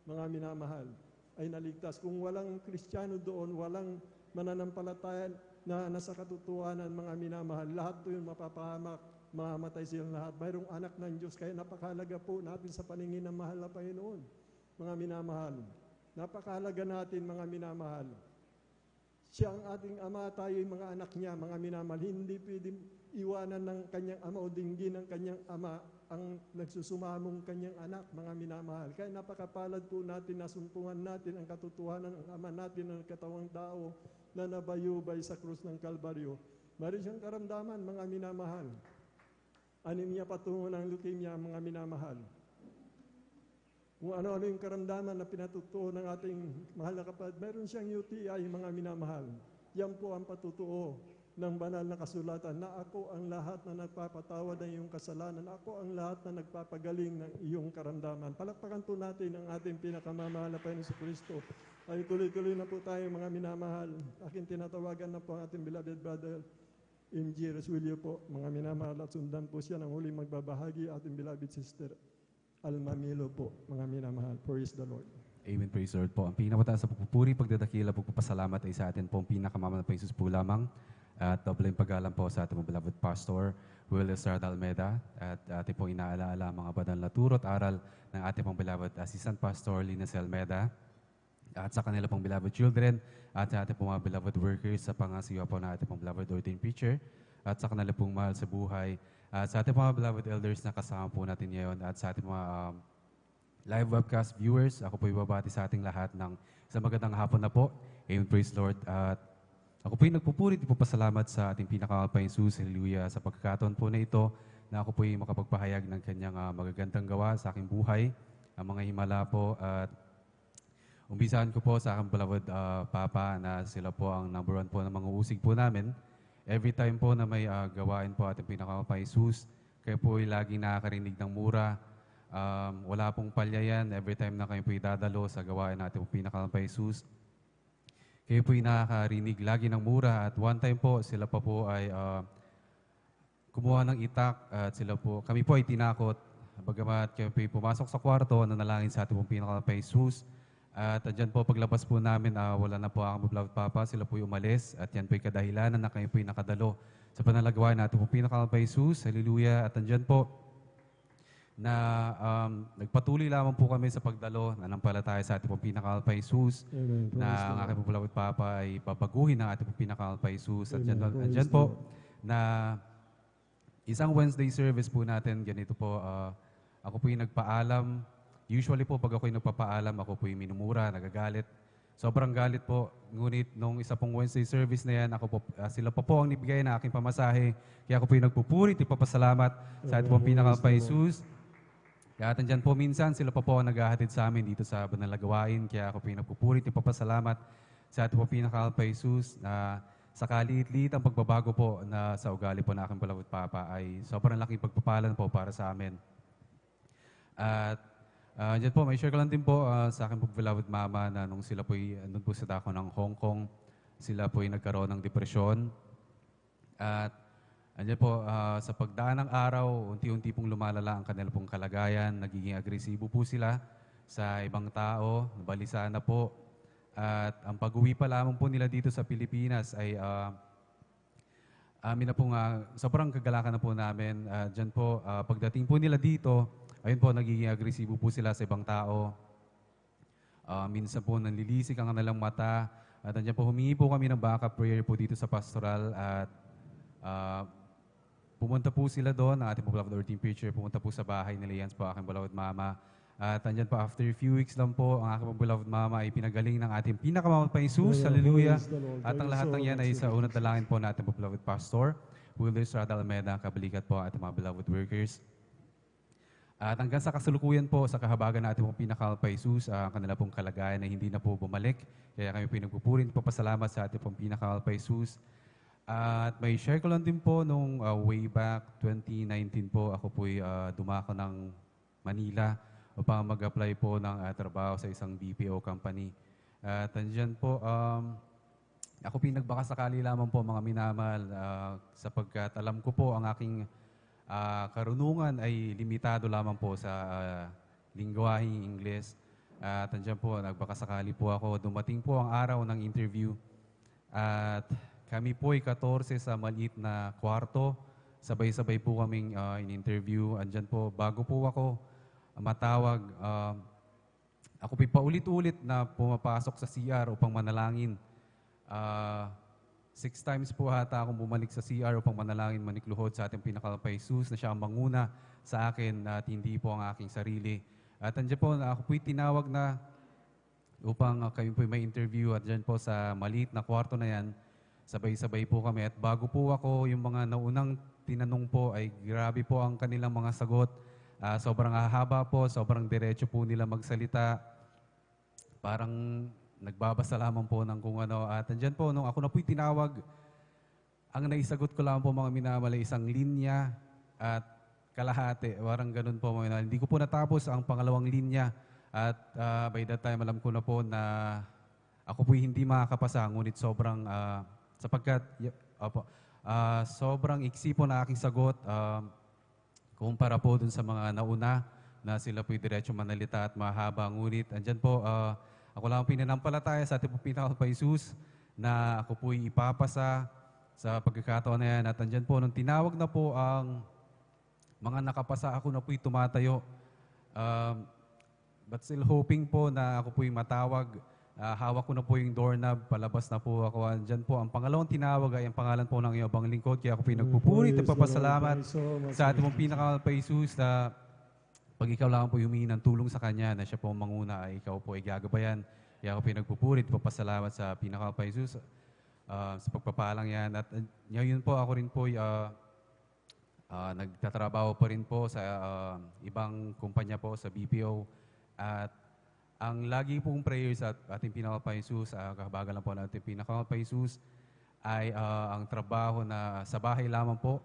mga minamahal, ay naligtas. Kung walang Kristiyano doon, walang mananampalataya na nasa katotohanan, mga minamahal, lahat po yung mapapahamak, mamamatay silang lahat. Mayroong anak ng Diyos, kaya napakahalaga po natin sa paningin ng mahal na Panginoon, mga minamahal. Napakahalaga natin, mga minamahal. Siya ang ating ama, tayo yung mga anak niya, mga minamahal. Hindi pwedeng iwanan ng kanyang ama o dinggin ng kanyang ama ang nagsusumamong kanyang anak, mga minamahal. Kaya napakapalad po natin, nasumpungan natin ang katotohanan ng ama natin ng katawang tao na nabayubay sa krus ng Kalbaryo. Meron siyang karamdaman, mga minamahal. Anemia patungo ng leukemia, mga minamahal. Kung ano-ano yung karamdaman na pinatutuo ng ating mahal na kapatid, meron siyang UTI, mga minamahal. Yan po ang patutuo ng banal na kasulatan na ako ang lahat na nagpapatawad ng iyong kasalanan, ako ang lahat na nagpapagaling ng iyong karamdaman. Palakpakan po natin ang ating pinakamamahal na Panginoon Kristo. Ay tuloy-tuloy na po tayo, mga minamahal. Aking tinatawagan na po ang ating beloved brother M.G. Reswilio po, mga minamahal, at sundan po siya ng huling magbabahagi, ating beloved sister Alma Milo po, mga minamahal. Praise the Lord. Amen, praise the Lord po. Ang pinakamataas sa pagpupuri, pagdadakila, pagpapasalamat ay sa atin po ang pinakamamahal na Panginoon po lamang. At doble yung paggalang po sa ating beloved pastor, Will Estrada Almeida. At ating pong inaalaala mga banal na turo at aral ng ating pong beloved assistant pastor, Linus Almeida. At sa kanila pong beloved children, at sa ating pong mga beloved workers sa pangasiwa po na ating pong beloved ordained preacher. At sa kanila pong mahal sa buhay. At sa ating mga beloved elders na kasama po natin ngayon. At sa ating mga live webcast viewers, ako po ibabati sa ating lahat ng isang magandang hapon na po. Amen, praise Lord. At ako po yung nagpupurit, ipapasalamat sa ating pinakamahal na Jesus, hallelujah, sa pagkakataon po na ito, na ako po yung makapagpahayag ng kanyang magagandang gawa sa aking buhay, ang mga himala po, at umbisahan ko po sa aking beloved Papa na sila po ang number one po na mga usig po namin. Every time po na may gawain po ating pinakamahal na Jesus, kayo po ay laging nakakarinig ng mura. Wala pong palya yan. Every time na kayo po idadalo sa gawain natin po pinakamahal na Jesus, kayo po'y nakakarinig lagi ng mura. At one time po, sila pa po ay kumuha ng itak at kami po ay tinakot. Bagamat kayo po'y pumasok sa kwarto, nanalangin sa ating pong pinaka Jesus. At dyan po, paglabas po namin, wala na po ang beloved Papa, sila po'y umalis. At yan po'y kadahilanan na kayo po'y nakadalo sa panalagawa natin pong pinaka Jesus. Hallelujah. At dyan po, na nagpatuloy lamang po kami sa pagdalo, nanampalataya sa ating pong pinaka Jesus, Amen. na ang aking pong beloved Papa ay papaguhin ng ating pong pinaka Jesus. At dyan po, na isang Wednesday service po natin, ganito po, ako po yung nagpaalam. Usually po, pag ako yung nagpapaalam, ako po yung minumura, nagagalit. Sobrang galit po. Ngunit nung isa pong Wednesday service na yan, sila pa po ang nibigay na aking pamasahe. Kaya ako po yung nagpupurit, ipapasalamat sa ating pong pinaka Jesus. Kaya andyan po minsan, sila pa po ang naghahatid sa amin dito sa banal na gawain. Kaya ako po yung nagpupurit, ipapasalamat sa ating po pinaka Jesus na sa kaliit-liit ang pagbabago po na sa ugali po na aking beloved Papa ay sobrang laking pagpapalan po para sa amin. At andyan po, may share ko lang din po sa aking po beloved Mama na nung sila po andun po sa dako ng Hong Kong, sila po nagkaroon ng depresyon. At Andiyan po, sa pagdaan ng araw, unti-unti pong lumalala ang kanila pong kalagayan, nagiging agresibo po sila sa ibang tao, balisa na po. At ang pag-uwi pa lamang po nila dito sa Pilipinas ay amin na pong sobrang kagalakan na po namin. Diyan po, pagdating po nila dito, ayun po, nagiging agresibo po sila sa ibang tao. Minsan po nanlilisik ang kanilang mata. At nandiyan po, humingi po kami ng backup prayer po dito sa pastoral. At pumunta po sila doon, ang ating po beloved team preacher, pumunta po sa bahay nila Jens po, aking beloved mama. At andyan po, after a few weeks lang po, ang aking beloved mama ay pinagaling ng ating pinakamamang pa Jesus. Hallelujah. Praise the Lord. At ang Praise lahat the ng yan Lord. ay sa unang dalangin po natin po beloved pastor, Wilder Estrada Almeda, kabalikat po ating mga beloved workers. At hanggang sa kasalukuyan po, sa kahabagan natin pong pinakal pa Jesus, ang kanila pong kalagayan ay hindi na po bumalik. Kaya kami pinagpupurin, papasalamat sa ating pong pinakal pa Jesus. At may share ko lang din po nung way back 2019 po, ako po'y dumako ng Manila upang mag-apply po ng trabaho sa isang BPO company. At andyan po, ako pinagbakasakali lamang po mga minamahal sapagkat alam ko po ang aking karunungan ay limitado lamang po sa lingwaheng Ingles. At andyan po, nagbakasakali po ako. Dumating po ang araw ng interview at kami po ay 14 sa maliit na kwarto. Sabay-sabay po kaming in-interview. Andyan po, bago po ako matawag, ako po paulit-ulit na pumapasok sa CR upang manalangin. 6 times po hata akong bumalik sa CR upang manalangin, manikluhod sa ating pinakalampa Jesus na siya ang manguna sa akin at hindi po ang aking sarili. At andyan po, ako po'y tinawag na upang kayo po'y may interview at dyan po sa maliit na kwarto na yan. Sabay-sabay po kami at bago po ako, yung mga naunang tinanong po ay grabe po ang kanilang mga sagot. Sobrang hahaba po, sobrang diretso po nila magsalita. Parang nagbabasa lamang po ng kung ano. At andyan po, nung ako na po'y tinawag, ang naisagot ko lang po mga minamali, isang linya at kalahati. Parang ganun po mga minamali. Hindi ko po natapos ang pangalawang linya. At by that time, alam ko na po na ako po'y hindi makakapasa. Ngunit sobrang sapagkat sobrang iksi po na aking sagot kumpara po dun sa mga nauna na sila po'y diretso manalita at mahaba. Ngunit andyan po, ako lang pinanampalataya sa ating pinakal pa Jesus na ako po'y ipapasa sa pagkakataon na yan. At andyan po, nung tinawag na po ang mga nakapasa, ako na po'y tumatayo. But still hoping po na ako po'y matawag. Hawak ko na po yung doorknob, palabas na po ako. Andyan po, ang pangalawang tinawag ay ang pangalan po ng iyong bang lingkod. Kaya ako pinagpupuri at papasalamat sa ating mong pinakal pa Jesus na pag ikaw lang po humingi ng tulong sa Kanya na siya po ang manguna ay ikaw po ay gagabayan. Kaya ako pinagpupuri at papasalamat sa pinakal pa Jesus sa pagpapalang yan. At ngayon po ako rin po nagtatrabaho pa rin po sa ibang kumpanya po sa BPO. At ang lagi pong prayer sa ating pinakal pa Jesus, kahabagan lang po natin pinakal pa Jesus, ay ang trabaho na sa bahay lamang po.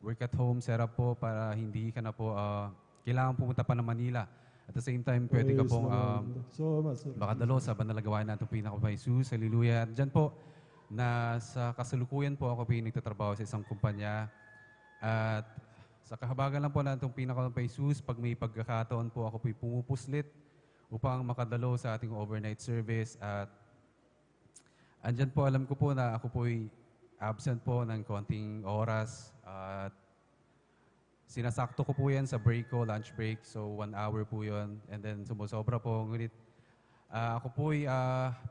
Work at home setup po para hindi ka na po kailangan pumunta pa ng Manila. At the same time, pwede ka pong makadalo sa banalagawain natin pinakal pa Jesus. Hallelujah. At dyan po, na sa kasalukuyan po ako nagtatrabaho sa isang kumpanya. At sa kahabagan lang po natin pinakal pa Jesus, pag may pagkakataon po ako po'y pumupuslit upang makadalo sa ating overnight service. At andyan po, alam ko po na ako po'y absent po ng konting oras. At sinasakto ko po yan sa break ko, lunch break. So 1 hour po yun. And then sumusobra po. Ngunit ako po'y,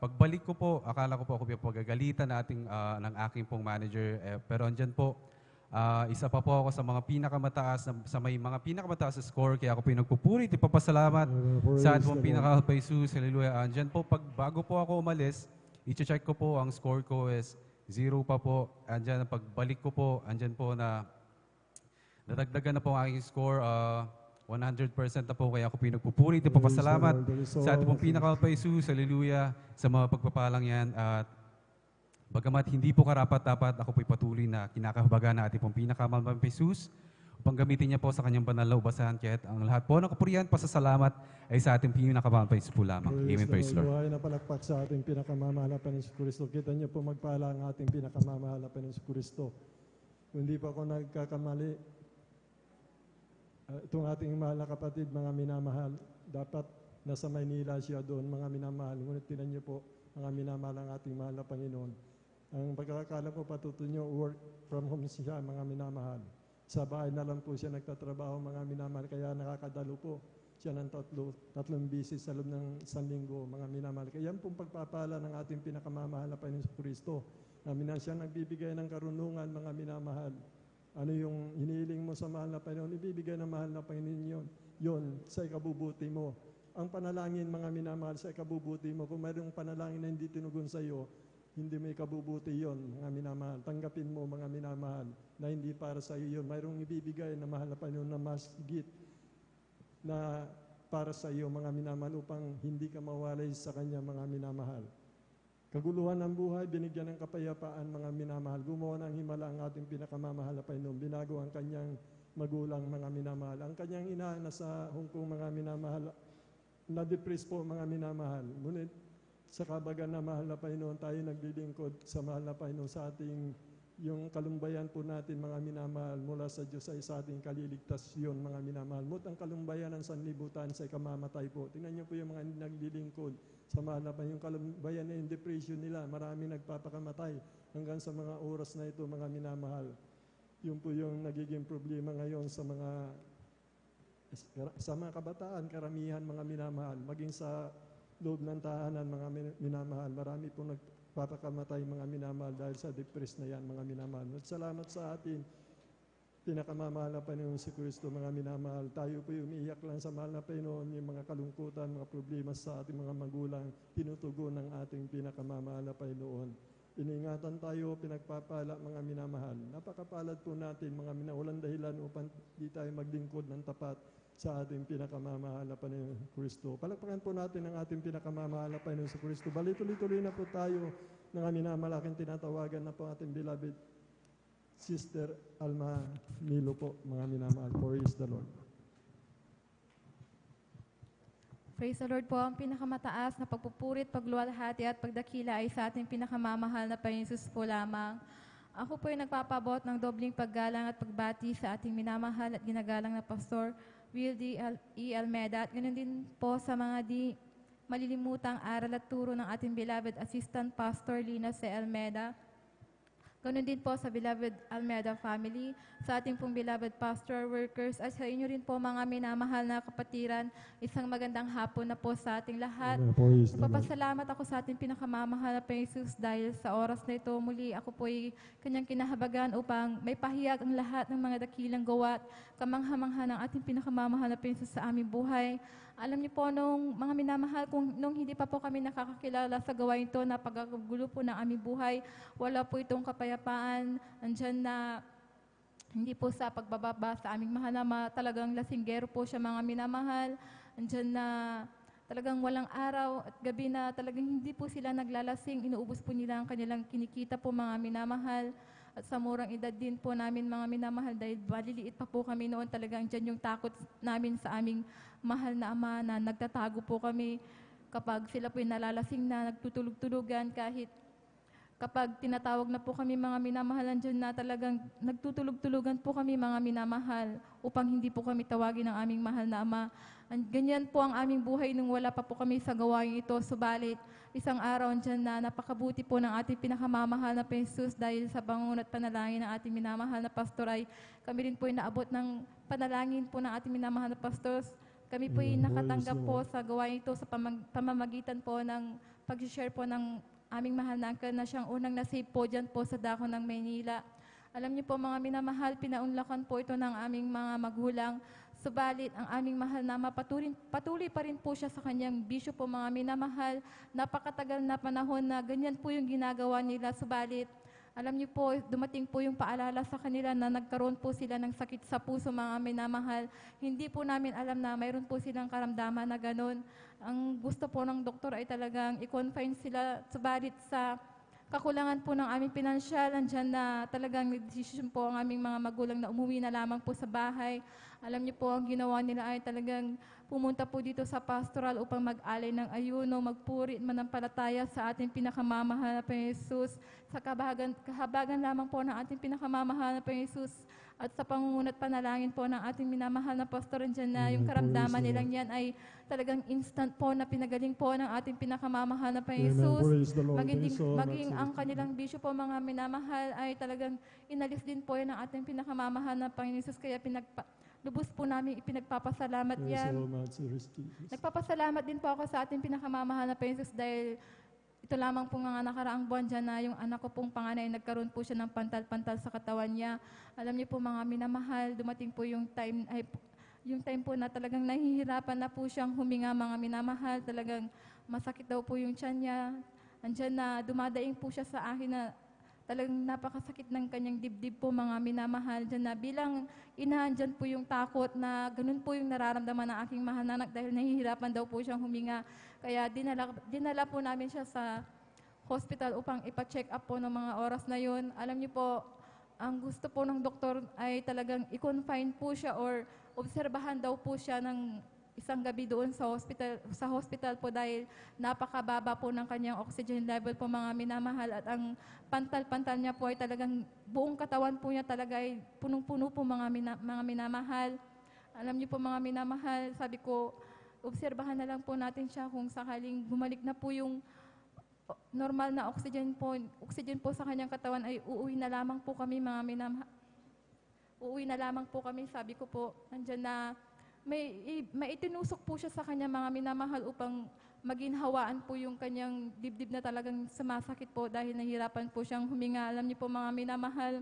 pagbalik ko po, akala ko po ako pagagalitan ng aking pong manager. Pero andyan po, isa pa po ako sa mga pinakamataas, sa may mga pinakamataas sa score. Kaya ako pinagpupuri, ipapasalamat sa ating pong pinakal pa Jesus. Hallelujah. Andyan po, bago po ako umalis, i-check ko po, ang score ko is 0 pa po. Andyan, pagbalik ko po, andyan po na nadagdagan na po ang aking score. 100% na po, kaya ako pinagpupuri, ipapasalamat sa ating pong pinakal pa Jesus. Hallelujah. Sa mga pagpapalang yan. At bagamat hindi po karapat-dapat, ako po'y patuloy na kinakahabagan na ating pong pinakamamang pa Jesus upang gamitin niya po sa kanyang banal na ubasahan. Kaya't ang lahat po ng kapurihan, pasasalamat ay sa ating pinakamamang pa Jesus po lamang. Amen. Praise the Lord. Buhay na palakpak sa ating pinakamamahal na Panginoon Kristo. Kita niyo po magpala ang ating pinakamamahal na Panginoon Kristo. Kung hindi pa ako nagkakamali, itong ating mahal na kapatid, mga minamahal, dapat nasa Maynila siya doon, mga minamahal. Ngunit tinan niyo po, mga minamahal ang ating mahal na Panginoon. Ang pagkakala ko patuto niyo, work from home siya, mga minamahal. Sa bahay na lang po siya nagtatrabaho, mga minamahal, kaya nakakadalo po siya ng tatlong bisis sa loob ng 1 linggo, mga minamahal. Kaya yan pong pagpapala ng ating pinakamamahal na Panginoon Kristo. Namin siya nagbibigay ng karunungan, mga minamahal. Ano yung hinihiling mo sa mahal na Panginoon, ibibigay ng mahal na Panginoon yon sa ikabubuti mo. Ang panalangin, mga minamahal, sa ikabubuti mo. Kung mayroong panalangin na hindi tinugon sa iyo, hindi mo ikabubuti yon, mga minamahal. Tanggapin mo, mga minamahal, na hindi para sa iyo yon. Mayroong ibibigay na mahal na Panginoon na mas higit na para sa iyo, mga minamahal, upang hindi ka mawalay sa Kanya, mga minamahal. Kaguluhan ng buhay, binigyan ng kapayapaan, mga minamahal. Gumawa ng himala ang ating pinakamamahal na Panginoon. Binago ang kanyang magulang, mga minamahal. Ang kanyang ina na sa Hong Kong, mga minamahal, na-depress po, mga minamahal. Ngunit sa kabagan na mahal na Panginoon, tayo naglilingkod sa mahal na Panginoon sa ating yung kalumbayan po natin, mga minamahal, mula sa Diyos ay sa ating kaliligtasyon, mga minamahal. Mut ang kalumbayan ng sanlibutan sa ikamamatay po. Tingnan niyo po yung mga naglilingkod sa mahal na Panginoon. Yung kalumbayan na yung depression nila, marami nagpapakamatay hanggang sa mga oras na ito, mga minamahal. Yun po yung nagiging problema ngayon sa mga kabataan, karamihan, mga minamahal. Maging sa loob ng tahanan, mga minamahal. Marami po nagpapakamatay, mga minamahal, dahil sa depress na yan, mga minamahal. At salamat sa atin, pinakamamahal na Panginoon si Kristo, mga minamahal. Tayo po umiiyak lang sa mahal na Panginoon, yung mga kalungkutan, mga problema sa ating mga magulang, tinutugon ng ating pinakamamahal na Panginoon. Iniingatan tayo, pinagpapala, mga minamahal. Napakapalad po natin, mga walang dahilan upang di tayo maglingkod ng tapat sa ating pinakamamahal na Panginoon Kristo. Palakpakan po natin ang ating pinakamamahal na Panginoon sa Kristo. Bali-tuloy-tuloy na po tayo, mga minamalaking tinatawagan na po ating beloved Sister Alma Milo po, mga minamahal. Praise the Lord. Praise the Lord po. Ang pinakamataas na pagpupurit, pagluwalhati at pagdakila ay sa ating pinakamamahal na Panginoon Jesus po lamang. Ako po ay nagpapabot ng dobling paggalang at pagbati sa ating minamahal at ginagalang na Pastor Will D. E. Almeda, at ganoon din po sa mga di malilimutang aral at turo ng ating beloved Assistant Pastor Lina C. Almeda. Ganoon din po sa beloved Almeda family, sa ating pong beloved pastor, workers, at sa inyo rin po mga minamahal na kapatiran. Isang magandang hapon na po sa ating lahat. Praise the Lord. Papasalamat ako sa ating pinakamamahal na Jesus dahil sa oras na ito muli ako po ay kanyang kinahabagan upang may pahiyag ang lahat ng mga dakilang gawa't kamangha-mangha ng ating pinakamamahal na Jesus sa aming buhay. Alam niyo po, nung mga minamahal, nung hindi pa po kami nakakakilala sa gawain ito na pagkagulo po ng aming buhay, wala po itong kapayapaan. Andyan na hindi po sa pagbababa sa aming mahal na talagang lasinggero po siya, mga minamahal. Andyan na talagang walang araw at gabi na talagang hindi po sila naglalasing. Inuubos po nila ang kanilang kinikita po, mga minamahal. At sa murang edad din po namin, mga minamahal, dahil maliliit pa po kami noon, talagang dyan yung takot namin sa aming mahal na Ama na nagtatago po kami kapag sila po yung nalalasing na nagtutulog-tulugan, kahit kapag tinatawag na po kami, mga minamahalan dyan na talagang nagtutulog-tulugan po kami, mga minamahal, upang hindi po kami tawagin ng aming mahal na Ama. Ganyan po ang aming buhay nung wala pa po kami sa gawain ito. Subalit, isang araw dyan na napakabuti po ng ating pinakamamahal na Jesus dahil sa bangunat panalangin ng ating minamahal na pastor ay kami rin po ay naabot ng panalangin po ng ating minamahal na pastor. Kami po ay nakatanggap po sa gawain ito sa pamamagitan po ng pag-share po ng aming mahal na uncle na siyang unang nasave po dyan po sa dako ng Maynila. Alam niyo po, mga minamahal, pinaunlakan po ito ng aming mga magulang. Subalit, ang aming mahal na Ama, patuloy pa rin po siya sa kanyang bisyo po, mga minamahal. Napakatagal na panahon na ganyan po yung ginagawa nila. Subalit, alam niyo po, dumating po yung paalala sa kanila na nagkaroon po sila ng sakit sa puso, mga minamahal. Hindi po namin alam na mayroon po silang karamdaman na ganun. Ang gusto po ng doktor ay talagang i-confine sila. Subalit sa kakulangan po ng aming pinansyal, andyan na talagang nag-decision po ang aming mga magulang na umuwi na lamang po sa bahay. Alam niyo po, ang ginawa nila ay talagang pumunta po dito sa pastoral upang mag-alay ng ayuno, magpuri, manampalataya sa ating pinakamamahal na Panginoong Jesus, sa kahabagan lamang po ng ating pinakamamahal na Panginoong Jesus, at sa pangunguna't panalangin po ng ating minamahal na pastor dyan na yung karamdaman nilang yan ay talagang instant po na pinagaling po ng ating pinakamamahal na Panginoong Jesus. Praise the Lord. Thank you so much, Maging ang Sister kanilang bisyo po mga minamahal ay talagang inalis din po yan ng ating pinakamamahal na Panginoong Jesus. Kaya lubos po namin ipinagpapasalamat Thank you yan. so much, Sister. Nagpapasalamat din po ako sa ating pinakamamahal na Panginoong Jesus dahil ito lamang po nga nakaraang buwan dyan na yung anak ko pong panganay, nagkaroon po siya ng pantal-pantal sa katawan niya. Alam niyo po mga minamahal, dumating po yung time po na talagang nahihirapan na po siyang huminga mga minamahal. Talagang masakit daw po yung tiyan niya. Andyan na dumadaing po siya sa akin na talagang napakasakit ng kanyang dibdib po mga minamahal. Diyan na bilang ina, andyan po yung takot na ganun po yung nararamdaman ng aking mahal na anak dahil nahihirapan daw po siyang huminga. Kaya dinala po namin siya sa hospital upang ipa-check up po ng mga oras na yun. Alam niyo po, ang gusto po ng doktor ay talagang i-confine po siya or obserbahan daw po siya ng isang gabi doon sa hospital po dahil napakababa po ng kanyang oxygen level po mga minamahal at ang pantal-pantal niya po ay talagang buong katawan po niya talaga ay punong-puno po mga minamahal. Alam niyo po mga minamahal, sabi ko, obserbahan na lang po natin siya kung sakaling bumalik na po yung normal na oxygen po sa kanyang katawan ay uuwi na lamang po kami mga minamahal. Uuwi na lamang po kami, sabi ko po, nandyan na may itinusok po siya sa kanya mga minamahal upang maginhawaan po yung kanyang dibdib na talagang sumasakit po dahil nahirapan po siyang huminga. Alam niyo po mga minamahal,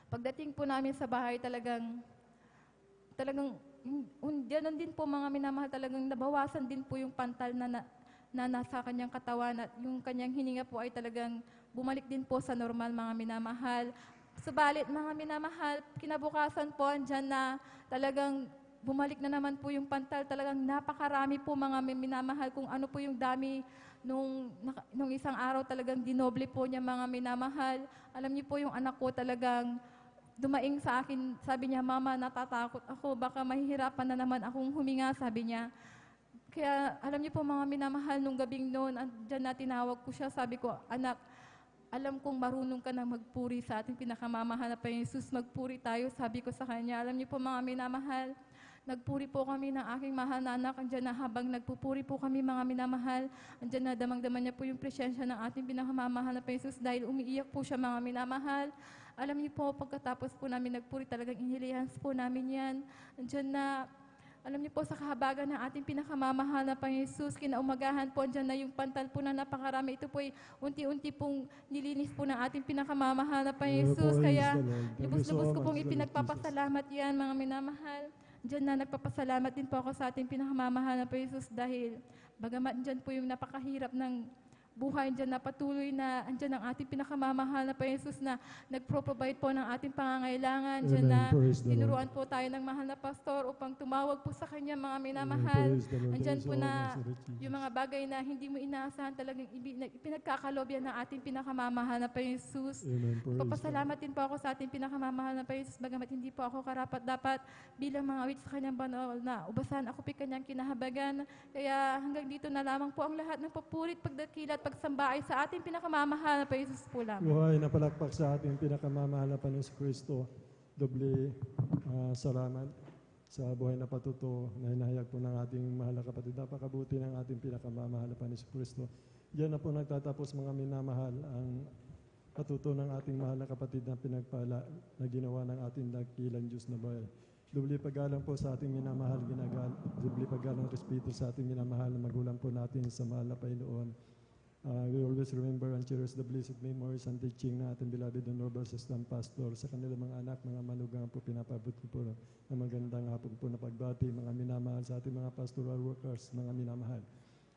pagdating po namin sa bahay talagang ganun din po mga minamahal, talagang nabawasan din po yung pantal na nasa kanyang katawan at yung kanyang hininga po ay talagang bumalik din po sa normal mga minamahal. Subalit mga minamahal, kinabukasan po andyan na talagang bumalik na naman po yung pantal. Talagang napakarami po mga minamahal kung ano po yung dami nung isang araw talagang dinoble po niya mga minamahal. Alam niyo po yung anak ko talagang dumaing sa akin, sabi niya, "Mama, natatakot ako, baka mahihirapan na naman akong huminga," sabi niya. Kaya alam niyo po mga minamahal, nung gabing noon, andyan na tinawag ko siya, sabi ko, "Anak, alam kong marunong ka na magpuri sa ating pinakamamahal na Panginoon Jesus, magpuri tayo," sabi ko sa kanya. Alam niyo po mga minamahal, nagpuri po kami ng aking mahal na anak. Andyan na habang nagpupuri po kami mga minamahal, andyan na damang-daman niya po yung presensya ng ating pinakamamahal na Panginoon Jesus dahil umiiyak po siya mga minamahal. Alam niyo po, pagkatapos po namin nagpuri, talagang inilihans po namin yan. Andyan na, alam niyo po, sa kahabagan ng ating pinakamamahal na Panginoon Jesus, kinaumagahan po, andyan na yung pantal po na napakarami. Ito po ay unti-unti pong nilinis po ng ating pinakamamahal na Panginoon Jesus. Kaya lubos-lubos ko pong ipinagpapasalamat yan, mga minamahal. Diyan na nagpapasalamat din po ako sa ating pinakamamahal na Panginoon Jesus dahil bagamat dyan po yung napakahirap ng buhay, dyan na patuloy na andyan ang ating pinakamamahal na Panginoon Jesus na nagpro-provide po ng ating pangangailangan. Dyan na tinuruan po tayo ng mahal na pastor upang tumawag po sa kanya mga minamahal. Andyan po na yung mga bagay na hindi mo inaasahan talagang ipinagkakalob yan ng ating pinakamamahal na Panginoon Jesus. Papasalamat din po ako sa ating pinakamamahal na Panginoon Jesus bagamat hindi po ako karapat-dapat bilang mga awit sa kanyang banal na ubasan ako kanyang kinahabagan. Kaya hanggang dito na lamang po ang lahat ng papurit, pagdakila at pagsamba ay sa ating pinakamamahal na Panginoon Jesus po lamang. Buhay na palakpak sa ating pinakamamahal na Panginoon Kristo. Doble salamat sa buhay na patuto na hinahayag po ng ating mahal na kapatid. Napakabuti ng ating pinakamamahal na Panginoon Kristo. Diyan na po nagtatapos mga minamahal ang patuto ng ating mahal na kapatid na pinagpala na ginawa ng ating dakilang Diyos na buhay. Doble paggalang po sa ating minamahal, doble paggalang respeto sa ating minamahal na magulang po natin sa mahal na Panginoon. We always remember and cherish the blessed memories and teaching na ating beloved Honorable Assistant Pastor sa kanilang mga anak, mga manugang po, pinapabot ko po na magandang hapon po na pagbati, mga minamahal sa ating mga pastoral workers, mga minamahal.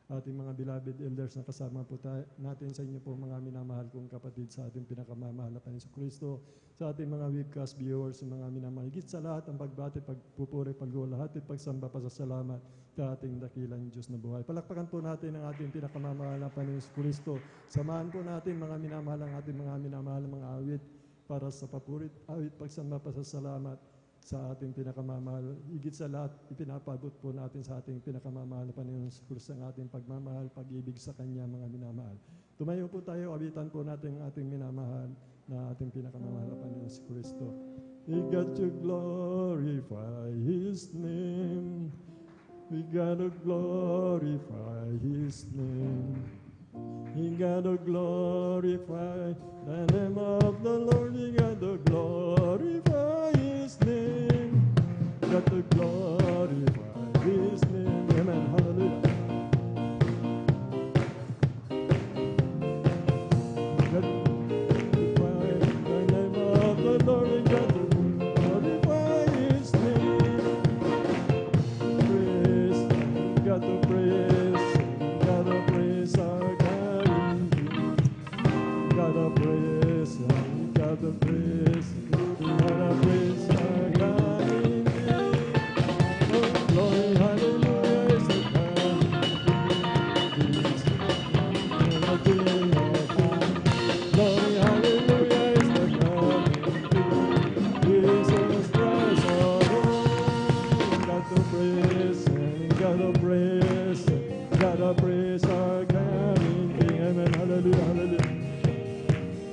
Ating mga beloved elders na kasama po natin sa inyo po, mga minamahal kong kapatid sa ating pinakamamahal na Panginoon Kristo, sa ating mga webcast viewers, mga minamahal. Higit sa lahat, ang pagbati, pagpupuri, pagluwalhati, pagsamba, pasasalamat sa ating dakilang Diyos na buhay. Palakpakan po natin ang ating pinakamamahal na Panginoon Kristo. Samahan po natin mga minamahal ang ating mga minamahal mga awit para sa papurit, awit, pagsamba, pasasalamat sa ating pinakamamahal. Higit sa lahat, ipinapabot po natin sa ating pinakamamahal na Panginoon sa krus ang ating pagmamahal, pag-ibig sa Kanya, mga minamahal. Tumayo po tayo, awitan po natin ang ating minamahal na ating pinakamamahal na Panginoon sa Kristo. We got to glorify His name. We got to glorify His name. We got to glorify the name of the Lord. We got to glorify His name. Got to glorify His name. Amen. Hallelujah. Got to glorify the name of the Lord. We got to glorify His name. Praise. Got to praise. Got to praise our God. Got to praise. Got to praise. Got to praise our God. Oh, glory, hallelujah is the God. Glory, hallelujah is the God. Jesus Christ our Lord. Got to praise and got to praise. Got to praise our coming King. Amen. Hallelujah, hallelujah.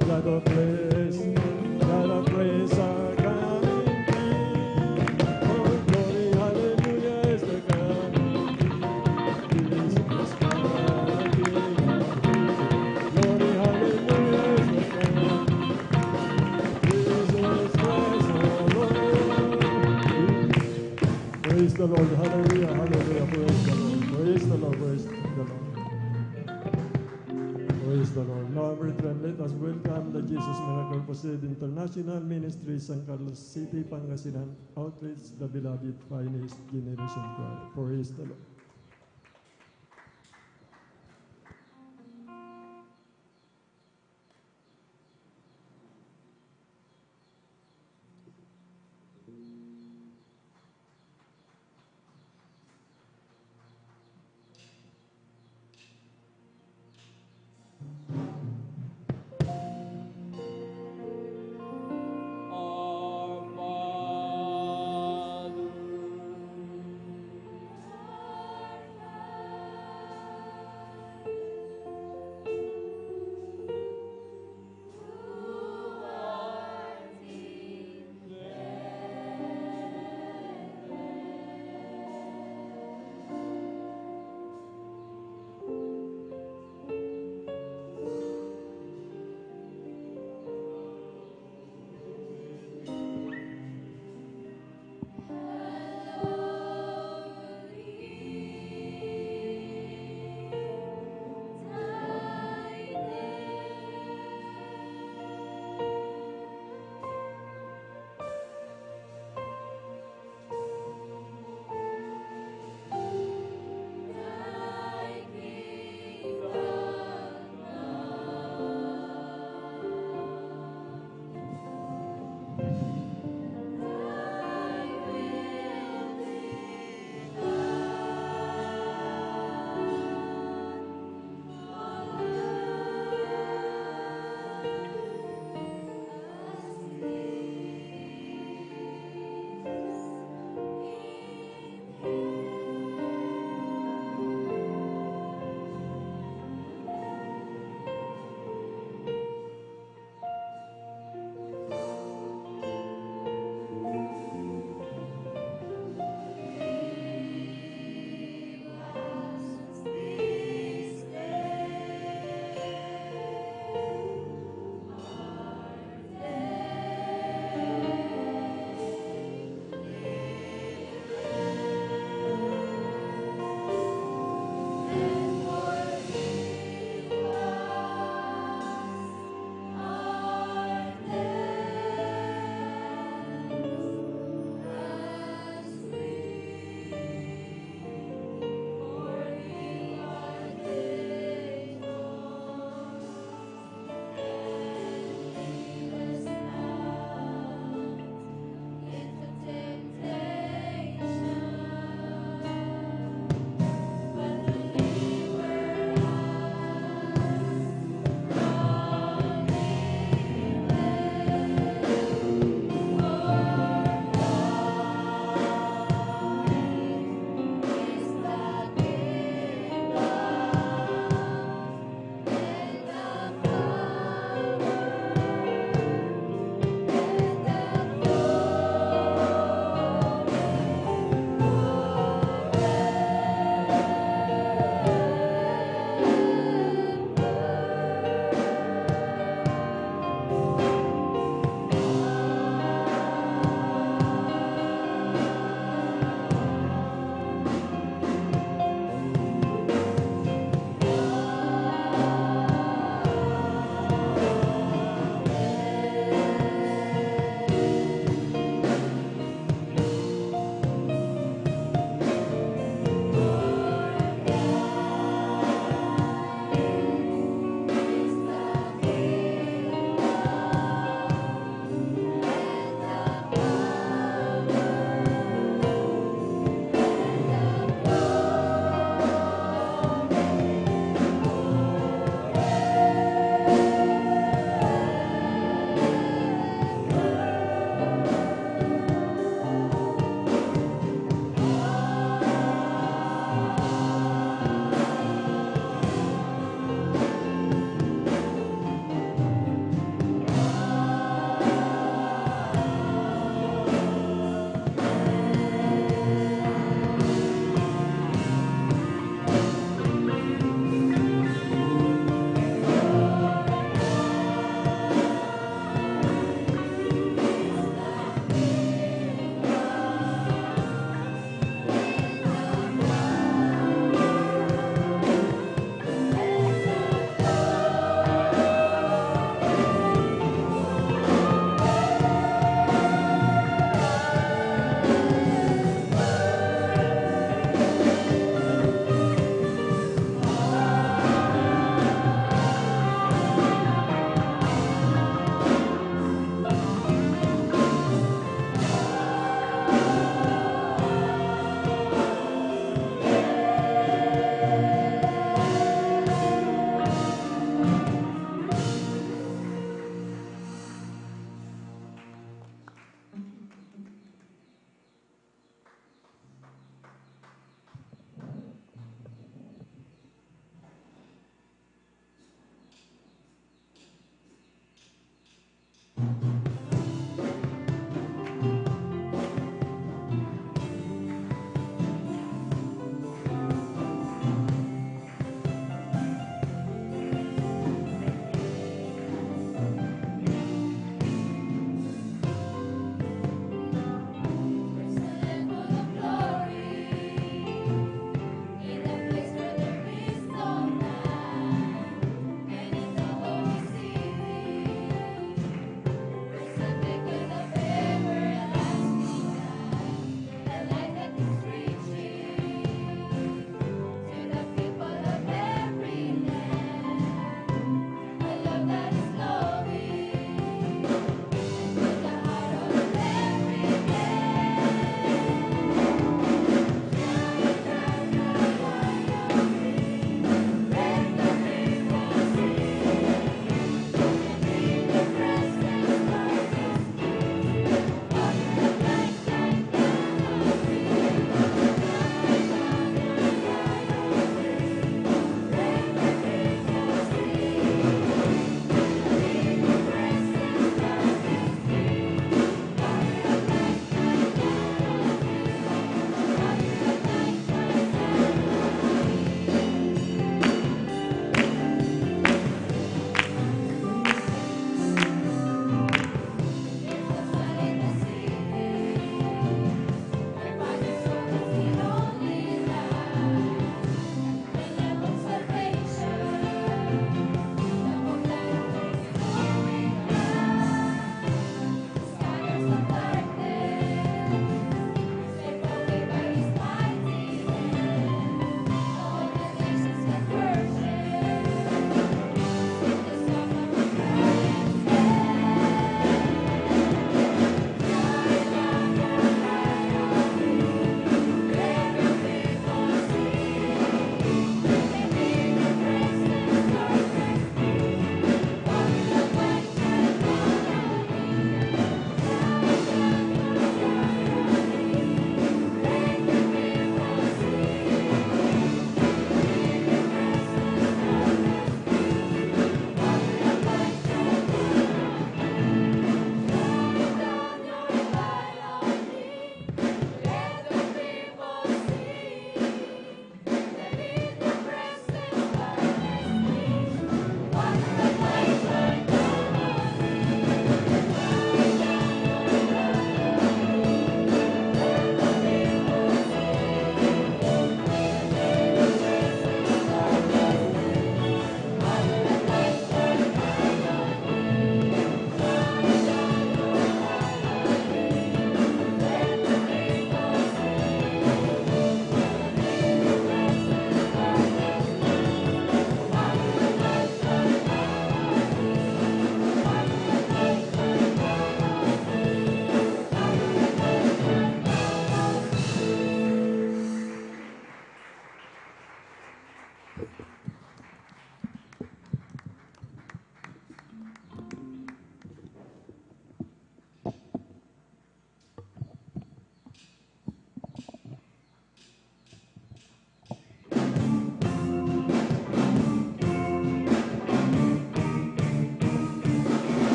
Got to praise our coming King. Oh, glory, hallelujah is the coming King. Jesus Christ, King of Kings. Glory, hallelujah is the coming Jesus Christ, our Lord. Praise the Lord, hallelujah, hallelujah, praise the Lord, praise the Lord, praise the Lord. Praise the Lord. Now, brethren, let us welcome the Jesus Miracle Crusade International Ministry, San Carlos City, Pangasinan, Outreach, the Beloved Finest Generation Choir. Praise the Lord. Our Father, Praise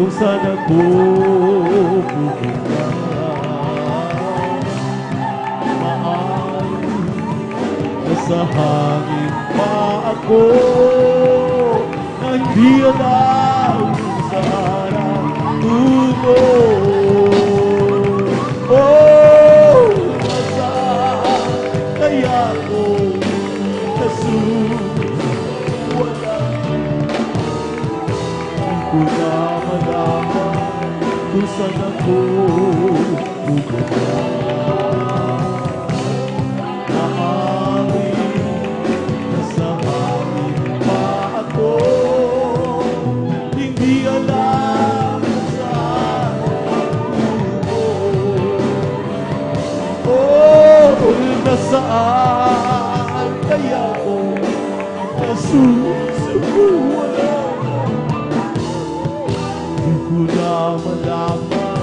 kung saan ako pupunta. Maaari nasa hangin pa ako na hindi alam kung saan ang tungo. Oh, nasaan kaya ako nasuwala? Hindi ko na malaman kung saan ako pupunta. Maaaring nasa hangin pa ako, hindi alam kung saan ang tungo. Oh, nasaan kaya ako nasusuwala? Di ko na malaman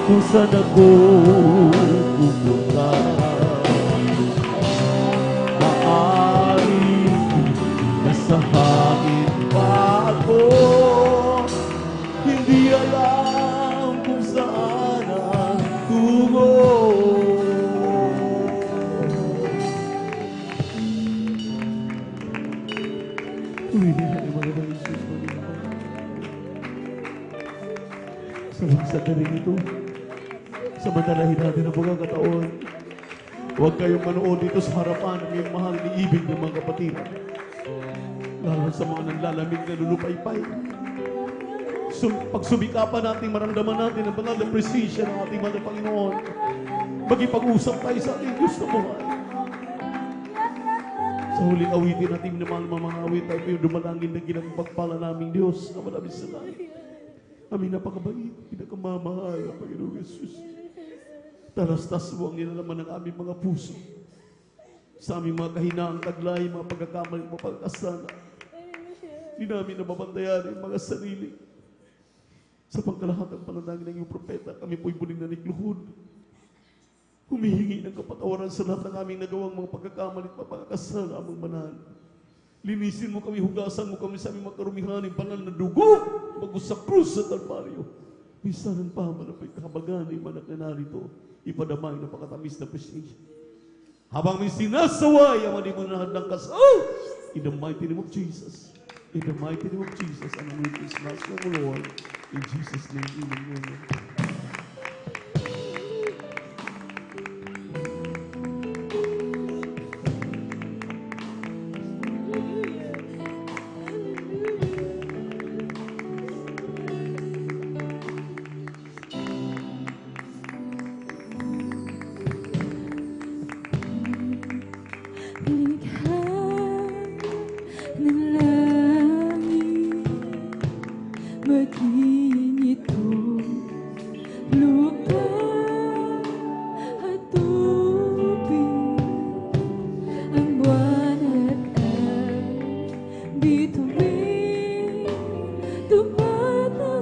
kung saan ako pupunta. Maaaring nasa hangin pa ako, hindi alam kung saan ang tungo. Tumili na mga Lord Jesus, sa mga sandaling ito, samantalahin natin ang pagkakataon. Huwag kayong manood dito sa harapan ng iyong mahal ni ibig ng mga kapatid. Lalo sa mga nanlalamig na lulupaypay. Pagsumikapan natin, maramdaman natin ang banal na presensya ng ating mahal na Panginoon. Magipag-usap tayo sa ating Diyos na buhay. Sa huling awitin natin minamahal mga awit, tayo po yung dumalangin na ginagpagpala naming Diyos na maraming salamat. Aming napakabait, pinakamamahal na Panginoong Jesus. Talastas mo ang nilalaman ng aming mga puso. Sa aming mga kahinaang taglay, mga pagkakamali, mga pagkasala. Hindi namin nababantayan ang mga sarili. Sa pangkalahatang panalangin ng iyong propeta, kami po'y muling nanikluhod. Humihingi ng kapatawaran sa lahat ng aming nagawang mga pagkakamali at pagkakasala, amang banal. Linisin mo kami, hugasan mo kami sa aming makarumihaning banal na dugo, bago sa krus sa Kalbaryo. Minsan ang pamanapay kahabagan ay manak na narito, ipadamay na pakatamis na presensya. Habang may sinasaway ang mali mo na handang kasal, in the mighty name of Jesus. In the mighty name of Jesus, and with His Mass of the Lord, in Jesus' name, amen. Likha ng langit, maging ito, lupa at tubig, ang buwan at ang bituin, tumatanglaw.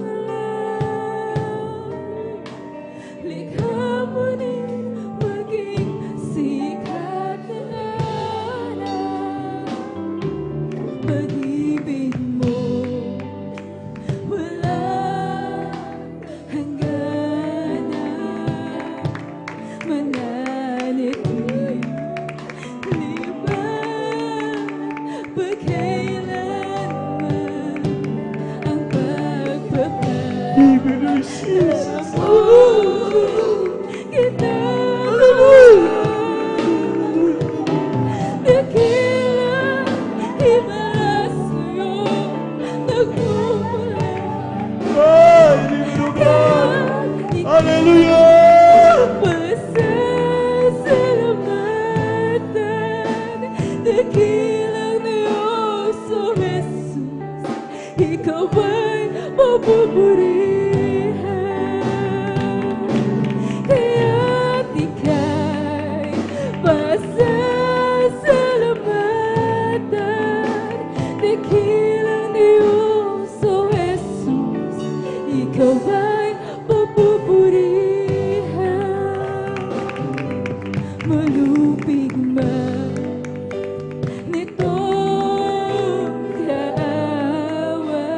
Likha mo din maging sikat na araw, pag-ibig mo walang hangganan, mananatili liman pagkailanman ang pagpapahal. Even in Jesus. Kita dakilang himala sa'yo nagmumula. Ay, Lord. Hallelujah! Pasasalamatan, dakilang Diyos, O Jesus, ikaw ay mapupurihan. Kaya't ika'y pasasalamatan, dakilang Diyos, O Jesus, ikaw ay mapupurihan. Malupig man nitong kaaway,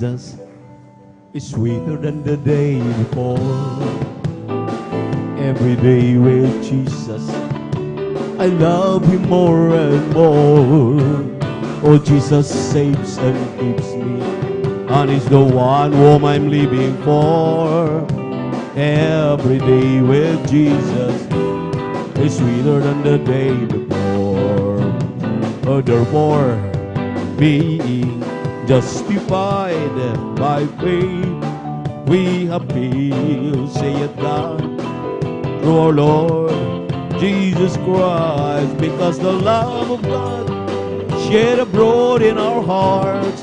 Jesus is sweeter than the day before. Every day with Jesus, I love Him more and more. Oh, Jesus saves and keeps me, and is the one whom I'm living for. Every day with Jesus is sweeter than the day before. Oh, therefore, being justified by faith, we appeal, saith God, to our Lord Jesus Christ, because the love of God shed abroad in our hearts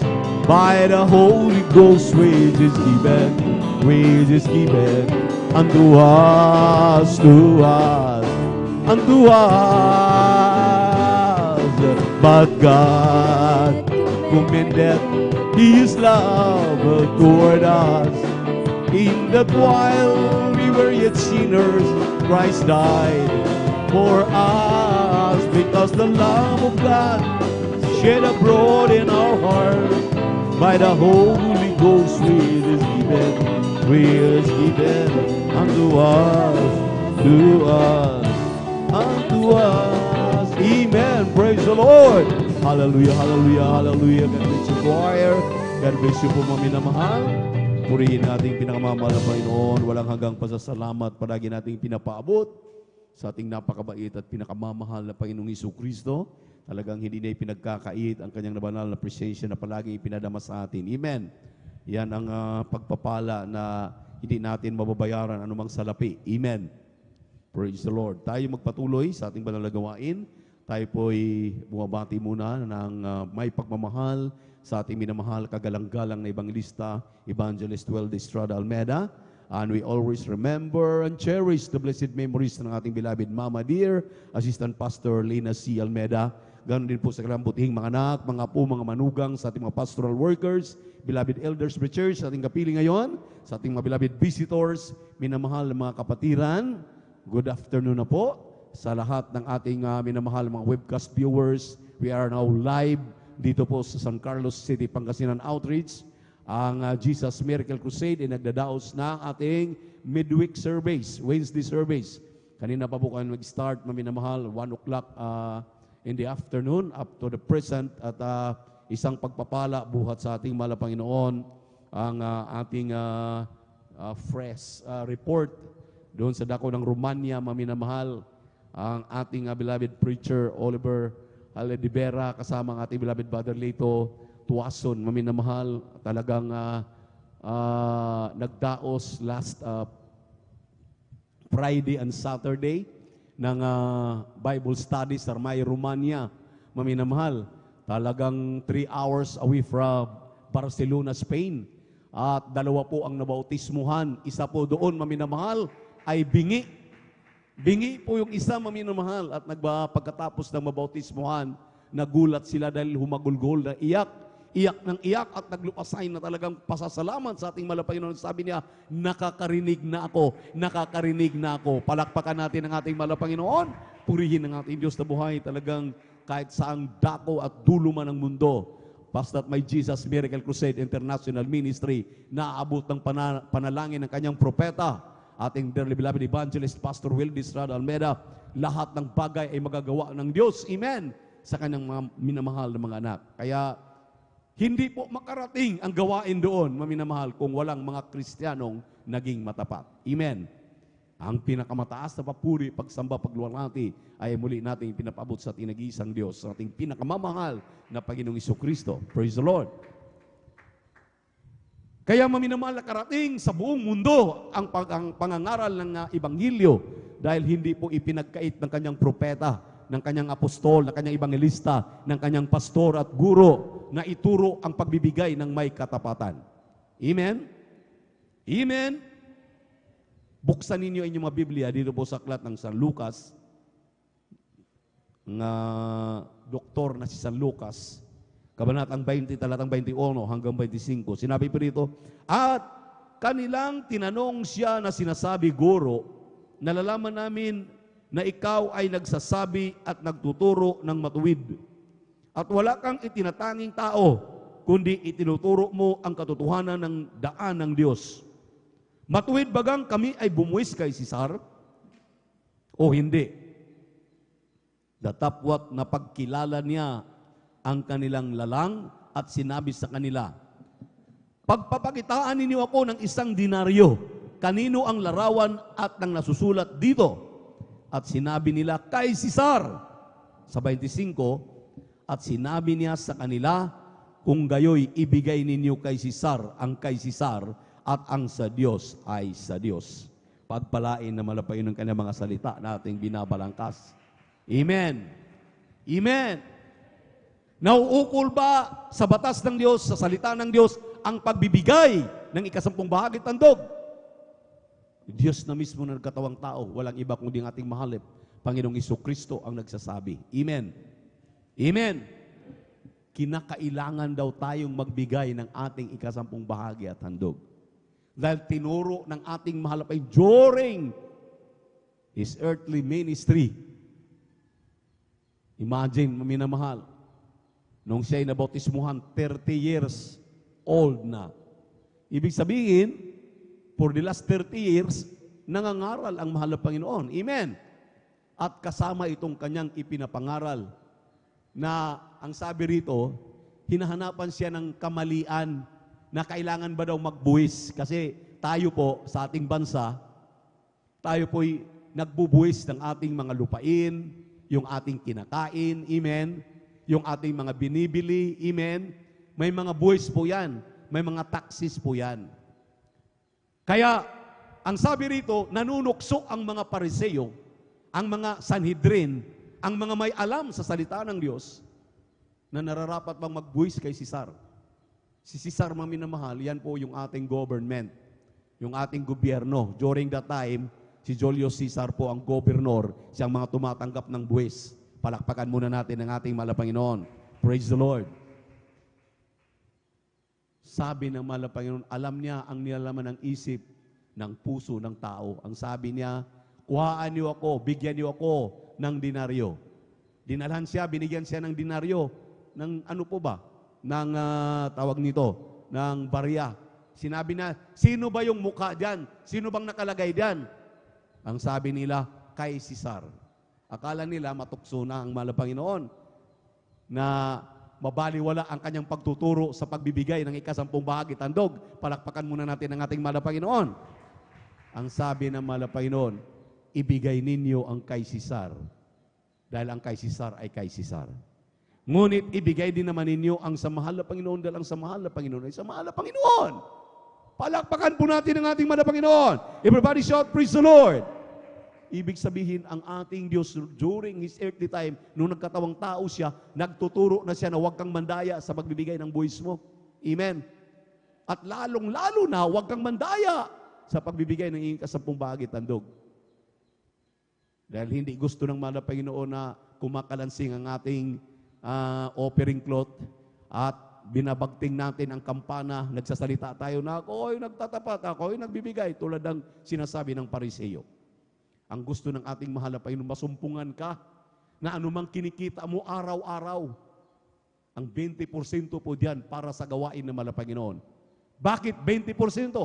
by the Holy Ghost, which is given unto us, unto us. But God commended His love toward us, in that while we were yet sinners, Christ died for us. Because the love of God shed abroad in our hearts by the Holy Ghost, which is given unto us, unto us. Amen. Praise the Lord. Hallelujah, hallelujah, hallelujah. God bless you, choir. God bless you po, mga minamahal. Purihin nating pinakamamahal na Panginoon. Walang hanggang pasasalamat palagi nating pinapaabot sa ating napakabait at pinakamamahal na Panginoong Jesucristo. Talagang hindi na ipinagkakait ang kanyang nabanal na presensya na palagi ipinadama sa atin. Amen. Yan ang pagpapala na hindi natin mababayaran anumang salapi. Amen. Praise the Lord. Tayo magpatuloy sa ating banal na gawain. Tayo po'y bumabati muna ng may pagmamahal sa ating minamahal kagalang-galang na Evangelista, Evangelist Well Estrada Almeda. And we always remember and cherish the blessed memories ng ating beloved Mama Dear, Assistant Pastor Lena C. Almeda. Ganon din po sa kalambutihing mga anak, mga po, mga manugang sa ating mga pastoral workers, beloved elders of the church, sa ating kapiling ngayon, sa ating mga beloved visitors, minamahal na mga kapatiran. Good afternoon na po sa lahat ng ating minamahal mga webcast viewers. We are now live dito po sa San Carlos City, Pangasinan Outreach. Ang Jesus Miracle Crusade ay nagdadaos na ating midweek service, Wednesday service. Kanina pa po kayo mag-start, maminamahal, 1 o'clock in the afternoon up to the present, at isang pagpapala buhat sa ating mahal na Panginoon ang ating fresh report doon sa dako ng Romania, maminamahal, ang ating beloved preacher Oliver Aledibera kasama ang ating beloved Brother Lito Tuason, maminamahal, talagang nagdaos last Friday and Saturday ng Bible study sa May Romania, maminamahal. Talagang 3 hours away from Barcelona, Spain. At 2 po ang nabautismuhan. Isa po doon, maminamahal, ay bingi. Bingi po yung isa, maminamahal. At pagkatapos ng mabautismuhan, nagulat sila dahil humagulgol na iyak. Iyak ng iyak at naglupasay na talagang pasasalamat sa ating mahal na Panginoon. Sabi niya, nakakarinig na ako, nakakarinig na ako. Palakpakan natin ang ating mahal na Panginoon. Purihin ang ating Diyos na buhay. Talagang kahit saang dako at dulo man ng mundo, basta't may Jesus Miracle Crusade International Ministry, naaabot ng panalangin ng kanyang propeta, ating dearly beloved evangelist, Pastor Will Estrada Almeda, lahat ng bagay ay magagawa ng Diyos. Amen. Sa kanyang mga minamahal na mga anak. Kaya, hindi po makarating ang gawain doon, maminamahal, kung walang mga Kristiyanong naging matapat. Amen. Ang pinakamataas na papuri, pagsamba, pagluwalhati ay muli natin pinapaabot sa ating nag-iisang Diyos, sa ating pinakamamahal na Panginoong Jesucristo. Praise the Lord. Kaya maminamahal, nakarating sa buong mundo ang pangangaral ng Ebanghelyo dahil hindi po ipinagkait ng kanyang propeta, ng kanyang apostol, ng kanyang evangelista, ng kanyang pastor at guro na ituro ang pagbibigay ng may katapatan. Amen? Amen? Buksan ninyo inyong mga Biblia dito po sa aklat ng San Lucas, ng doktor na si San Lucas, kabanatang 20, talatang 21 hanggang 25. Sinabi po dito, at kanilang tinanong siya na sinasabi, Guro, nalalaman namin na ikaw ay nagsasabi at nagtuturo ng matuwid. At wala kang itinatanging tao, kundi itinuturo mo ang katotohanan ng daan ng Diyos. Matuwid bagang kami ay bumuwis kay Sisar o hindi? Datapwat na pagkilala niya ang kanilang lalang at sinabi sa kanila, pagpapakitaan ninyo ako ng 1 denaryo. Kanino ang larawan at nang nasusulat dito? At sinabi nila, kay Sisar. Sa 25, at sinabi niya sa kanila, kung gayoy ibigay ninyo kay Sisar ang kay Sisar at ang sa Diyos ay sa Diyos. Pagpalain na malapain ng kanyang mga salita na ating binabalangkas. Amen. Amen. Nauukol ba sa batas ng Diyos, sa salita ng Diyos, ang pagbibigay ng 10 bahagi tandog? Diyos na mismo na nagkatawang tao, walang iba kundi ang ating mahalip, Panginoong Jesucristo ang nagsasabi. Amen. Amen. Kinakailangan daw tayong magbigay ng ating 10 bahagi at handog. Dahil tinuro ng ating mahalapay during His earthly ministry. Imagine, maminamahal, nung siya'y nabautismuhan, 30 years old na. Ibig sabihin, for the last 30 years, nangangaral ang mahal na Panginoon. Amen. At kasama itong kanyang ipinapangaral na ang sabi rito, hinahanapan siya ng kamalian na kailangan ba daw magbuwis. Kasi tayo po, sa ating bansa, tayo po'y nagbubuwis ng ating mga lupain, yung ating kinakain, amen, yung ating mga binibili, amen. May mga buwis po yan, may mga taxes po yan. Kaya, ang sabi rito, nanunukso ang mga Pariseo, ang mga Sanhedrin, ang mga may alam sa salita ng Diyos, na nararapat bang magbuwis kay Sisar. Si Sisar, mga minamahal, yan po yung ating government, yung ating gobyerno. During that time, si Julius Caesar po ang gobernador, siyang mga tumatanggap ng buwis. Palakpakan muna natin ang ating mahal na Panginoon. Praise the Lord. Sabi ng mahal na Panginoon, alam niya ang nilalaman ng isip ng puso ng tao. Ang sabi niya, kuhaan niyo ako, bigyan niyo ako ng denaryo. Dinalhan siya, binigyan siya ng denaryo. Ng ano po ba? Ng tawag nito, ng barya. Sinabi na, sino ba yung mukha dyan? Sino bang nakalagay dyan? Ang sabi nila, kay Sisar. Akala nila matukso na ang mahal na Panginoon na mabaliwala ang kanyang pagtuturo sa pagbibigay ng 10 bahagi tandog. Palakpakan muna natin ang ating mahal na Panginoon. Ang sabi ng mahal na Panginoon, ibigay ninyo ang kay Sisar dahil ang kay Sisar ay kay Sisar. Ngunit ibigay din naman ninyo ang sa mahal na Panginoon dahil ang sa mahal na Panginoon ay sa mahal na Panginoon. Palakpakan po natin ang ating mahal na Panginoon. Everybody shout, praise the Lord. Ibig sabihin, ang ating Diyos during His earthly time, nung nagkatawang tao siya, nagtuturo na siya na huwag kang mandaya sa pagbibigay ng buwis mo. Amen. At lalong-lalo na, huwag kang mandaya sa pagbibigay ng 10 bahagi tandog. Dahil hindi gusto ng mahal na Panginoon na kumakalansing ang ating offering cloth at binabagting natin ang kampana, nagsasalita tayo na ako'y nagtatapat, ako'y nagbibigay, tulad ng sinasabi ng Pariseo. Ang gusto ng ating mahal na Panginoon, masumpungan ka na anumang kinikita mo araw-araw. Ang 20% po diyan para sa gawain ng mahal na Panginoon. Bakit 20%?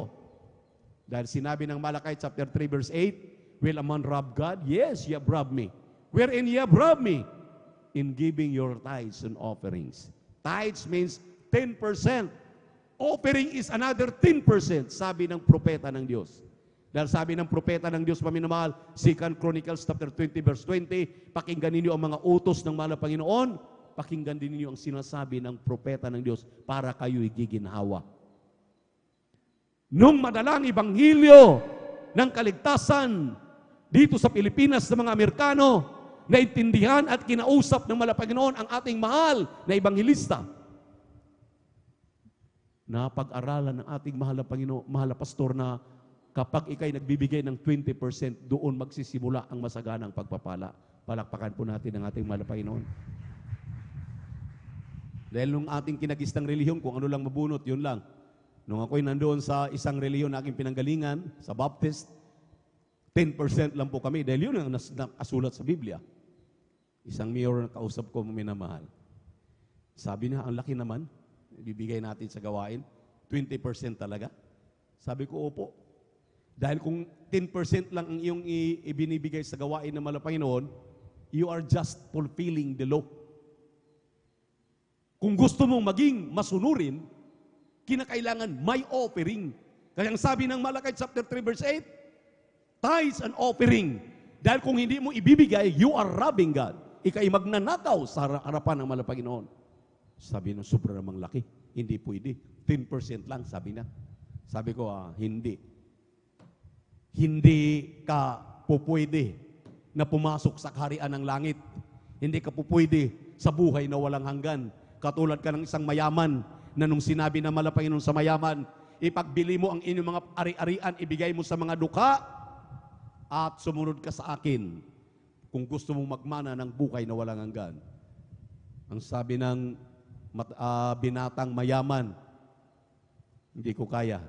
Dahil sinabi ng Malakay chapter 3 verse 8, will a man rob God? Yes, ye have robbed me. Wherein ye have robbed me? In giving your tithes and offerings. Tithes means 10%. Offering is another 10%, sabi ng propeta ng Diyos. Dahil sabi ng propeta ng Diyos, paminamahal, 2 Chronicles chapter 20 verse 20, pakinggan ninyo ang mga utos ng mahal na Panginoon, pakinggan din ninyo ang sinasabi ng propeta ng Diyos para kayo'y giginhawa. Nung madalang ibanghilyo ng kaligtasan dito sa Pilipinas sa mga Amerikano, naintindihan at kinausap ng mahal na Panginoon ang ating mahal na ebanghilista. Napag-aralan ng ating mahal na Panginoon, mahal na pastor na kapag ikay nagbibigay ng 20%, doon magsisimula ang masaganang pagpapala. Palakpakan po natin ang ating mahal na Panginoon. Dahil nung ating kinagistang relihiyon, kung ano lang mabunot, yun lang. Nung ako'y nandoon sa isang relihiyon na aking pinanggalingan, sa Baptist, 10% lang po kami, dahil yun ang nakasulat sa Biblia. Isang mayor na kausap ko, minamahal. Sabi niya, ang laki naman. ibibigay natin sa gawain? 20% talaga? Sabi ko, opo. Dahil kung 10% lang ang iyong ibinibigay sa gawain ng mahal na Panginoon, you are just fulfilling the law. Kung gusto mong maging masunurin, kinakailangan may offering. Kaya ang sabi ng Malakay chapter 3 verse 8, tithes and offering. Dahil kung hindi mo ibibigay, you are robbing God. Ika'y magnanakaw sa harapan ng mahal na Panginoon. Sabi ng sobra namang laki. Hindi pwede. 10% lang, sabi na. Sabi ko, hindi. Hindi ka pupwede na pumasok sa kaharian ng langit. Hindi ka pupwede sa buhay na walang hanggan. Katulad ka ng isang mayaman na nung sinabi ng mahal na Panginoon sa mayaman, ipagbili mo ang inyong mga ari-arian, ibigay mo sa mga duka, at sumunod ka sa akin kung gusto mong magmana ng buhay na walang hanggan. Ang sabi ng binatang mayaman, hindi ko kaya.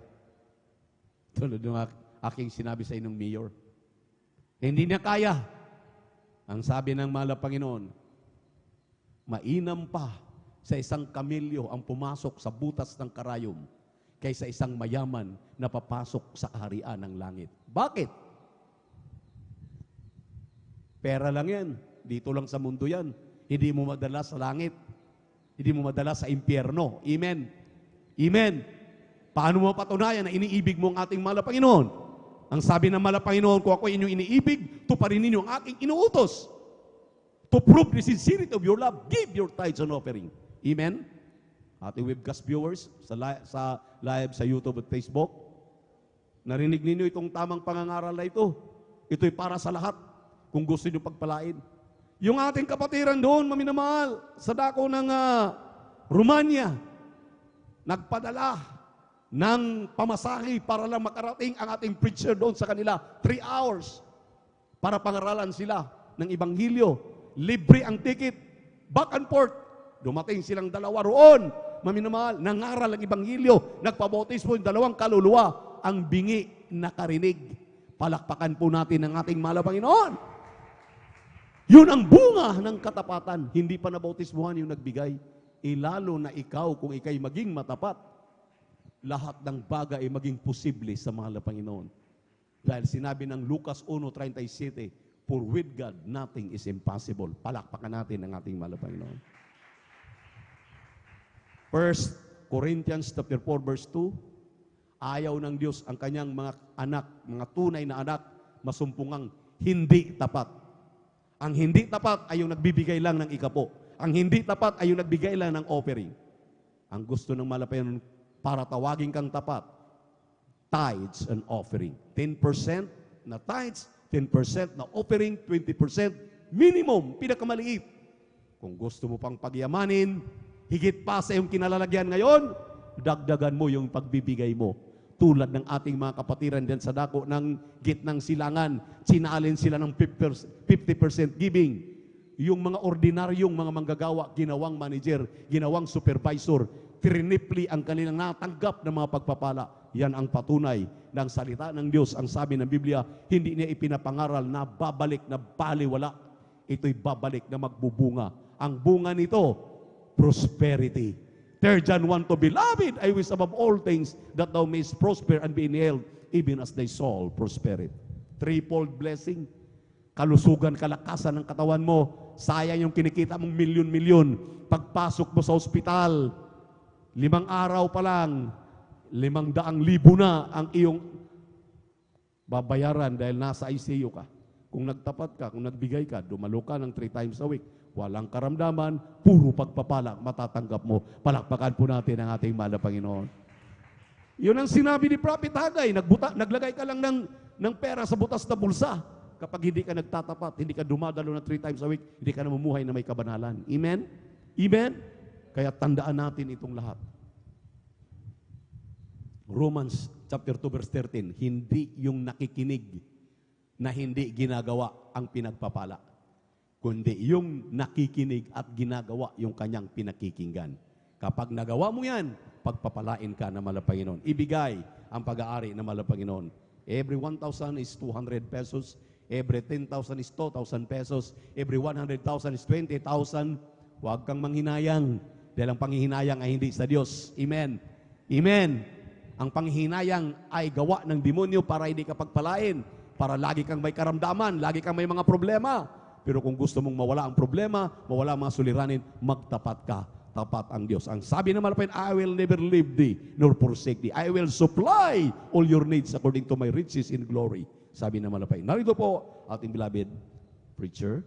Tulad ng aking sinabi sa inyong mayor. Hindi niya kaya. Ang sabi ng mahal na Panginoon, mainam pa sa isang kamilyo ang pumasok sa butas ng karayom kaysa isang mayaman na papasok sa kaharian ng langit. Bakit? Pera lang yan. Dito lang sa mundo yan. Hindi mo madala sa langit. Hindi mo madala sa impyerno. Amen. Amen. Paano mo patunayan na iniibig mo ang ating mahal na Panginoon? Ang sabi ng mahal na Panginoon, kung ako inyong iniibig, tuparin ninyo ang aking inuutos. To prove the sincerity of your love, give your tithes and offering. Amen? Ating webcast viewers sa live sa YouTube at Facebook, narinig ninyo itong tamang pangangaral na ito. Ito'y para sa lahat kung gusto nyo pagpalain. Yung ating kapatiran doon, maminamahal, sa dako ng Romania, nagpadala ng pamasahe para lang makarating ang ating preacher doon sa kanila. 3 hours para pangaralan sila ng Ibanghilyo. Libre ang ticket. Back and forth. Dumating silang dalawa roon. Maminamahal, nangaral ang Ibanghilyo. Nagpabautismo yung 2 kaluluwa. Ang bingi nakarinig. Palakpakan po natin ang ating mahal na Panginoon. Yun ang bunga ng katapatan. Hindi pa nabautismuhan yung nagbigay. Lalo na ikaw kung ikay maging matapat, lahat ng bagay ay maging posible sa mahal na Panginoon. Dahil sinabi ng Lucas 1:37, for with God, nothing is impossible. Palakpakan natin ang ating mahal na Panginoon. 1 Corinthians chapter 4 verse 2, ayaw ng Diyos ang kanyang mga anak, mga tunay na anak, masumpungang hindi tapat. Ang hindi tapat ay yung nagbibigay lang ng ikapo. Ang hindi tapat ay yung nagbigay lang ng offering. Ang gusto ng mahal na Panginoon, para tawagin kang tapat, tithes and offering. 10% na tithes, 10% na offering, 20% minimum, pinakamaliit. Kung gusto mo pang pagyamanin, higit pa sa iyong kinalalagyan ngayon, dagdagan mo yung pagbibigay mo. Tulad ng ating mga kapatiran dyan sa dako ng gitnang silangan, sinalin sila ng 50% giving. Yung mga ordinaryong mga manggagawa, ginawang manager, ginawang supervisor, trinipli ang kanilang natanggap ng mga pagpapala. Yan ang patunay ng salita ng Diyos. Ang sabi ng Biblia, hindi niya ipinapangaral na babalik na baliwala. Ito'y babalik na magbubunga. Ang bunga nito, prosperity. 3 John 1:2, beloved, I wish above all things that thou mayest prosper and be in health, even as thy soul prospereth. Threefold blessing. Kalusugan, kalakasan ng katawan mo. Sayang yung kinikita mong milyon-milyon. Pagpasok mo sa ospital, 5 araw pa lang, 500,000 na ang iyong babayaran dahil nasa ICU ka. Kung nagtapat ka, kung nagbigay ka, dumalo ka ng 3 times a week, walang karamdaman, puro pagpapala, matatanggap mo. Palakpakan po natin ang ating mahal na Panginoon. Yun ang sinabi ni Prophet Haggai, naglagay ka lang ng pera sa butas na bulsa. Kapag hindi ka nagtatapat, hindi ka dumadalo na 3 times a week, hindi ka namumuhay na may kabanalan. Amen? Amen? Kaya tandaan natin itong lahat. Romans chapter 2 verse 13, hindi yung nakikinig na hindi ginagawa ang pinagpapala, kundi yung nakikinig at ginagawa yung kanyang pinakikinggan. Kapag nagawa mo yan, pagpapalain ka na mahal na Panginoon. Ibigay ang pag-aari na mahal na Panginoon. Every 1,000 is 200 pesos. Every 10,000 is 2,000 pesos. Every 100,000 is 20,000. Huwag kang manghinayang. Dahil ang panghihinayang ay hindi sa Diyos. Amen. Amen. Ang panghihinayang ay gawa ng demonyo para hindi ka pagpalain, para lagi kang may karamdaman, lagi kang may mga problema. Pero kung gusto mong mawala ang problema, mawala ang mga suliranin, magtapat ka. Tapat ang Diyos. Ang sabi ng Malapayan, I will never leave thee, nor forsake thee. I will supply all your needs according to my riches in glory. Sabi ng Malapayan. Narito po, ating beloved preacher,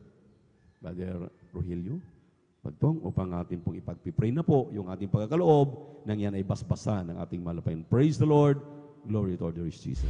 Brother Rogelio Pagtong, upang ating pong ipagpipray na po yung ating pagkakaloob nang yan ay basbasa ng ating Malapayan. Praise the Lord. Glory to our dear Jesus.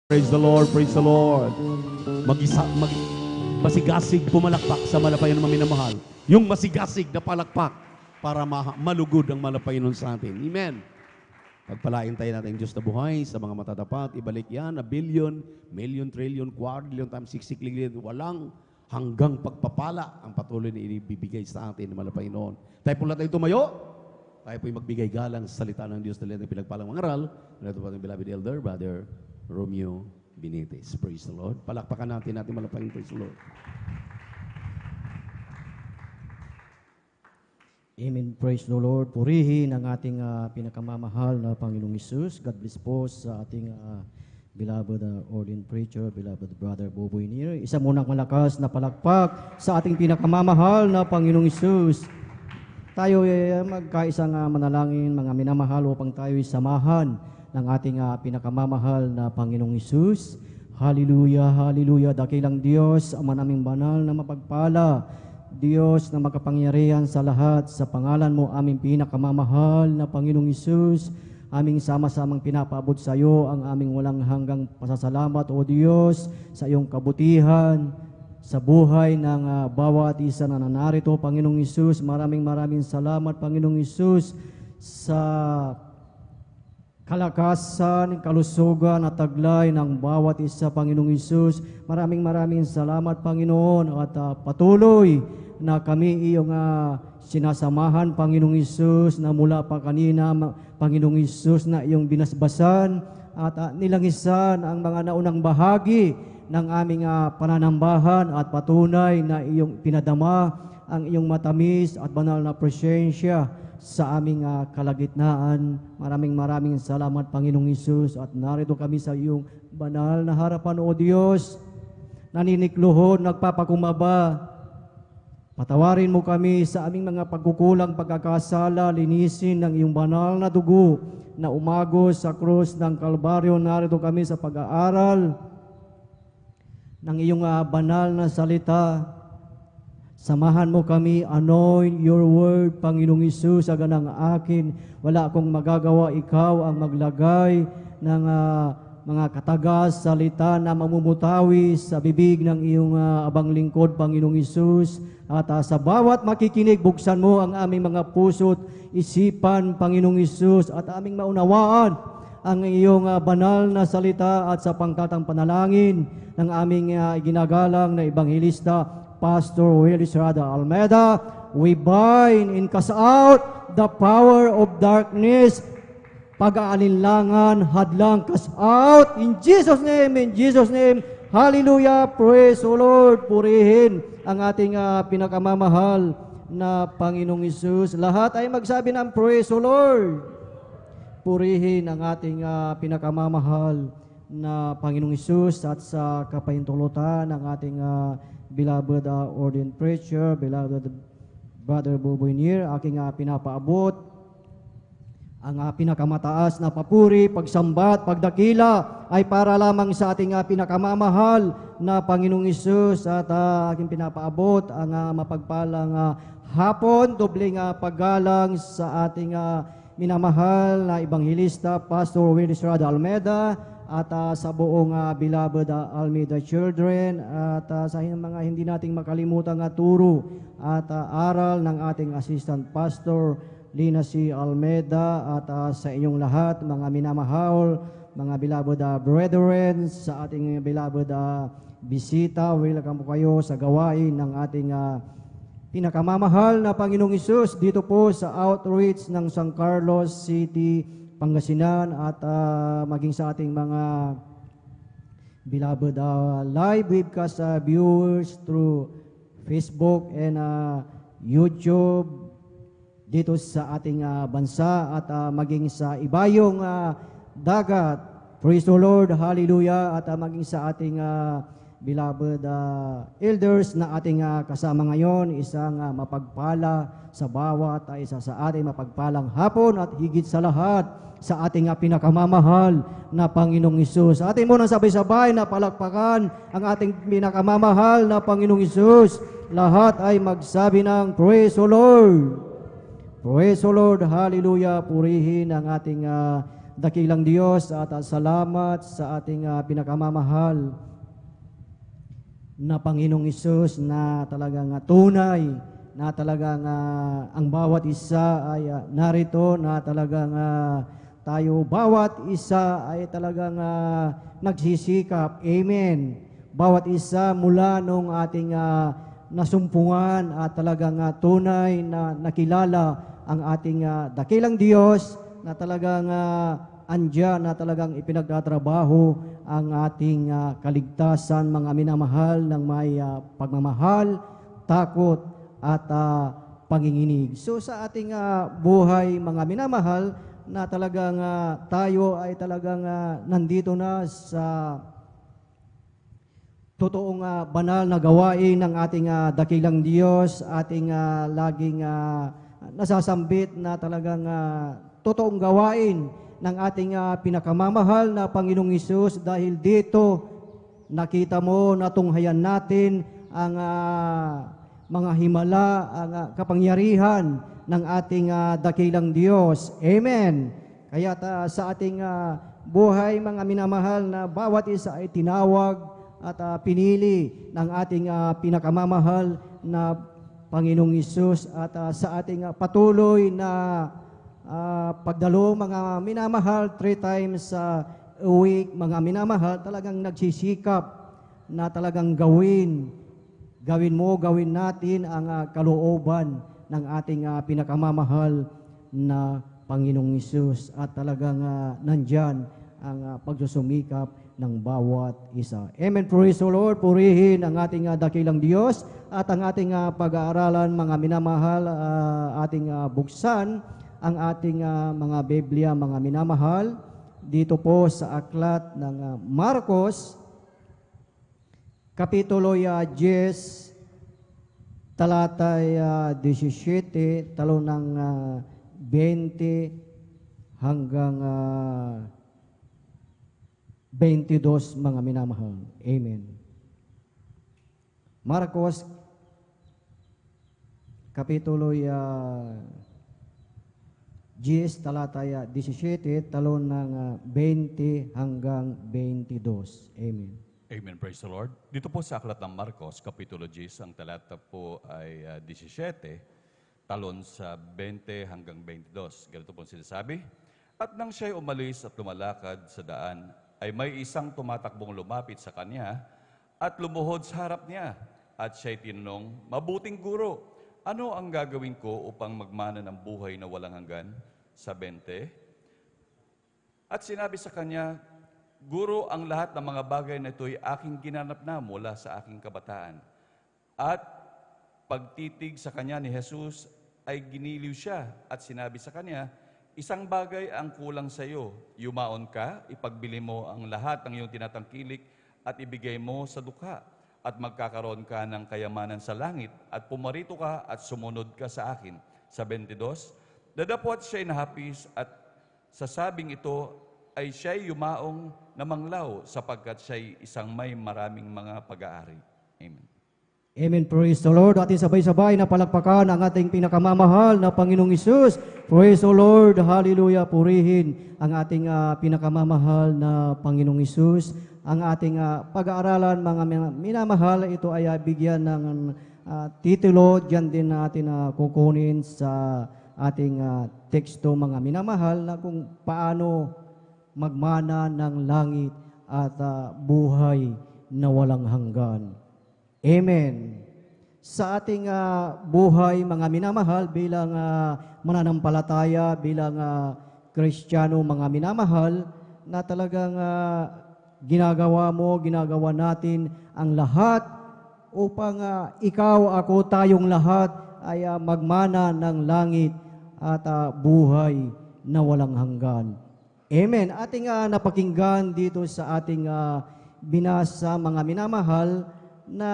Praise the Lord, praise the Lord. Masigasig pumalakpak sa Malapayan na minamahal. Yung masigasig na palakpak para malugod ang Malapayan sa atin. Amen. Pagpalain tayo natin Diyos na buhay sa mga matatapat. Ibalik yan na billion, million, trillion, quadrillion, times 60 trillion. Walang hanggang pagpapala ang patuloy na ibibigay sa atin ng Malapayan. Tayo po lang tayo tumayo. Tayo po magbigay galang sa salita ng Diyos na lihat ng pinagpalang mangaral. Ito po ang beloved elder, Brother Romeo Benitez. Praise the Lord. Palakpakan natin Malapayan. Praise the Lord. Amen. Praise the Lord. Purihin ang ating pinakamamahal na Panginoong Hesus. God bless po sa ating beloved ordained preacher, beloved Brother Boboy Nir. Isa munang malakas na palakpak sa ating pinakamamahal na Panginoong Hesus. Tayo magkaisang manalangin, mga minamahal, upang tayo'y samahan ng ating pinakamamahal na Panginoong Hesus. Hallelujah, hallelujah. Dakilang Diyos, Ama naming banal na mapagpala, Diyos na makapangyarihan sa lahat, sa pangalan mo aming pinakamamahal na Panginoong Hesus, aming sama-samang pinapaabot sa iyo ang aming walang hanggang pasasalamat, O Diyos, sa iyong kabutihan, sa buhay ng bawat isa na nanarito, Panginoong Hesus. Maraming salamat, Panginoong Hesus, sa kalakasan, kalusugan at taglay ng bawat isa, Panginoong Isus. Maraming salamat, Panginoon, at patuloy na kami iyong sinasamahan, Panginoong Isus, na mula pa kanina, Panginoong Isus, na iyong binasbasan at nilangisan ang mga naunang bahagi ng aming pananambahan at patunay na iyong pinadama ang iyong matamis at banal na presensya sa aming kalagitnaan. Maraming salamat, Panginoong Isus, at narito kami sa iyong banal na harapan, O Diyos. Naninikluhod, nagpapakumbaba. Patawarin mo kami sa aming mga pagkukulang, pagkakasala, linisin ng iyong banal na dugo na umagos sa krus ng Kalbaryo. Narito kami sa pag-aaral ng iyong banal na salita. Samahan mo kami, anoint your word, Panginoong Isus, agan ang akin. Wala akong magagawa, ikaw ang maglagay ng mga katagas, salita na mamumutawi sa bibig ng iyong abang lingkod, Panginoong Isus. At sa bawat makikinig, buksan mo ang aming mga puso't isipan, Panginoong Isus, at aming maunawaan ang iyong banal na salita, at sa pangkatang panalangin ng aming ginagalang na Ebanghelista, Pastor Will Estrada Almeda, we bind and cast out the power of darkness, pag-aalinlangan, hadlang, cast out in Jesus' name, in Jesus' name. Hallelujah, praise the Lord. Purihin ang ating pinakamamahal na Panginoong Isus. Lahat ay magsabi ng praise the Lord. Purihin ang ating pinakamamahal na Panginoong Isus, at sa kapahintulutan ng ating beloved ordained preacher, beloved Brother Boboy Nier, aking pinapaabot ang pinakamataas na papuri, pagsambat, pagdakila ay para lamang sa ating pinakamamahal na Panginoong Isus, at aking pinapaabot ang mapagpalang hapon, dobling paggalang sa ating minamahal na Ebanghelista, Pastor Will Estrada Almeda, at sa buong beloved Almeida children, at sa mga hindi nating makalimutang turo at aral ng ating assistant pastor Lina C. Almeida, at sa inyong lahat mga minamahal, mga beloved brethren, sa ating beloved bisita, welcome po kayo sa gawain ng ating pinakamamahal na Panginoong Isus dito po sa outreach ng San Carlos City, Pangasinan, at maging sa ating mga beloved live webcast viewers through Facebook and YouTube dito sa ating bansa, at maging sa ibayong dagat. Praise the Lord, hallelujah. At maging sa ating beloved elders na ating kasama ngayon, isang mapagpala sa bawat isa sa ating mapagpalang hapon, at higit sa lahat sa ating pinakamamahal na Panginoong Isus. Ating muna sabay-sabay na palakpakan ang ating pinakamamahal na Panginoong Isus. Lahat ay magsabi ng praise the Lord. Praise the Lord, hallelujah. Purihin ang ating dakilang Diyos, at salamat sa ating pinakamamahal na Panginoong Isus, na talagang tunay, na talagang ang bawat isa ay narito, na talagang tayo bawat isa ay talagang nagsisikap. Amen. Bawat isa mula nung ating nasumpungan at talagang tunay na nakilala ang ating dakilang Diyos, na talagang andyan, na talagang ipinagtatrabaho ang ating kaligtasan, mga minamahal ng may pagmamahal, takot at panginginig. So sa ating buhay, mga minamahal, na talagang tayo ay talagang nandito na sa totoong banal na gawain ng ating dakilang Diyos, ating laging nasasambit na talagang totoong gawain ng ating pinakamamahal na Panginoong Isus, dahil dito nakita mo, natunghayan natin ang mga himala, ang kapangyarihan ng ating dakilang Diyos. Amen. Kaya sa ating buhay, mga minamahal, na bawat isa ay tinawag at pinili ng ating pinakamamahal na Panginoong Isus, at sa ating patuloy na pagdalo, mga minamahal, 3 times a week, mga minamahal, talagang nagsisikap na talagang gawin natin ang kalooban ng ating pinakamamahal na Panginoong Hesus, at talagang nandyan ang pagsusumikap ng bawat isa. Amen. Praise the Lord. Purihin ang ating dakilang Diyos at ang ating pag-aaralan, mga minamahal, ating buksan ang ating mga Biblia, mga minamahal, dito po sa aklat ng Marcos, Kapitulo 10, talatay 17, talo ng 20 hanggang 22, mga minamahal. Amen. Marcos, Kapitulo 10, talatay 17, talo ng 20 hanggang 22. Amen. Amen. Praise the Lord. Dito po sa aklat ng Marcos, Kapitulo 10, ang talata po ay 17, talon sa 20 hanggang 22. Ganito po sinasabi. At nang siya'y umalis at lumalakad sa daan, ay may isang tumatakbong lumapit sa kanya at lumuhod sa harap niya. At siya'y tinanong, "Mabuting guro, ano ang gagawin ko upang magmana ng buhay na walang hanggan?" Sa 20. At sinabi sa kanya, "Guro, ang lahat ng mga bagay na ito'y aking ginanap na mula sa aking kabataan." At pagtitig sa kanya ni Jesus ay giniliw siya at sinabi sa kanya, "Isang bagay ang kulang sa iyo. Yumaon ka, ipagbili mo ang lahat ng iyong tinatangkilik at ibigay mo sa dukha. At magkakaroon ka ng kayamanan sa langit at pumarito ka at sumunod ka sa akin." Sa 22, dadapot siya'y nahapis at sa sabing ito ay siya'y yumaong na manglaw sapagkat siya'y isang may maraming mga pag-aari. Amen. Amen. Praise the Lord. Ating sabay-sabay na palakpakan ang ating pinakamamahal na Panginoong Hesus. Praise the Lord. Hallelujah. Purihin ang ating pinakamamahal na Panginoong Hesus. Ang ating pag-aaralan, mga minamahal, ito ay bigyan ng titulo. Diyan din natin kukunin sa ating teksto, mga minamahal, na kung paano magmana ng langit at buhay na walang hanggan. Amen. Sa ating buhay, mga minamahal, bilang mananampalataya, bilang Kristiyano, mga minamahal, na talagang ginagawa natin ang lahat upang ikaw, ako, tayong lahat ay magmana ng langit at buhay na walang hanggan. Amen. Ating napakinggan dito sa ating binasa, mga minamahal, na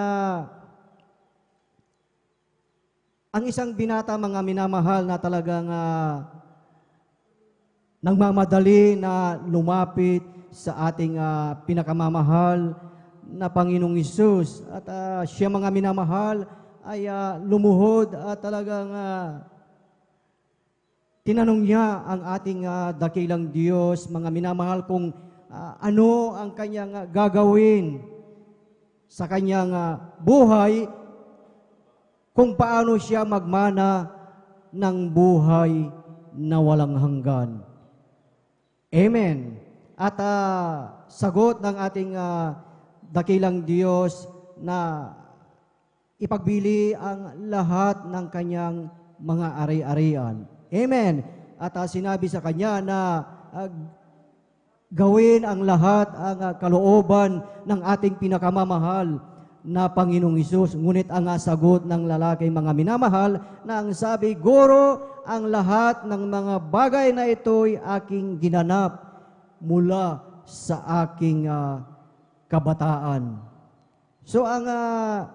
ang isang binata, mga minamahal, na talagang nagmamadali na lumapit sa ating pinakamamahal na Panginoong Hesus. At siya, mga minamahal, ay lumuhod at talagang tinanong niya ang ating dakilang Diyos, mga minamahal, kung ano ang kanyang gagawin sa kanyang buhay, kung paano siya magmana ng buhay na walang hanggan. Amen. At sagot ng ating dakilang Diyos na ipagbili ang lahat ng kanyang mga ari-arian. Amen. At sinabi sa kanya na gawin ang lahat, ang kalooban ng ating pinakamamahal na Panginoong Hesus. Ngunit ang sagot ng lalaki, mga minamahal, na ang sabi, "Guro, ang lahat ng mga bagay na ito'y aking ginanap mula sa aking kabataan." So ang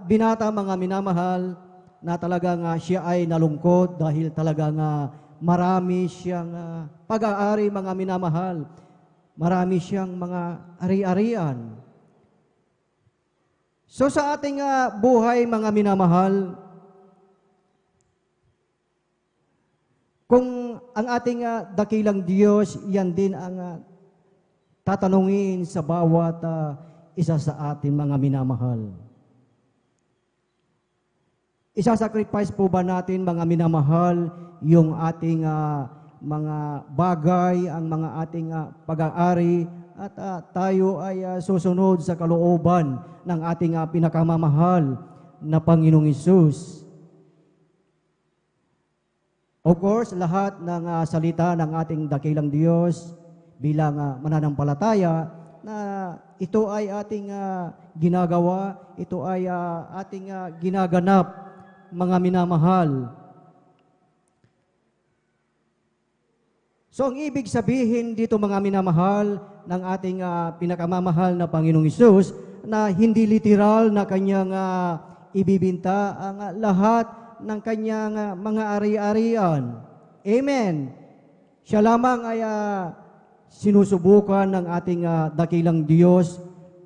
binata, mga minamahal, na talagang siya ay nalungkot dahil talagang marami siyang pag-aari, mga minamahal. Marami siyang mga ari-arian. So sa ating buhay, mga minamahal, kung ang ating dakilang Diyos, yan din ang tatanungin sa bawat isa sa ating mga minamahal. Isasacrifice po ba natin, mga minamahal, yung ating mga bagay, ang mga ating pag-aari, at tayo ay susunod sa kalooban ng ating pinakamamahal na Panginoong Hesus. Of course, lahat ng salita ng ating dakilang Diyos bilang mananampalataya na ito ay ating ginagawa, ito ay ating ginaganap, mga minamahal. So ang ibig sabihin dito, mga minamahal, ng ating pinakamamahal na Panginoong Hesus, na hindi literal na kanyang ibibinta ang lahat ng kanyang mga ari-arian. Amen. Siya lamang ay sinusubukan ng ating dakilang Diyos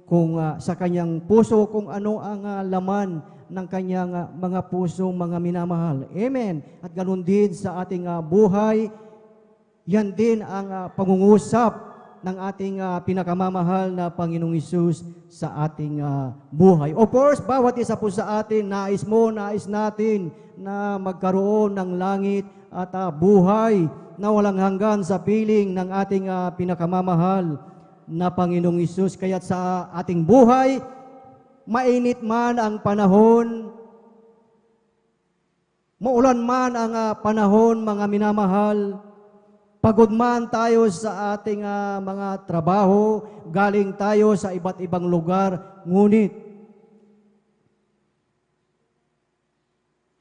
kung sa kanyang puso, kung ano ang laman ng kanyang mga puso, mga minamahal. Amen. At ganun din sa ating buhay, yan din ang pangungusap ng ating pinakamamahal na Panginoong Hesus sa ating buhay. Of course, bawat isa po sa atin, nais mo, nais natin na magkaroon ng langit at buhay na walang hanggan sa piling ng ating pinakamamahal na Panginoong Hesus. Kaya't sa ating buhay, mainit man ang panahon, maulan man ang panahon, mga minamahal, pagod man tayo sa ating mga trabaho, galing tayo sa iba't ibang lugar, ngunit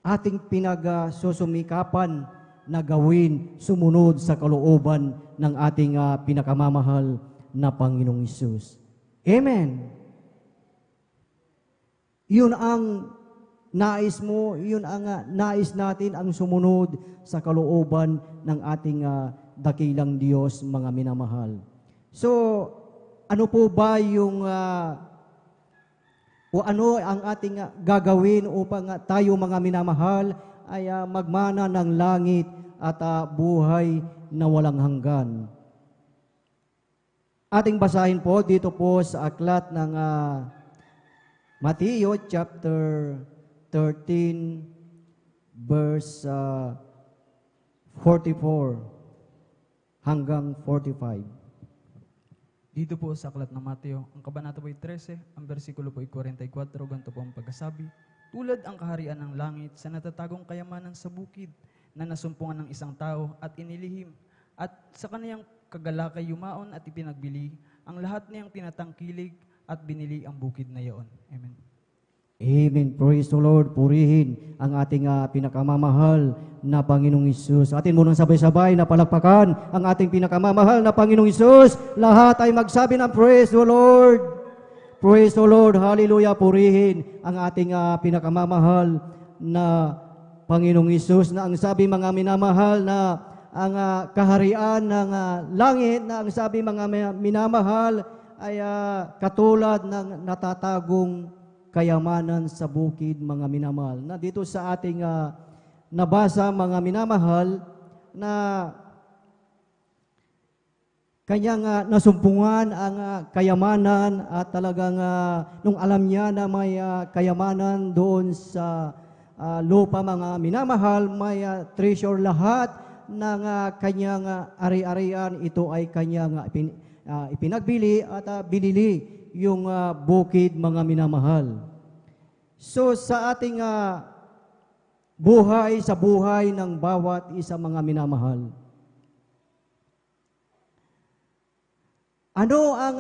ating pinagsusumikapan na gawin sumunod sa kalooban ng ating pinakamamahal na Panginoong Hesus. Amen. Yun ang nais mo, yun ang nais natin, ang sumunod sa kalooban ng ating dakilang Diyos, mga minamahal. So, ano po ba yung o ano ang ating gagawin upang tayo, mga minamahal, ay magmana ng langit at buhay na walang hanggan? Ating basahin po dito po sa aklat ng Mateo chapter 13 verse 44 hanggang 45. Dito po sa aklat ng Mateo, ang kabanata po ay 13, ang bersikulo po ay 44, ganito po ang pagkasabi. Tulad ang kaharian ng langit sa natatagong kayamanan sa bukid na nasumpungan ng isang tao at inilihim, at sa kaniyang kagalakay yumaon at ipinagbili ang lahat niyang tinatangkilig at binili ang bukid na iyon. Amen. Amen. Praise the Lord. Purihin ang ating pinakamamahal na Panginoong Hesus. Atin munang sabay-sabay na palakpakan ang ating pinakamamahal na Panginoong Hesus. Lahat ay magsabi ng praise the Lord. Praise the Lord. Hallelujah. Purihin ang ating pinakamamahal na Panginoong Hesus, na ang sabi, mga minamahal, na ang kaharian ng langit, na ang sabi, mga minamahal, ay katulad ng natatagong kayamanan sa bukid, mga minamahal. Na dito sa ating nabasa, mga minamahal, na kanyang nasumpungan ang kayamanan, at talagang nung alam niya na may kayamanan doon sa lupa, mga minamahal, may treasure, lahat ng kanyang ari-arian, ito ay kanyang ipinagbili at binili yung bukid, mga minamahal. So sa ating buhay, sa buhay ng bawat isa, mga minamahal, ano ang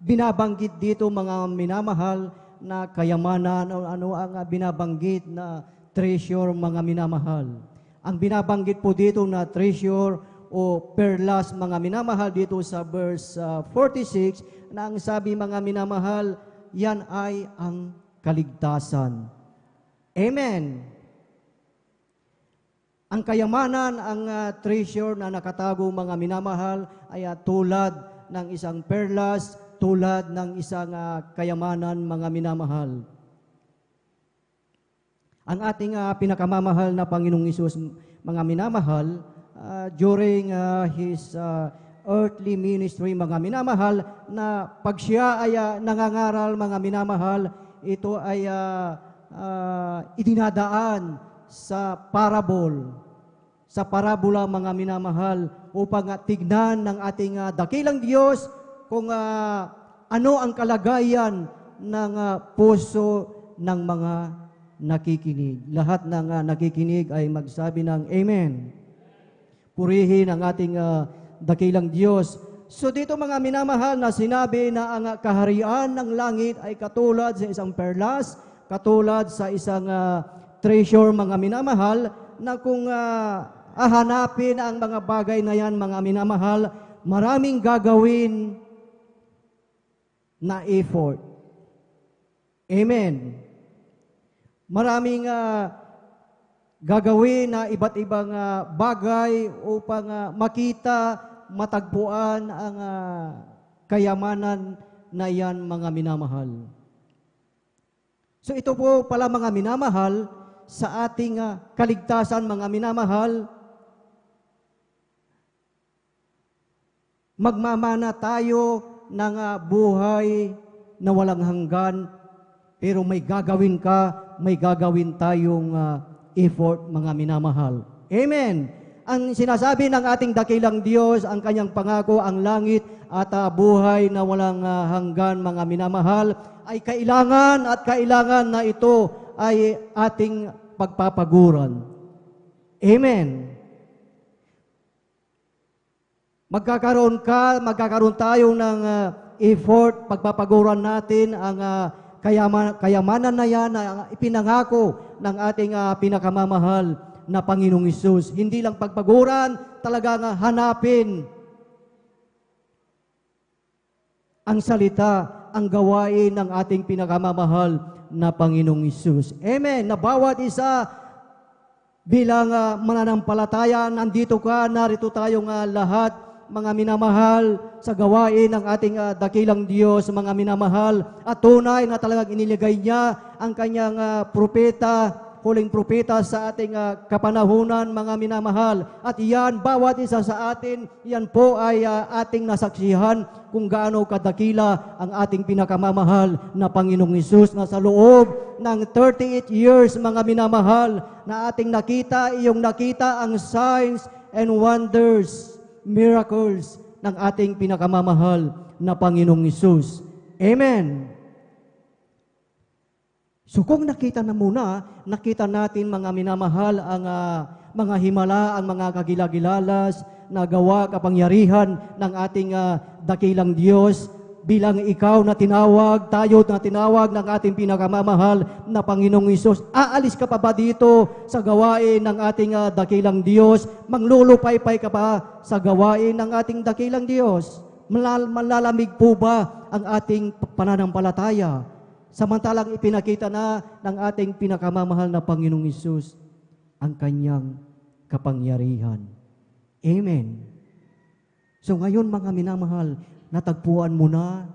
binabanggit dito, mga minamahal, na kayamanan, o ano ang binabanggit na treasure, mga minamahal? Ang binabanggit po dito na treasure o perlas, mga minamahal, dito sa verse 46, na ang sabi, mga minamahal, yan ay ang kaligtasan. Amen. Ang kayamanan, ang treasure na nakatago, mga minamahal, ay tulad ng isang perlas, tulad ng isang kayamanan, mga minamahal. Ang ating pinakamamahal na Panginoong Hesus, mga minamahal, during His earthly ministry, mga minamahal, na pag siya ay nangangaral, mga minamahal, ito ay idinadaan sa parable, sa parabola, mga minamahal, upang tignan ng ating dakilang Diyos kung ano ang kalagayan ng puso ng mga nakikinig. Lahat ng nakikinig ay magsabi ng Amen. Purihin ang ating dakilang Diyos. So dito mga minamahal na sinabi na ang kaharian ng langit ay katulad sa isang perlas, katulad sa isang treasure, mga minamahal, na kung hahanapin ang mga bagay na yan, mga minamahal, maraming gagawin na effort. Amen. Maraming gagawin na iba't ibang bagay upang makita, matagpuan ang kayamanan na yan, mga minamahal. So ito po pala, mga minamahal, sa ating kaligtasan, mga minamahal, magmamana tayo ng buhay na walang hanggan, pero may gagawin ka, may gagawin tayong effort, mga minamahal. Amen. Ang sinasabi ng ating dakilang Diyos, ang kanyang pangako, ang langit at buhay na walang hanggan, mga minamahal, ay kailangan at kailangan na ito ay ating pagpapaguran. Amen. Magkakaroon tayo ng effort, pagpapaguran natin ang kayamanan na yan na ipinangako ng ating pinakamamahal na Panginoong Hesus. Hindi lang pagpaguran, talagang hanapin ang salita, ang gawain ng ating pinakamamahal na Panginoong Hesus. Amen. Na bawat isa bilang mananampalataya, nandito ka, narito tayong lahat, mga minamahal, sa gawain ng ating dakilang Diyos, mga minamahal, at tunay na talagang iniligay niya ang kanyang propeta, huling propeta sa ating kapanahunan, mga minamahal. At yan, bawat isa sa atin, yan po ay ating nasaksihan kung gaano kadakila ang ating pinakamamahal na Panginoong Hesus, na sa loob ng 38 years, mga minamahal, na ating nakita, iyong nakita ang signs and wonders, miracles ng ating pinakamamahal na Panginoong Hesus. Amen. So kung nakita natin, mga minamahal, ang mga himala, ang mga kagilagilalas na gawa, kapangyarihan ng ating dakilang Diyos, bilang ikaw na tinawag, tayo na tinawag ng ating pinakamamahal na Panginoong Hesus, aalis ka pa ba dito sa gawain ng ating dakilang Diyos? Manglulupaypay ka pa sa gawain ng ating dakilang Diyos? Malalamig po ba ang ating pananampalataya? Samantalang ipinakita na ng ating pinakamamahal na Panginoong Hesus ang kanyang kapangyarihan. Amen. So ngayon, mga minamahal, natagpuan mo na,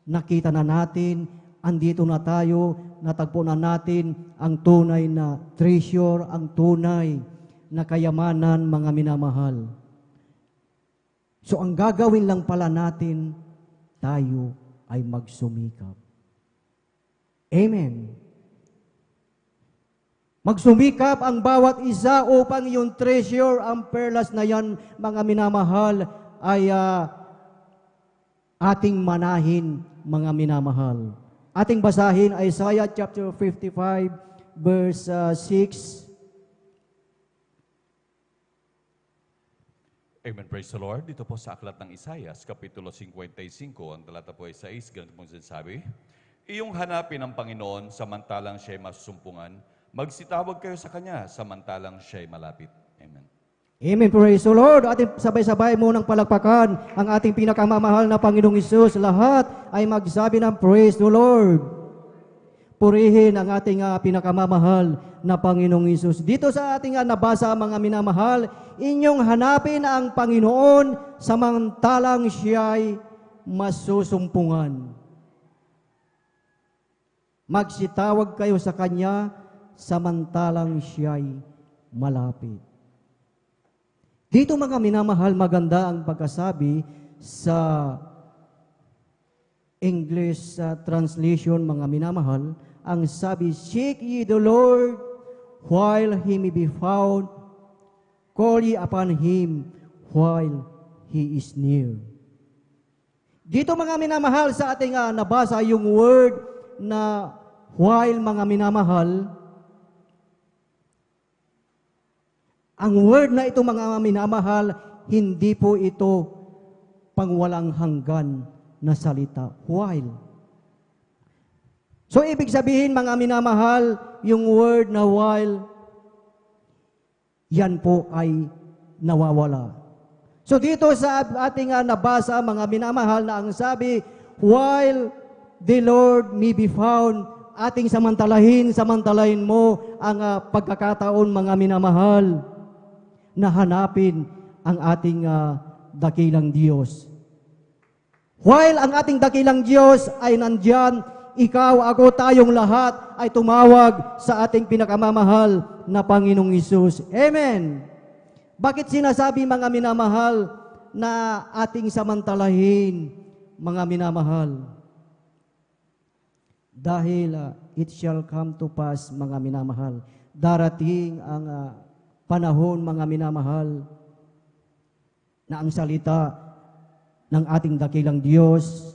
nakita na natin, andito na tayo, natagpo na natin ang tunay na treasure, ang tunay na kayamanan, mga minamahal. So ang gagawin lang pala natin, tayo ay magsumikap. Amen. Magsumikap ang bawat isa upang yung treasure, ang perlas na yan, mga minamahal, ay ating manahin, mga minamahal. Ating basahin Isaiah chapter 55 verse 6. Amen. Praise the Lord. Dito po sa aklat ng Isaiah, kapitulo 55, ang talata po ay 6, ganito po sinasabi, iyong hanapin ang Panginoon samantalang siya'y masusumpungan, magsitawag kayo sa Kanya samantalang siya'y malapit. Amen. Amen. Praise the Lord. Ating sabay-sabay munang palakpakan ang ating pinakamamahal na Panginoong Hesus. Lahat ay magsabi ng praise the Lord. Purihin ang ating pinakamamahal na Panginoong Hesus. Dito sa ating nabasa, mga minamahal, inyong hanapin ang Panginoon samantalang siya'y masusumpungan. Magsitawag kayo sa Kanya samantalang siya'y malapit. Dito, mga minamahal, maganda ang pagkasabi sa English translation, mga minamahal. Ang sabi, seek ye the Lord while He may be found, Call ye upon Him while He is near. Dito mga minamahal sa ating nabasa yung word na while mga minamahal. Ang word na ito mga minamahal, hindi po ito pangwalang hanggan na salita. While. So ibig sabihin mga minamahal, yung word na while, yan po ay nawawala. So dito sa ating nabasa, mga minamahal, na ang sabi, while the Lord may be found, ating samantalahin mo ang pagkakataon, mga minamahal, na hanapin ang ating dakilang Diyos. While ang ating dakilang Diyos ay nandyan, ikaw, ako, tayong lahat ay tumawag sa ating pinakamamahal na Panginoong Hesus. Amen! Bakit sinasabi mga minamahal na ating samantalahin, mga minamahal? Dahil it shall come to pass, mga minamahal. Darating ang panahon, mga minamahal, na ang salita ng ating dakilang Diyos,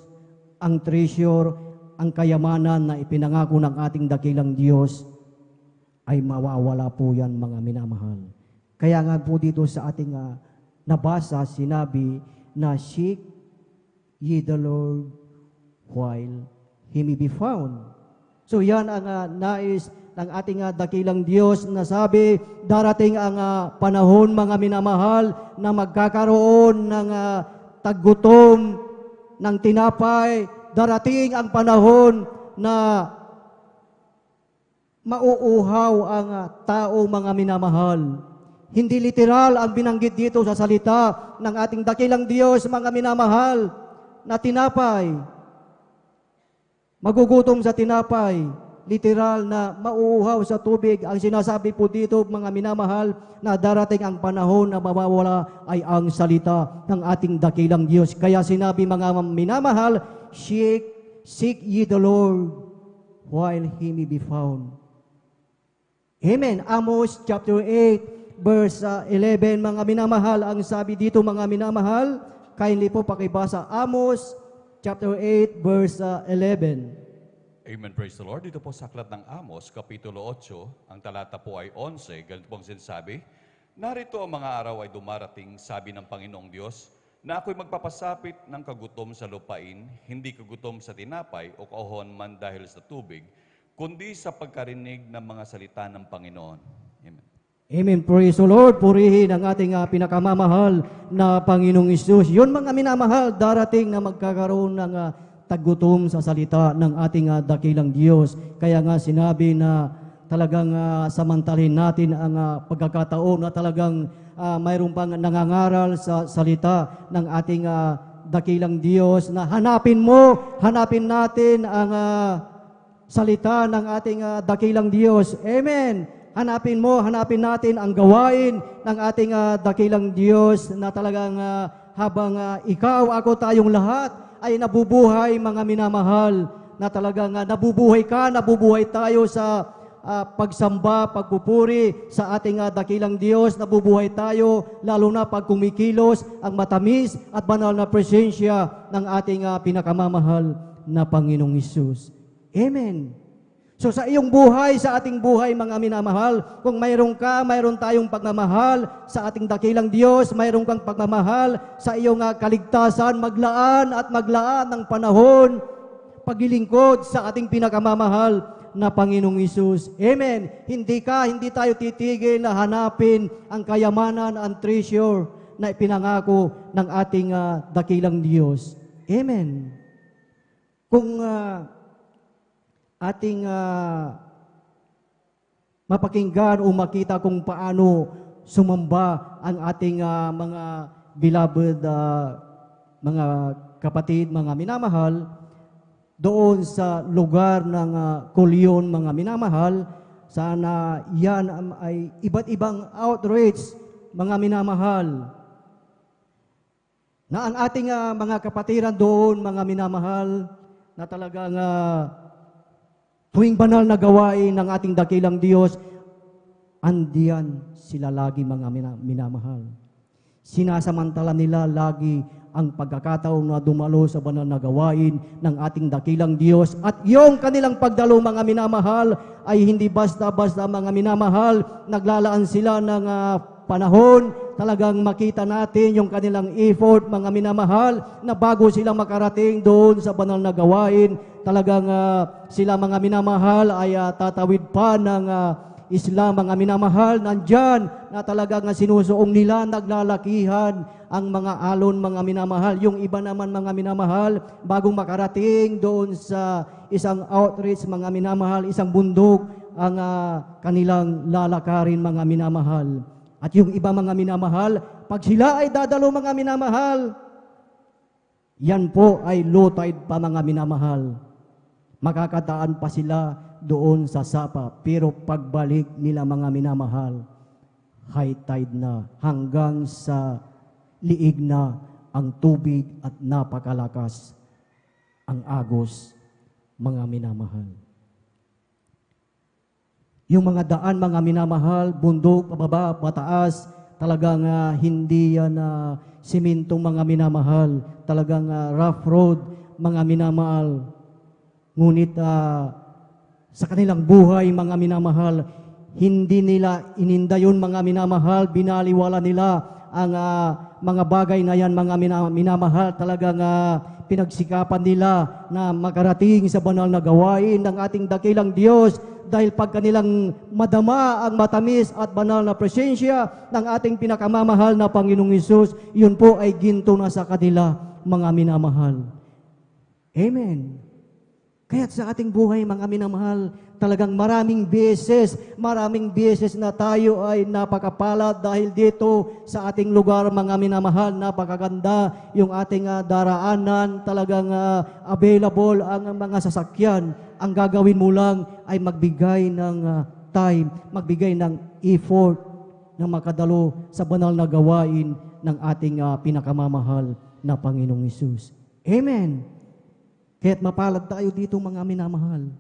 ang treasure, ang kayamanan na ipinangako ng ating dakilang Diyos, ay mawawala po yan, mga minamahal. Kaya nga po dito sa ating nabasa, sinabi na seek ye the Lord while He may be found. So yan ang nais ng ating dakilang Diyos na sabi, darating ang panahon, mga minamahal, na magkakaroon ng taggutom ng tinapay. Darating ang panahon na mauuhaw ang tao, mga minamahal. Hindi literal ang binanggit dito sa salita ng ating dakilang Diyos, mga minamahal, na tinapay. Magugutom sa tinapay. Literal na mauuhaw sa tubig. Ang sinasabi po dito, mga minamahal, na darating ang panahon na mawawala ay ang salita ng ating dakilang Diyos. Kaya sinabi, mga minamahal, seek ye the Lord while He may be found. Amen. Amos chapter 8, verse 11, mga minamahal, ang sabi dito, mga minamahal, kindly po pakibasa, Amos chapter 8, verse 11. Amen, praise the Lord. Dito po sa aklat ng Amos, Kapitulo 8, ang talata po ay 11, ganito pong sinasabi, narito ang mga araw ay dumarating, sabi ng Panginoong Diyos, na ako'y magpapasapit ng kagutom sa lupain, hindi kagutom sa tinapay o kahon man dahil sa tubig, kundi sa pagkarinig ng mga salita ng Panginoon. Amen. Amen. Praise the Lord. Purihin ang ating pinakamamahal na Panginoong Hesus. Yun, mga minamahal, darating na magkakaroon ng taggutom sa salita ng ating dakilang Diyos. Kaya nga sinabi na talagang samantalhin natin ang pagkakataon na talagang mayroon pang nangangaral sa salita ng ating dakilang Diyos na hanapin natin ang salita ng ating dakilang Diyos. Amen. Hanapin natin ang gawain ng ating dakilang Diyos na talagang habang ikaw, ako, tayong lahat ay nabubuhay, mga minamahal, na talagang nabubuhay tayo sa pagsamba, pagpupuri sa ating dakilang Diyos, nabubuhay tayo, lalo na pag kumikilos ang matamis at banal na presensya ng ating pinakamamahal na Panginoong Hesus. Amen. So sa iyong buhay, sa ating buhay, mga minamahal, kung mayroon tayong pagmamahal sa ating dakilang Diyos, mayroon kang pagmamahal sa iyong kaligtasan, maglaan ng panahon, paglilingkod sa ating pinakamamahal na Panginoong Hesus. Amen. Hindi tayo titigil na hanapin ang kayamanan, ang treasure na ipinangako ng ating dakilang Diyos. Amen. Kung ating mapakinggan o makita kung paano sumamba ang ating mga beloved mga kapatid, mga minamahal, doon sa lugar ng Kulyon, mga minamahal, sana yan ay iba't ibang outreach, mga minamahal, na ang ating mga kapatiran doon, mga minamahal, na talagang tuwing banal na gawain ng ating dakilang Diyos andiyan sila lagi mga minamahal. Sinasamantala nila lagi ang pagkakataon na dumalo sa banal na gawain ng ating dakilang Diyos. At yung kanilang pagdalo mga minamahal ay hindi basta-basta mga minamahal. Naglalaan sila ng panahon. Talagang makita natin yung kanilang effort mga minamahal na bago sila makarating doon sa banal na gawain. Talagang sila mga minamahal ay tatawid pa ng Islam mga minamahal, nandyan na talagang sinusuong nila, naglalakihan ang mga alon mga minamahal. Yung iba naman mga minamahal, bagong makarating doon sa isang outreach mga minamahal, isang bundok ang kanilang lalakarin mga minamahal. At yung iba mga minamahal, pag sila ay dadalo mga minamahal, yan po ay low tide pa mga minamahal. Makakataan pa sila doon sa sapa. Pero pagbalik nila mga minamahal, high tide na hanggang sa liig na ang tubig at napakalakas ang agos mga minamahal. Yung mga daan mga minamahal, bundok, pababa, pataas, talagang hindi yan simintong mga minamahal, talagang rough road mga minamahal. Ngunit sa kanilang buhay, mga minamahal, hindi nila ininda yun, mga minamahal, binaliwala nila ang mga bagay na yan, mga minamahal, talagang pinagsikapan nila na makarating sa banal na gawain ng ating dakilang Diyos dahil pag kanilang madama ang matamis at banal na presensya ng ating pinakamamahal na Panginoong Hesus, yun po ay ginto na sa kanila, mga minamahal. Amen. Kaya't sa ating buhay, mga minamahal, talagang maraming beses na tayo ay napakapalad dahil dito sa ating lugar, mga minamahal, napakaganda yung ating daraanan, talagang available ang mga sasakyan. Ang gagawin mo lang ay magbigay ng time, magbigay ng effort na makadalo sa banal na gawain ng ating pinakamamahal na Panginoong Hesus. Amen. Kaya't mapalad tayo dito mga minamahal.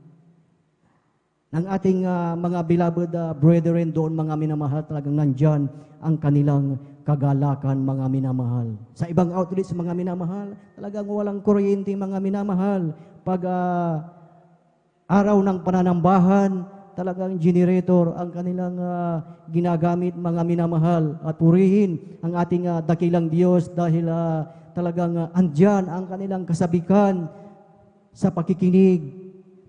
Ng ating mga beloved brethren doon mga minamahal, talagang nandyan ang kanilang kagalakan mga minamahal. Sa ibang outreach mga minamahal, talagang walang kuryente mga minamahal. Pag araw ng pananambahan, talagang generator ang kanilang ginagamit mga minamahal. At purihin ang ating dakilang Diyos dahil talagang andyan ang kanilang kasabikan sa pakikinig,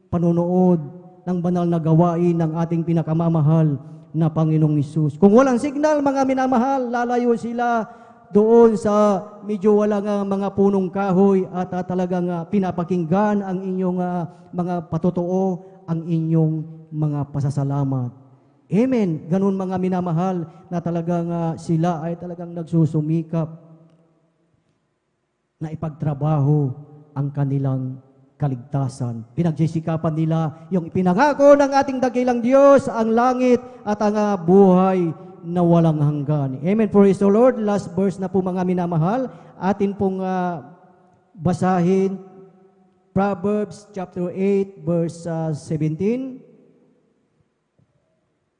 panonood ng banal na gawain ng ating pinakamamahal na Panginoong Hesus. Kung walang signal, mga minamahal, lalayo sila doon sa medyo walang mga punong kahoy at talagang pinapakinggan ang inyong mga patotoo, ang inyong mga pasasalamat. Amen. Ganun mga minamahal na talagang sila ay talagang nagsusumikap na ipagtrabaho ang kanilang kaligtasan. Pinagsisikapan nila yung ipinangako ng ating dakilang Diyos, ang langit at ang buhay na walang hanggan. Amen. Praise the Lord. Last verse na po mga minamahal. Atin pong basahin Proverbs chapter 8 verse 17.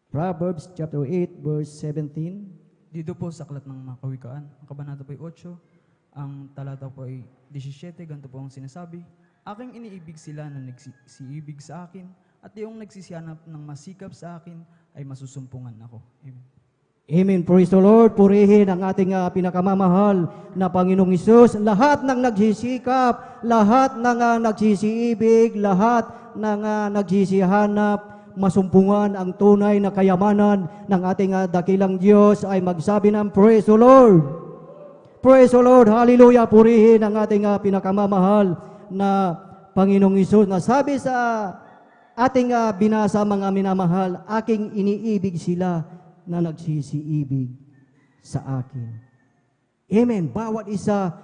Proverbs chapter 8 verse 17. Dito po sa aklat ng mga kawikaan, ang kabanata po ay 8, ang talata po ay 17, ganito po ang sinasabi, aking iniibig sila na nagsisiibig sa akin, at yung nagsisihanap ng masikap sa akin ay masusumpungan ako. Amen. Amen. Praise the Lord. Purihin ang ating pinakamamahal na Panginoong Hesus. Lahat ng nagsisikap, lahat ng nagsisiibig, lahat ng nagsisihanap, masumpungan ang tunay na kayamanan ng ating dakilang Diyos ay magsabi ng Praise the Lord. Praise the Lord. Hallelujah. Purihin ang ating pinakamamahal na Panginoong Hesus na sabi sa ating binasa mga minamahal, aking iniibig sila na nagsisiibig sa akin. Amen. Bawat isa,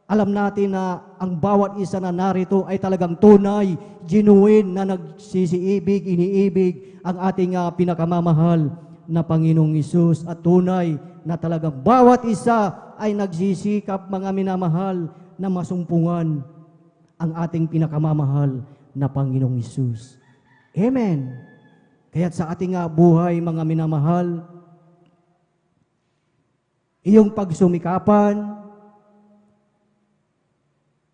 alam natin na ang bawat isa na narito ay talagang tunay, genuine na nagsisiibig, iniibig ang ating pinakamamahal na Panginoong Hesus at tunay na talagang bawat isa ay nagsisikap mga minamahal na masumpungan ang ating pinakamamahal na Panginoong Hesus. Amen. Kaya't sa ating buhay, mga minamahal, iyong pagsumikapan,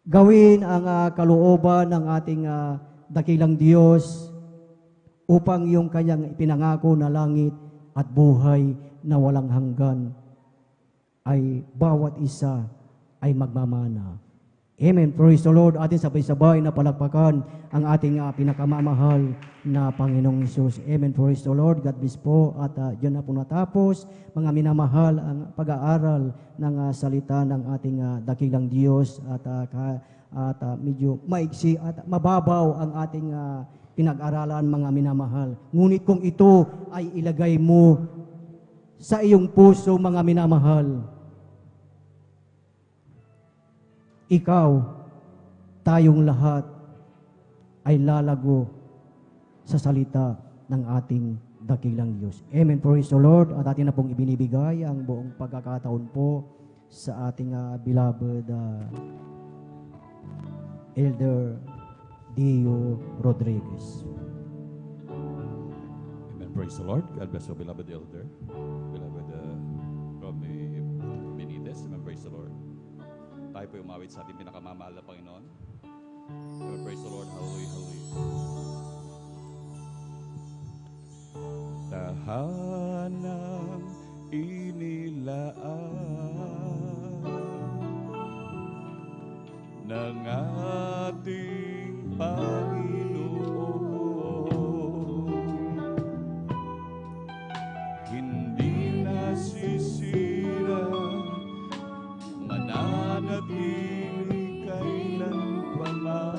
gawin ang kalooban ng ating dakilang Diyos upang yung kanyang ipinangako na langit at buhay na walang hanggan ay bawat isa ay magmamana. Amen. Praise the Lord. Atin sabay-sabay na palakpakan ang ating pinakamamahal na Panginoong Hesus. Amen. Praise the Lord. God bless po. At dyan na po natapos, mga minamahal, ang pag-aaral ng salita ng ating dakilang Diyos. At medyo maigsi at mababaw ang ating pinag-aralan, mga minamahal. Ngunit kung ito ay ilagay mo sa iyong puso, mga minamahal, ikaw, tayong lahat ay lalago sa salita ng ating dakilang Diyos. Amen. Praise the Lord. At atin na pong ibinibigay ang buong pagkakataon po sa ating beloved Elder Dio Rodriguez. Amen. Praise the Lord. God bless you, beloved elder. Beloved Romy Benitez. Amen. Praise the Lord. Tayo po umawit sa ating pinakamamahal na Panginoon. Amen. Praise the Lord. Hallelujah. Hallelujah. Tahanang inilaan ng ating Panginoon, hindi nasisira, mananatili kailanpaman.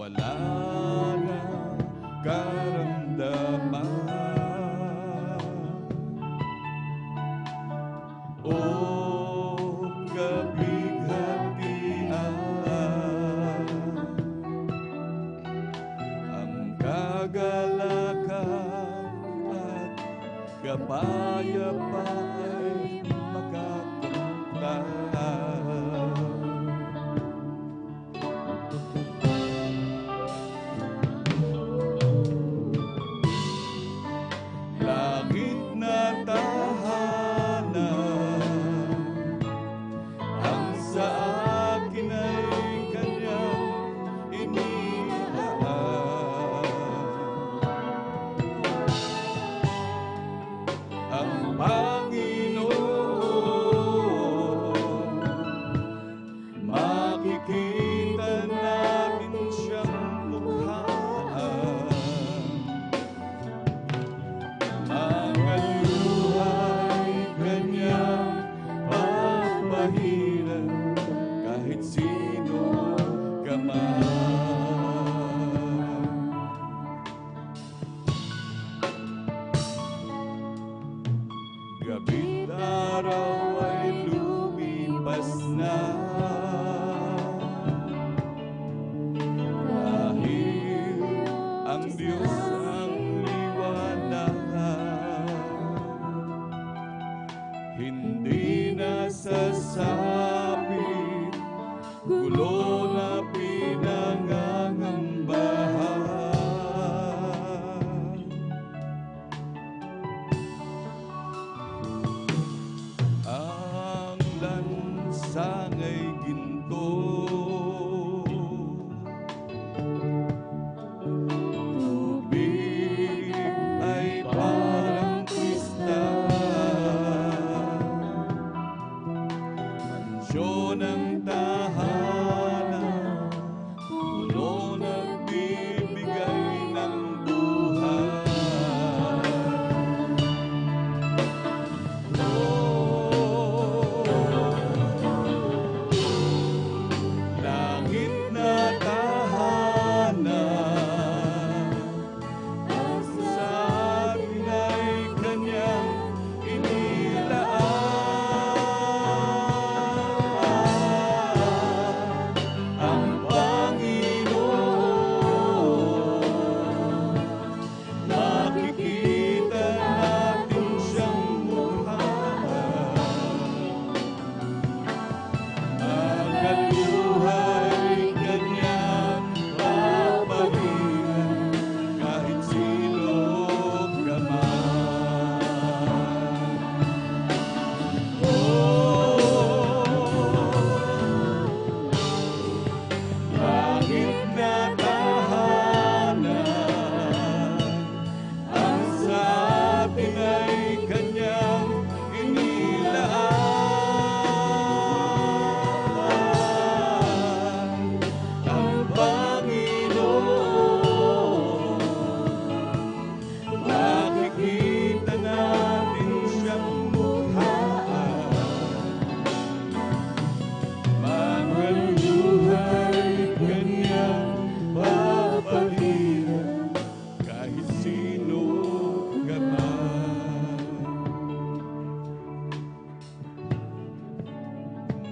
Wala na karamdaman o kabighatian, ang kagalakan at kapayapaan makakamtan. Langit na tahanan, ang sa akin ay kanyang inilaan. Ang Panginoon, makikita natin siyang mukhaan. Mga luhay kanyang papahiran kahit sino ka man. Gabi't araw ay lumipas na, dahil ang Diyos ang liwanag. Hindi nasasapit, gulo na pinangangambahan. Ang lansang ay ginto, tubig ay parang kristal. Mansyon ang tahanan, puno nagbibigay ng buhay.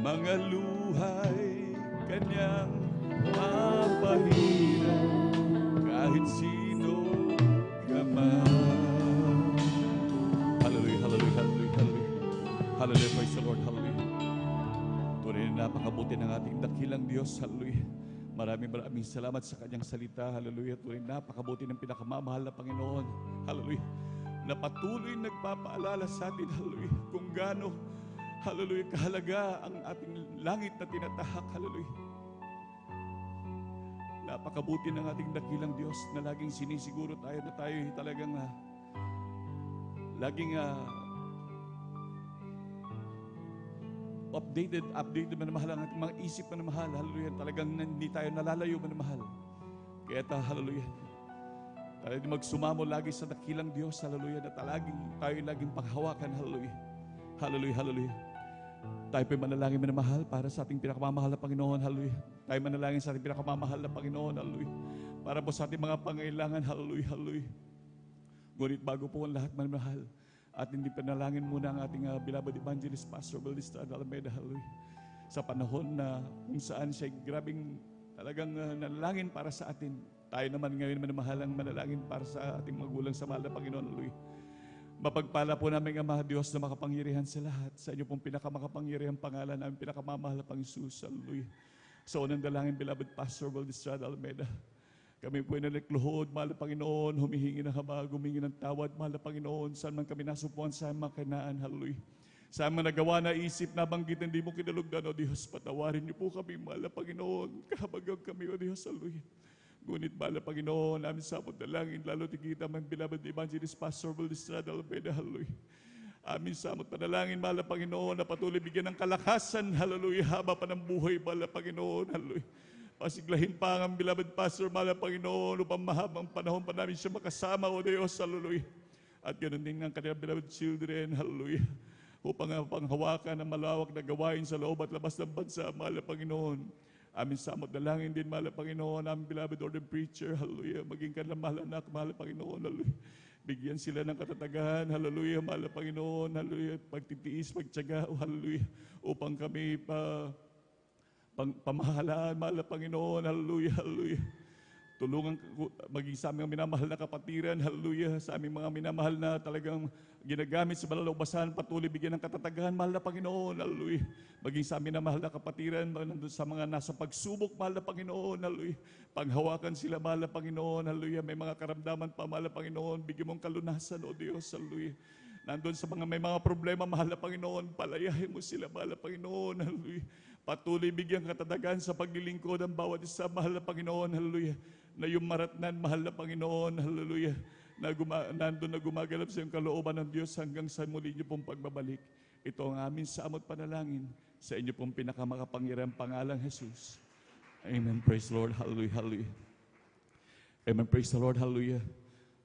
mga luhay kanyang mapahirap kahit sino ka man. Hallelujah, hallelujah, hallelujah, hallelujah. Hallelujah, praise the Lord, hallelujah. Tunay na napakabuti ng ating dakilang Diyos, hallelujah. Maraming salamat sa kanyang salita, hallelujah. Tunay na napakabuti ng pinakamamahal na Panginoon, hallelujah, na patuloy nagpapaalala sa atin, hallelujah, kung gaano, hallelujah, kahalaga ang ating langit na tinatahak, hallelujah. Napakabuti ng ating dakilang Diyos na laging sinisiguro tayo na tayo talagang laging updated manamahal ang ating mga isip manamahal, hallelujah. Talagang hindi tayo nalalayo manamahal. Kaya hallelujah, tayo magsumamo lagi sa dakilang Diyos, hallelujah, na tayo laging panghawakan, hallelujah. Hallelujah, hallelujah. Tayo po'y manalangin manamahal para sa ating pinakamamahal na Panginoon, hallelujah. Tayo manalangin sa ating pinakamamahal na Panginoon, hallelujah. Para po sa ating mga pangailangan, hallelujah, hallelujah. Ngunit bago po ang lahat manamahal, at hindi panalangin muna ang ating beloved evangelist, Pastor Belista Alameda, hallelujah. Sa panahon na kung saan siya grabing talagang nanalangin para sa atin. Tayo naman ngayon manamahal ang manalangin para sa ating magulang sa mahal na Panginoon, hallelujah. Mapagpala po namin ang Ama Diyos na makapangyarihan sa lahat. Sa inyo pong pinakamakapangyarihan pangalan namin, pinakamamahal na Panginoon, hallelujah. Sa unang dalangin, beloved Pastor Belista Alameda, kami po ay nalikluhod, mahal na Panginoon, humihingi ng habag, humingi ng tawad, mahal na Panginoon, saan man kami nasupuan sa mga kanaan, hallelujah. Saan man nagawa na isip, nabanggit, hindi mo kinalugdan, O Diyos, patawarin niyo po kami, mahal na Panginoon, kahabagag kami, O Diyos, hallelujah. Ngunit, mahal na Panginoon, namin sabot na langin, lalo tigita man, beloved evangelist, Pastor Belista Alameda, hallelujah. Amin samot panalangin, mahal na Panginoon, na patuloy bigyan ng kalakasan, hallelujah, haba pa ng buhay, mahal na Panginoon, hallelujah. Pasiglahin pa ang beloved Pastor, mahal na Panginoon, upang mahabang panahon pa namin siya makasama, O Diyos, hallelujah. At ganoon din ang kanilang beloved children, hallelujah. Upang panghawakan ang malawak na gawain sa loob at labas ng bansa, mahal na Panginoon. Amin samot na langin din, mahal na Panginoon, aming beloved ordained preacher, hallelujah. Maging kanilang mahal anak, mahal na Panginoon, hallelujah. Bigyan sila ng katatagan, hallelujah, mahal na Panginoon, hallelujah. Pagtitiis, pagtiyaga, hallelujah. Upang kami pamahalaan, mahal na Panginoon, hallelujah, hallelujah. Tulungan maging sa aming minamahal na kapatiran, hallelujah, sa aming mga minamahal na talagang ginagamit sa banal na ubasan, patuloy bigyan ng katatagan, mahal na Panginoon, hallelujah. Maging sa aming minamahal na kapatiran, sa mga nasa pagsubok, mahal na Panginoon, hallelujah. Panghawakan sila, mahal na Panginoon, hallelujah. May mga karamdaman pa, mahal na Panginoon, bigyan mong kalunasan, O Diyos, hallelujah. Nandun sa mga may mga problema, mahal na Panginoon, palayahin mo sila, mahal na Panginoon, hallelujah. Patuloy bigyan katatagan sa paglilingkod ang bawat isa, mahal na Panginoon, hallelujah. Na yung maratnan, mahal na Panginoon, hallelujah. Nandun na gumagalap sa iyong kalooban ng Diyos hanggang sa muli niyo pong pagbabalik. Ito ang aming samot panalangin sa inyo pong pinakamakapangyarihang pangalang Jesus. Amen. Praise the Lord. Hallelujah. Hallelujah. Amen. Praise the Lord. Hallelujah.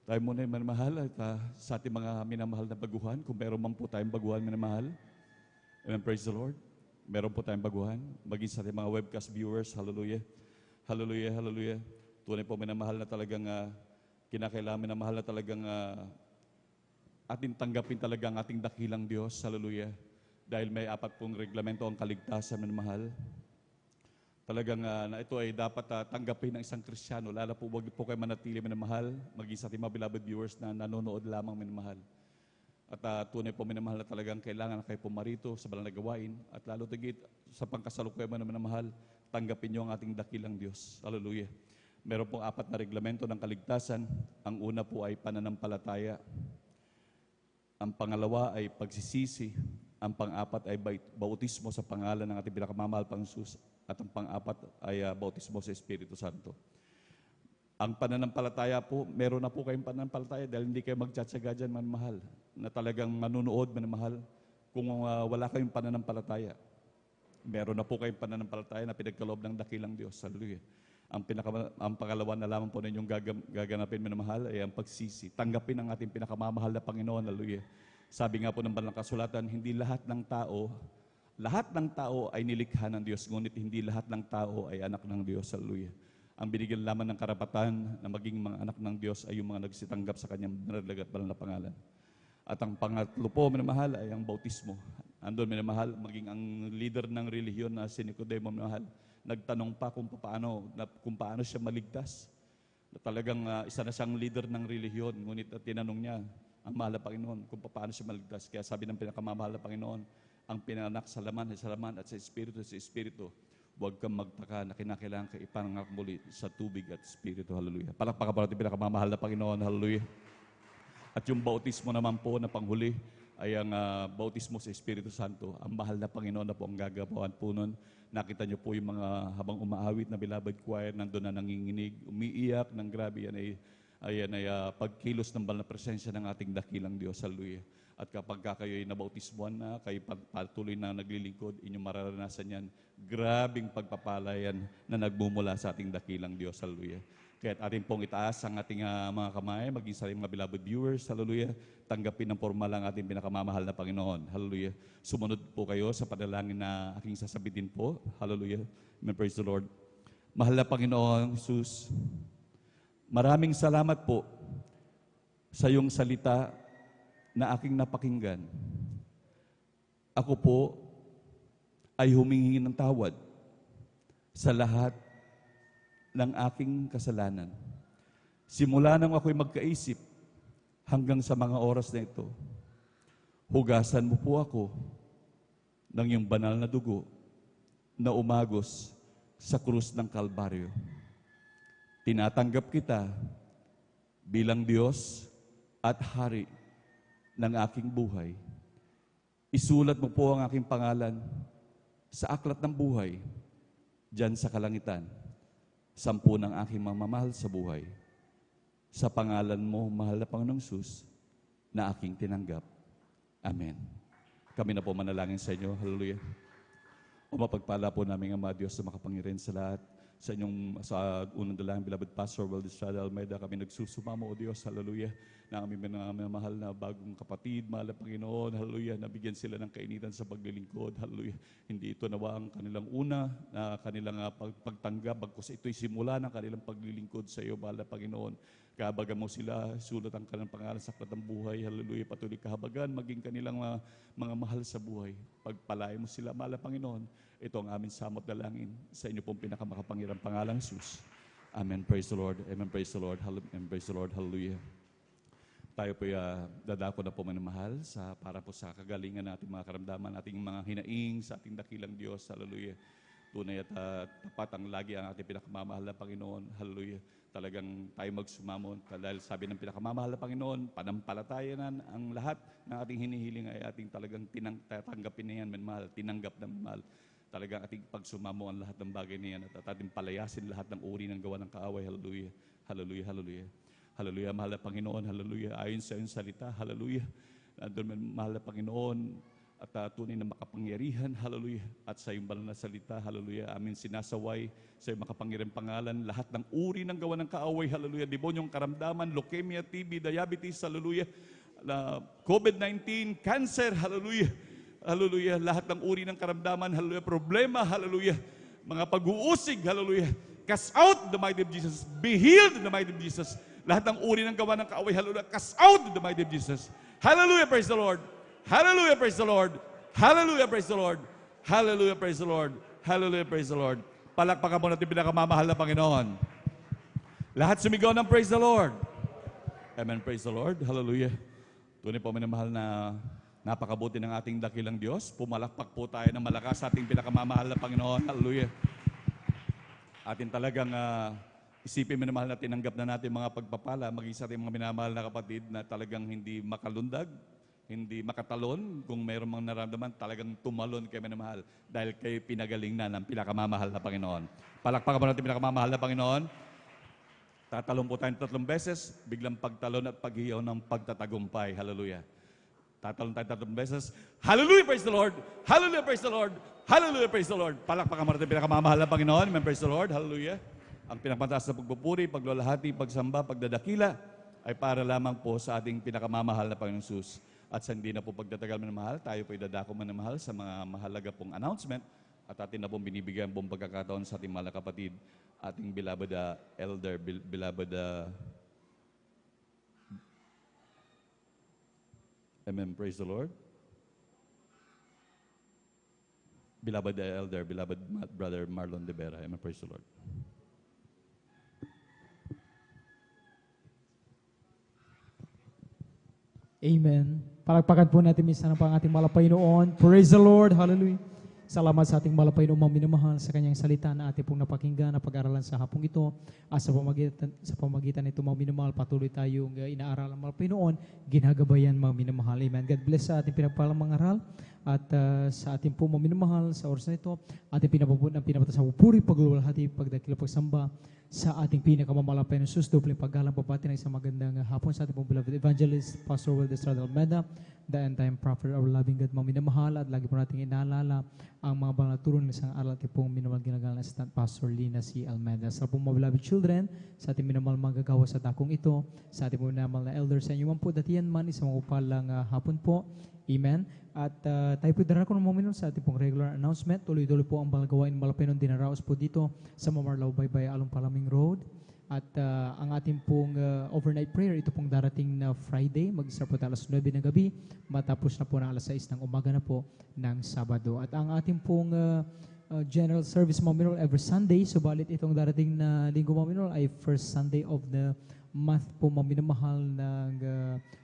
Tayo muna ay manamahal at sa ating mga minamahal na baguhan, kung meron man po tayong baguhan minamahal. Amen. Praise the Lord. Meron po tayong baguhan. Maging sa ating mga webcast viewers. Hallelujah. Hallelujah. Hallelujah. Tunay po minamahal na talagang kinakailangan, minamahal na talagang ating tanggapin talaga ang ating dakilang Diyos. Hallelujah. Dahil may apat pong reglamento ang kaligtasan, minamahal. Talagang na ito ay dapat tanggapin ng isang Kristiyano. Lalo po, wag po kayo manatili, minamahal. Maging sa ating mga beloved viewers na nanonood lamang, minamahal. At tunay po, minamahal na talagang kailangan na kayo pumarito sa banal na gawain. At lalo tigit sa pangkasalukuyan mo na minamahal, tanggapin niyo ang ating dakilang Diyos. Hallelujah. Meron pong apat na reglamento ng kaligtasan. Ang una po ay pananampalataya. Ang pangalawa ay pagsisisi. Ang pang-apat ay bautismo sa pangalan ng ating pinakamamahal pang Jesus. At ang pang-apat ay bautismo sa Espiritu Santo. Ang pananampalataya po, meron na po kayong pananampalataya dahil hindi kayo magtsatsaga dyan, manmahal, na talagang manunood, manmahal, kung wala kayong pananampalataya. Meron na po kayong pananampalataya na pinagkaloob ng dakilang Diyos. Hallelujah. Ang pangalawa na lamang po ninyong gaganapin, minamahal, ay ang pagsisi. Tanggapin ang ating pinakamamahal na Panginoon. Hallelujah. Sabi nga po ng banal na kasulatan, hindi lahat ng tao ay nilikha ng Diyos, ngunit hindi lahat ng tao ay anak ng Diyos. Hallelujah. Ang binigyan lamang ng karapatan na maging mga anak ng Diyos ay yung mga nagsitanggap sa kanyang naralag at banal na pangalan. At ang pangatlo po, minamahal, ay ang bautismo. Andun, minamahal, maging ang leader ng relihiyon na si Nicodemo, minamahal, nagtanong pa kung paano siya maligtas. Na talagang isa na siyang leader ng relihiyon, ngunit tinanong niya ang mahal na Panginoon kung paano siya maligtas. Kaya sabi ng pinakamamahal na Panginoon, ang pinanganak sa laman at sa Espiritu, huwag kang magtaka na kinakailangan ka ipanganak muli sa tubig at Espiritu. Hallelujah. Palakpakan po natin pinakamamahal na Panginoon. Hallelujah. At yung bautismo naman po na panghuli ay ang bautismo sa Espiritu Santo. Ang mahal na Panginoon na po ang gagawain po nun. Nakita niyo po yung mga habang umaawit na beloved choir, nandun na nanginginig, umiiyak ng grabe. Yan ay pagkilos ng banal na presensya ng ating dakilang Diyos. Hallelujah. At kapag kayo ay nabautismuhan na, kayo patuloy na naglilingkod, inyong mararanasan yan. Grabing pagpapalayan na nagmumula sa ating dakilang Diyos. Hallelujah. Kaya atin pong itaas ang ating mga kamay, maging sa ating mga beloved viewers. Hallelujah. Tanggapin ng formal ang ating pinakamamahal na Panginoon. Hallelujah. Sumunod po kayo sa panalangin na aking sasabitin po. Hallelujah. Amen. Praise the Lord. Mahal na Panginoon Jesus, maraming salamat po sa iyong salita na aking napakinggan. Ako po ay humingi ng tawad sa lahat ng aking kasalanan. Simula nang ako'y magkaisip hanggang sa mga oras na ito, hugasan mo po ako ng iyong banal na dugo na umagos sa krus ng Kalbaryo. Tinatanggap kita bilang Diyos at Hari ng aking buhay. Isulat mo po ang aking pangalan sa aklat ng buhay diyan sa kalangitan. 10 ng aking mamamahal sa buhay. Sa pangalan mo, mahal na Panginoong Sus, na aking tinanggap. Amen. Kami na po manalangin sa inyo. Hallelujah. O mapagpala po namin ang mga Diyos na makapangyarihan sa lahat. Sa unang dalangin, beloved Pastor Valdez Estrada Almeida, kami nagsusumamo, O Diyos, hallelujah, na aming mahal na bagong kapatid, mahal na Panginoon, hallelujah, nabigyan sila ng kainitan sa paglilingkod, hallelujah. Hindi ito nawa ang kanilang una, na kanilang pagtanggap, bagkus ito'y simula ng kanilang paglilingkod sa iyo, mahal na Panginoon. Kahabagan mo sila, sulat ang kanilang pangalan sa aklat ng buhay, hallelujah, patuloy kahabagan, maging kanilang mga mahal sa buhay. Pagpalain mo sila, mahal na Panginoon. Ito ang aming samot dalangin sa inyo pong pinakamakapangyarang pangalang Jesus. Amen. Praise the Lord. Amen. Praise the Lord. Amen. Praise the Lord. Hallelujah. Tayo po dadako na po manamahal para po sa kagalingan nating mga karamdaman, ating mga hinaing sa ating dakilang Diyos. Hallelujah. Tunay at tapat ang lagi ang ating pinakamamahal na Panginoon. Hallelujah. Talagang tayo magsumamon. Dahil sabi ng pinakamamahal na Panginoon, panampalatayanan ang lahat ng ating hinihiling ay ating talagang tanggapin na yan, mahal. Tinanggap na mahal. Talagang ating pagsumamo ang lahat ng bagay na yan at ating palayasin lahat ng uri ng gawa ng kaaway. Hallelujah. Hallelujah. Hallelujah. Hallelujah. Mahal na Panginoon. Hallelujah. Ayon sa iyong salita. Hallelujah. Nandun, mahal na Panginoon at tunay na makapangyarihan. Hallelujah. At sa iyong banal na salita. Hallelujah. Amin sinasaway sa iyong makapangyarihang pangalan. Lahat ng uri ng gawa ng kaaway. Hallelujah. Debonyong karamdaman, leukemia, TB, diabetes. Hallelujah. COVID-19, cancer. Hallelujah. Hallelujah. Lahat ng uri ng karamdaman, hallelujah, problema, hallelujah, mga pag-uusig, hallelujah. Cast out the mighty of Jesus. Be healed in the mighty of Jesus. Lahat ng uri ng gawa ng kaaway, hallelujah, cast out in the mighty of Jesus. Hallelujah, praise the Lord. Hallelujah, praise the Lord. Hallelujah, praise the Lord. Hallelujah, praise the Lord. Hallelujah, praise the Lord. Palakpakan mo natin pinakamamahal na Panginoon. Lahat sumigaw ng praise the Lord. Amen, praise the Lord. Hallelujah. Tunay po minamahal na napakabuti ng ating dakilang Diyos. Pumalakpak po tayo ng malakas sa ating pinakamamahal na Panginoon. Hallelujah. Atin talagang isipin mo na mahal na tinanggap na natin mga pagpapala, maging sa ating mga minamahal na kapatid na talagang hindi makalundag, hindi makatalon. Kung mayroong mga naramdaman, talagang tumalon kayo minamahal dahil kayo pinagaling na ng pinakamamahal na Panginoon. Palakpakan mo natin pinakamamahal na Panginoon. Tatalon po tayo 3 beses, biglang pagtalon at paghiyaw ng pagtatagumpay. Hallelujah. Tatalon tayo 3 beses. Hallelujah, praise the Lord. Hallelujah, praise the Lord. Hallelujah, praise the Lord. Palakpakan mo natin pinakamamahal na Panginoon. Amen, praise the Lord. Hallelujah. Ang pinakmataas na pagpupuri, paglalahati, pagsamba, pagdadakila ay para lamang po sa ating pinakamamahal na Panginoon Jesus. At sa hindi na po pagtatagal manamahal, tayo po idadako manamahal sa mga mahalaga pong announcement at atin na pong binibigyan pong pagkakataon sa ating mga kapatid, ating beloved elder, beloved Amen. Praise the Lord. beloved elder, beloved brother Marlon De Vera. Amen. Praise the Lord. Amen. Palagpakan po natin minsan ang ating malapay noon. Praise the Lord. Hallelujah. Salamat sa ating malapay noong minamahal sa kanyang salita na ating pong napakinggan na pag-aralan sa hapong ito. Sa pamagitan nito mga minamahal, patuloy tayong inaaralan malapay noon, ginagabayan mga minamahal. Amen. God bless sa ating pinagpalang mga aral at sa ating po mga minamahal sa oras na ito, ating pinapata sa pupuri, paglulwalhati, pagdakila, pagsamba sa ating pinakamamalapay ng Sus, doble paggalang papati ng isang magandang hapon sa ating pong beloved evangelist, Pastor Will Estrada Almeda, the end-time prophet, our loving God, mga minamahal, at lagi po natin inaalala ang mga banal na turo ng isang aral at pong minamahal ginagalang na Assistant Pastor Lina C. Almeda. Sa pong mga beloved children, sa ating minamahal magagawa sa dakong ito, sa ating pong minamahal na elders, sa inyo man po datiyan man, isang upalang hapon po. Amen. At tayo po darako ng mga sa ating pong regular announcement. Tuloy-tuloy po ang balagawain malapay ng dinaraos po dito sa Mamarlaw Baybay Along Palaming Road. At ang ating pong overnight prayer, ito pong darating na Friday, mag-start po tayo alas 9 ng gabi, matapos na po na alas 6 ng umaga na po ng Sabado. At ang ating pong general service mga every Sunday, subalit itong darating na linggo mga ay first Sunday of the month po mga minamahal ng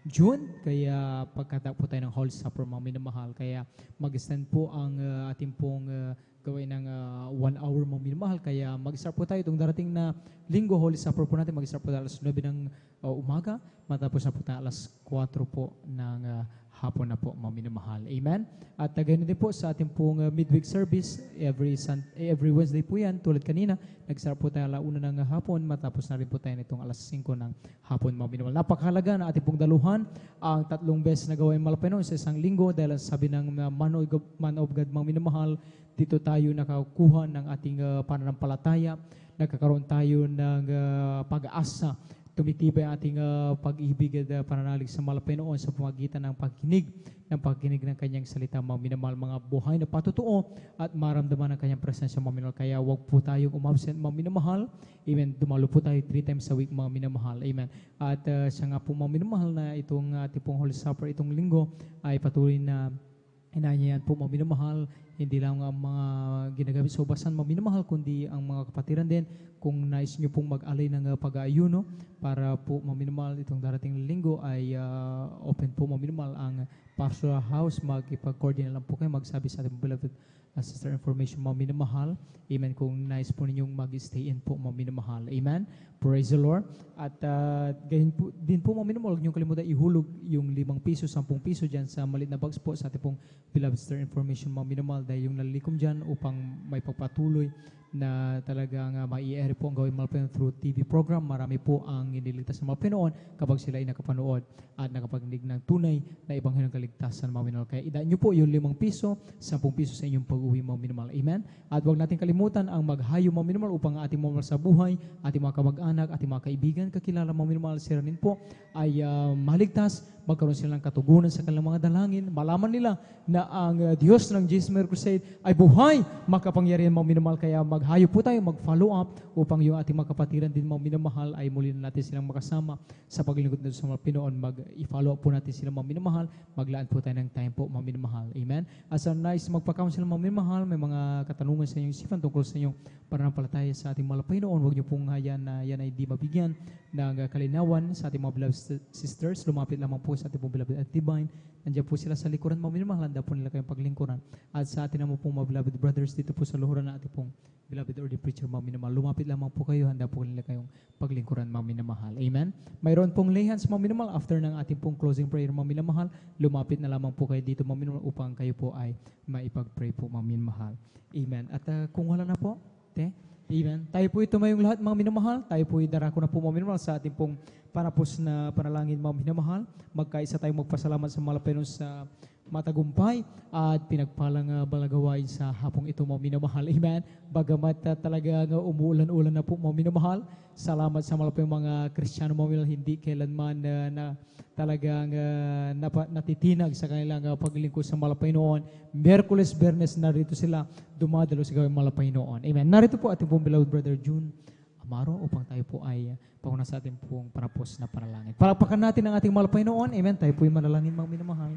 June. Kaya pagkata po tayo ng Holy Supper mga minamahal. Kaya mag-stand po ang ating pong gawin ng 1 hour mga minamahal. Kaya mag-start po tayo itong darating na linggo, Holy Supper po natin. Mag-start po tayo alas 9 ng umaga. Matapos na po tayo alas 4 po ng hapon na po mga minamahal. Amen. At ganoon din po sa ating pong midweek service every Wednesday po yan. Tulad kanina, nag-start po tayo alauna ng hapon, matapos na rin po tayo nitong alas 5 ng hapon mga minamahal. Napakahalaga na ating pong daluhan ang 3 beses na gawain malapay noon sa isang linggo dahil sabi ng man of God mga minamahal, dito tayo nakakuha ng ating pananampalataya, nagkakaroon tayo ng pag-asa, tumitibay ang ating pag-ibig at pananalig sa malapay noon sa pamagitan ng pagkinig ng kanyang salita mga minamahal, mga buhay na patutuo at maramdaman ang kanyang presensya mga minamahal. Kaya wag po tayong umabsent mga minamahal. Amen. Dumalo po tayo 3 times a week mga minamahal. Amen. At siya nga po mga minamahal na itong ating pong Holy Supper itong linggo ay patuloy na inaanyayan po mga minamahal, hindi lang ang mga ginagamit sa ubasan mga minamahal, kundi ang mga kapatiran din. Kung nais nyo pong mag-alay ng pag-aayuno para po mga minamahal itong darating linggo ay open po mga minamahal ang pastoral house. Mag-ipag-coordinate lang po kayo, magsabi sa ating beloved sister information mga minamahal. Amen. Kung nais po ninyong mag-stay in po mga minamahal. Amen. Praise the Lord. At gayon po, din po mga minamahal, huwag niyong kalimutan ihulog yung 5 piso, 10 piso dyan sa maliit na bags po sa ating pong beloved sister information mga minamahal, dahil yung nalilikom dyan upang may pagpatuloy na talagang mai-air po ang gawin malapay through TV program. Marami po ang iniligtas ng mga Pinoon kapag sila ay nakapanood at nakapagnig ng tunay na ibanghelyo ng kaligtasan mga minamahal. Kaya idaan nyo po yung 5 piso, 10 piso sa inyong pag-uwi mga minamahal. Amen. At huwag natin kalimutan ang maghayo mga minamahal upang ating mga sa buhay, ating mga kamag-anak, ating mga kaibigan, kakilala mga minamahal, sila rin po ay maligtas, magkaroon sila ng katugunan sa kanilang mga dalangin, malaman nila na ang Diyos ng Jesus Mary Crusade ay buhay, makapangyarihan mga minamahal. Kaya maghayo po tayo, mag-follow up upang yung ating mga kapatiran din mga minamahal ay muli na natin silang makasama sa paglingkod nito sa mga Pinoon. Mag-i-follow up po natin sila mga minamahal, maglaan po tayo ng time po mga minamahal. Amen. As a nice magpa-counsel mga minamahal, may mga katanungan sa inyong isipan tungkol sa inyong pananampalataya sa ating mga Pinoon, huwag niyo pong hayan na yan ay di mabigyan ng kalinawan sa ating mga beloved sisters. Lumapit lamang po sa ating mga beloved at divine. Nandiyan po sila sa likuran mga minamahal, handa po nila kayong paglingkuran. At sa atin naman pong mga beloved brothers dito po sa luhuran na ating pong beloved ordained preacher mga minamahal, lumapit lamang po kayo, handa po nila kayong paglingkuran mga minamahal. Amen. Mayroon pong lay hands mga minamahal after ng ating pong closing prayer mga minamahal. Lumapit na lamang po kayo dito mga minamahal upang kayo po ay maipag-pray po mga minamahal. Amen. At kung wala na po, amen. Tayo po ito mayong lahat mga minamahal. Tayo po idarako na po mga minamahal sa ating pong panapos na panalangin mga minamahal. Magkaisa tayong magpasalamat sa malapenon sa matagumpay at pinagpalang balagawain sa hapong ito mga minamahal. Amen. Bagamat talaga umuulan-ulan na po mga minamahal, salamat sa malapay mga Kristiyano mga minamahal, hindi kailanman na talagang natitinag sa kanilang paglingkod sa malapay noon. Miyerkules, Bernes, narito sila dumadalo sa gawing malapay noon. Amen. Narito po ating pong beloved brother June Amaro upang tayo po ay panguna sa ating pong panapos na panalangin. Palakpakan natin ang ating malapay noon. Amen. Tayo po ay manalangin mga minamahal.